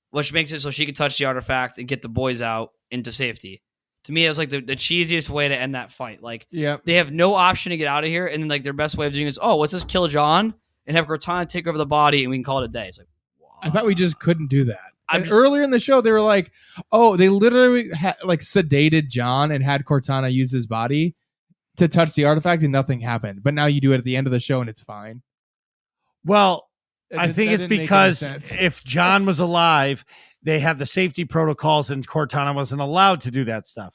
which makes it so she could touch the artifact and get the boys out into safety. To me, it was like the cheesiest way to end that fight. Like, they have no option to get out of here, and then like their best way of doing it is, oh, let's just kill John and have Cortana take over the body, and we can call it a day. It's like, wow. I thought we just couldn't do that. Earlier in the show, they were like, oh, they literally sedated John and had Cortana use his body to touch the artifact, and nothing happened. But now you do it at the end of the show, and it's fine. Well, I think it's because if John was alive, they have the safety protocols, and Cortana wasn't allowed to do that stuff.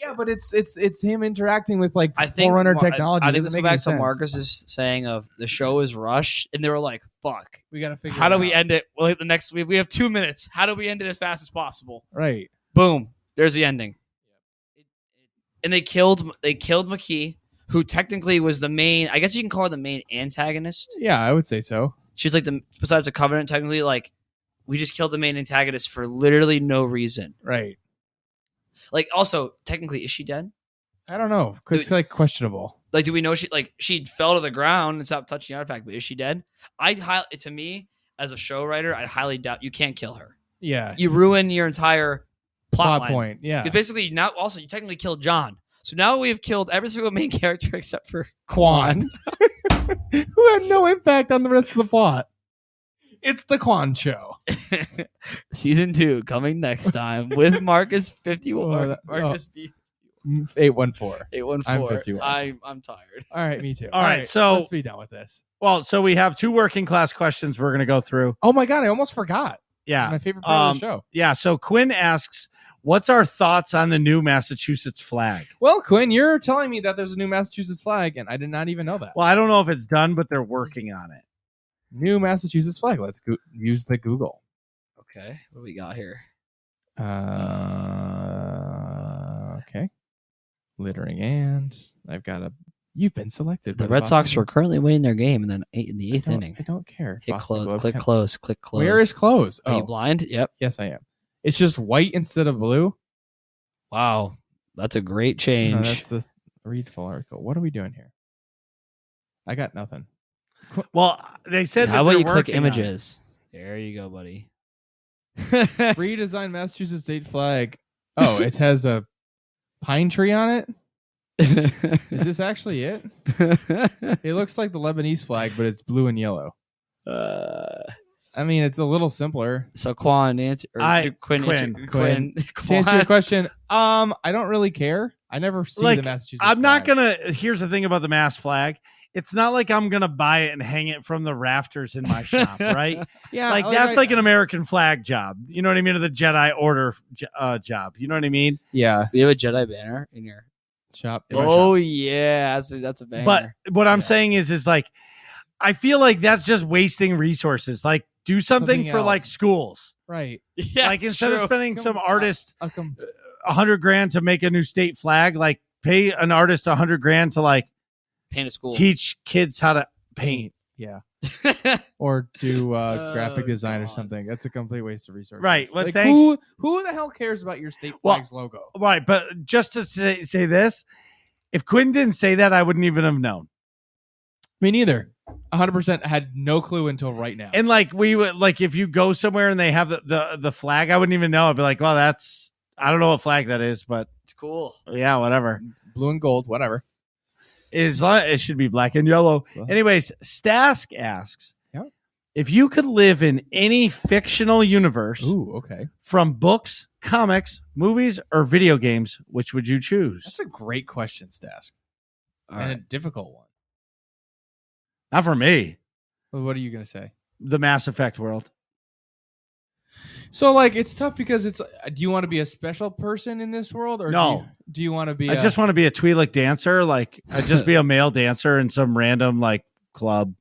Yeah, but it's him interacting with like I think Forerunner technology. I think this goes back to Marcus's saying of the show is rushed, and they were like, "Fuck, we gotta figure. How do we end it? Well, the next we have 2 minutes. How do we end it as fast as possible?" Right. Boom. There's the ending. And they killed McKee, who technically was the main. I guess you can call her the main antagonist. Yeah, I would say so. She's like besides the Covenant, technically, like we just killed the main antagonist for literally no reason. Right. Like, also, technically, is she dead? I don't know, because it's like questionable. Like, do we know she fell to the ground and stopped touching the artifact? But is she dead? To me, as a show writer, I highly doubt you can't kill her. Yeah, you ruin your entire plot line. Point. Yeah, because basically now also you technically killed John. So now we have killed every single main character except for Quan, who had no impact on the rest of the plot. It's the Quan show. Season 2 coming next time with Marcus 51. Marcus B. 814. 814. I'm 51. I'm tired. All right, me too. All right, so let's be done with this. Well, so we have 2 working class questions we're going to go through. Oh my god, I almost forgot. Yeah. My favorite part of the show. Yeah. So Quinn asks, what's our thoughts on the new Massachusetts flag? Well, Quinn, you're telling me that there's a new Massachusetts flag, and I did not even know that. Well, I don't know if it's done, but they're working on it. New Massachusetts flag. Let's use the Google. Okay. What do we got here? Okay. Littering and I've got a. You've been selected. The Red Sox are currently winning their game in the eighth inning. I don't care. Hit close. Click close. Click close. Where is close? Are you blind? Yep. Yes, I am. It's just white instead of blue. Wow, that's a great change. No, that's the read full article. What are we doing here? I got nothing. Well, they said How that about you they're click working on it. images? There you go, buddy. Redesigned Massachusetts state flag. Oh, it has a pine tree on it. Is this actually it? It looks like the Lebanese flag, but it's blue and yellow. I mean, it's a little simpler. So Quinn, answer. Quinn. To answer your question, I don't really care. I never see the Massachusetts I'm not flag. gonna. Here's the thing about the Mass flag. It's not like I'm gonna buy it and hang it from the rafters in my shop, right? Yeah, like that's like an American flag job. You know what I mean? Or the Jedi Order job. You know what I mean? Yeah. You have a Jedi banner in your shop. Oh yeah, that's a banner. But what I'm saying is like, I feel like that's just wasting resources. Like, do something for else. like schools, Right? Yeah, like instead of spending some artist $100 $100,000 to make a new state flag, like pay an artist $100,000 to like paint a school, teach kids how to paint. Yeah. Or do graphic design or something. That's a complete waste of resources. Right. Well, like, thanks. who the hell cares about your state flag's logo? Right. But just to say this, if Quinn didn't say that, I wouldn't even have known. Me neither. 100% had no clue until right now. And like we would like if you go somewhere and they have the flag, I wouldn't even know. I'd be like, well, that's I don't know what flag that is, but it's cool. Yeah, whatever. Blue and gold, whatever. It should be black and yellow. Well, anyways, Stask asks, if you could live in any fictional universe, from books, comics, movies, or video games, which would you choose? That's a great question, Stask. And a difficult one. Not for me. Well, what are you going to say? The Mass Effect world. So, like, it's tough because it's. Do you want to be a special person in this world, or no? Do you want to be? I just want to be a Twi'lek dancer. Like, I'd just be a male dancer in some random like club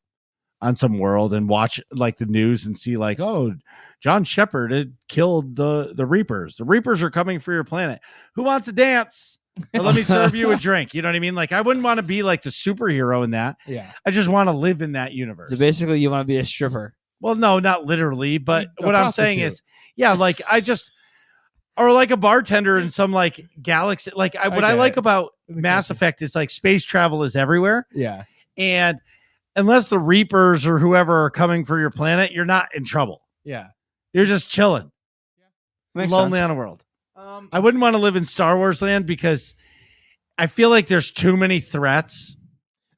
on some world and watch like the news and see like, oh, John Shepard had killed the Reapers. The Reapers are coming for your planet. Who wants to dance? Or let me serve you a drink. You know what I mean? Like, I wouldn't want to be like the superhero in that. Yeah. I just want to live in that universe. So basically, you want to be a stripper. Well, no, not literally, but what I'm saying is, yeah, like or like a bartender in some like galaxy. Like what I like about Mass Effect is like space travel is everywhere. Yeah. And unless the Reapers or whoever are coming for your planet, you're not in trouble. Yeah. You're just chilling. Makes lonely sense. on a world. I wouldn't want to live in Star Wars land because I feel like there's too many threats.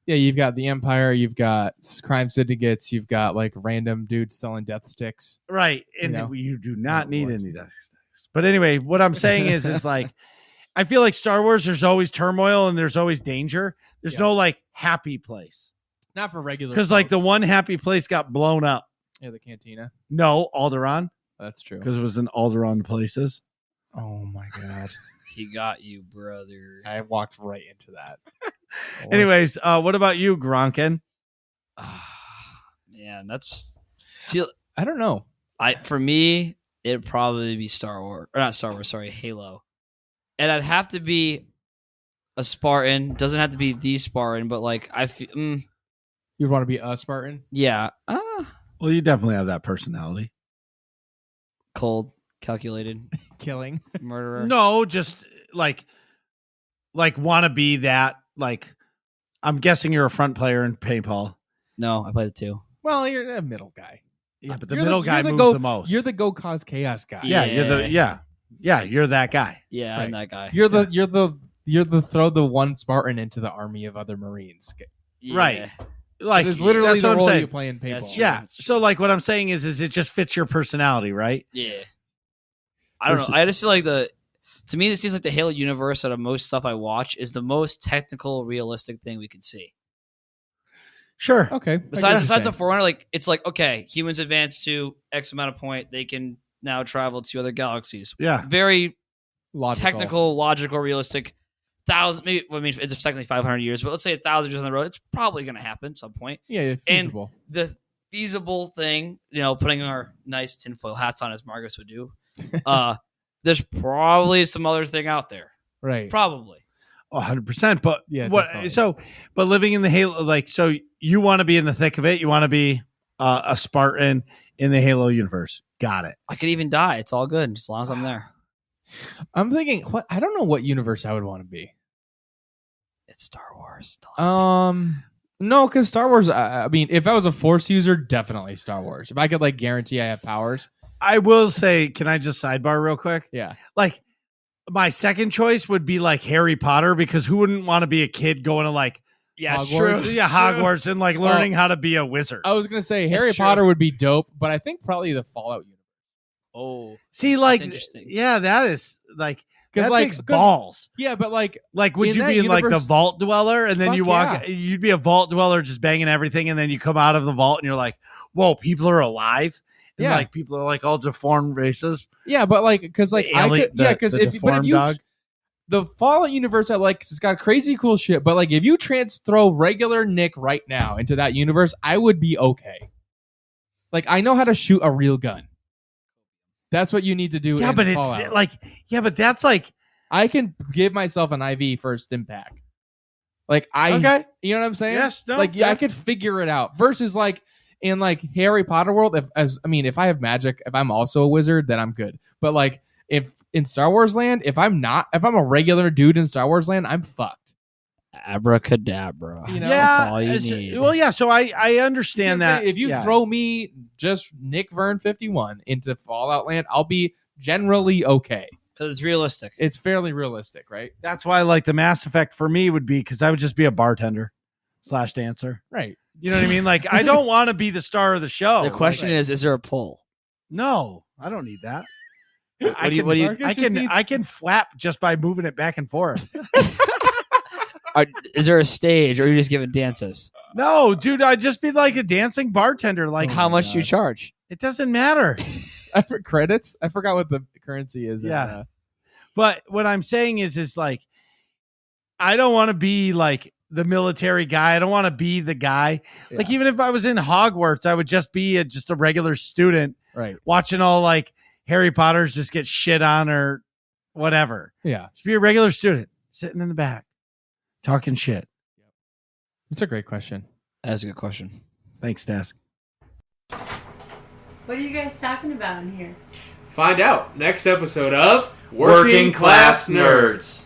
Yeah, you've got the Empire, you've got crime syndicates, you've got like random dudes selling death sticks. Right. And you do not need any death sticks. But anyway, what I'm saying is like, I feel like Star Wars, there's always turmoil and there's always danger. There's no like happy place. Not for regular. Because like the one happy place got blown up. Yeah, the cantina. No, Alderaan. That's true. Because it was in Alderaan places. Oh my God. He got you, brother. I walked right into that. Anyways, what about you, Gronkin? Man, that's I don't know. For me, it'd probably be Halo. And I'd have to be a Spartan. Doesn't have to be the Spartan, but like I feel You'd want to be a Spartan? Yeah. Well, you definitely have that personality. Cold, calculated, killing, murderer. No, just like want to be that. Like, I'm guessing you're a front player in paintball. No, I play the 2. Well, you're a middle guy. Yeah, but the middle guy moves the most. You're the go cause chaos guy. Yeah, you're that guy. Yeah, right. I'm that guy. You're the throw the one Spartan into the army of other Marines. Yeah. Right. Like, it's literally that's the what I'm role saying. you play in paintball. Yeah. So like what I'm saying is it just fits your personality, right? Yeah. I don't know. I just feel like to me, this seems like the Halo universe out of most stuff I watch is the most technical, realistic thing we can see. Sure. Okay. Besides the Forerunner, like it's like okay, humans advance to X amount of point, they can now travel to other galaxies. Yeah. Very logical. technical, logical, realistic. Maybe it's technically 500 years, but let's say 1,000 years on the road, it's probably going to happen at some point. Yeah, feasible. And the feasible thing, putting our nice tinfoil hats on as Marcus would do, there's probably some other thing out there. Right. Probably. 100%. But yeah, what? Definitely. But living in the Halo, like, so you want to be in the thick of it. You want to be a Spartan in the Halo universe. Got it. I could even die. It's all good as long as I'm there. I'm thinking, I don't know what universe I would want to be. It's Star Wars. No, because Star Wars. I mean, if I was a Force user, definitely Star Wars. If I could like guarantee I have powers, I will say, can I just sidebar real quick? Yeah. Like, my second choice would be like Harry Potter, because who wouldn't want to be a kid going to like, Hogwarts? Hogwarts and like learning how to be a wizard? I was gonna say Harry Potter would be dope, but I think probably the Fallout universe. Oh, see, like, interesting. Yeah, that is like, because that takes balls. Yeah, but like would you be in like the vault dweller, and then you walk? Yeah. You'd be a vault dweller, just banging everything, and then you come out of the vault, and you're like, "Whoa, people are alive!" And like people are like all deformed races. Yeah, but like because like because if you dog. The Fallout universe I like, 'cause it's got crazy cool shit. But like if you throw regular Nick right now into that universe, I would be okay. Like I know how to shoot a real gun. That's what you need to do. Yeah, but Fallout. It's like, but that's like, I can give myself an IV for a stim pack. Like you know what I'm saying? Yes, no, like I could figure it out. Versus like in like Harry Potter world, if I have magic, if I'm also a wizard, then I'm good. But like if in Star Wars land, if I'm a regular dude in Star Wars land, I'm fucked. Abracadabra. That's all you need. Well, yeah. So I understand that. If you throw me just Nick Vern 51 into Fallout land, I'll be generally okay. Because it's realistic. It's fairly realistic, right? That's why like the Mass Effect for me would be, because I would just be a bartender / dancer. Right. You know what I mean? Like I don't want to be the star of the show. The question is there a pull? No, I don't need that. I can flap just by moving it back and forth. Is there a stage, or are you just giving dances? No, dude, I'd just be like a dancing bartender. Like, how much do you charge? It doesn't matter. Credits? I forgot what the currency is. Yeah. But what I'm saying is like, I don't want to be like the military guy. I don't want to be the guy. Yeah. Like, even if I was in Hogwarts, I would just be just a regular student, right? Watching all like Harry Potter's just get shit on or whatever. Yeah. Just be a regular student sitting in the back. Talking shit. It's a great question. That's a good question. Thanks, Desk. What are you guys talking about in here? Find out next episode of Working Class Nerds.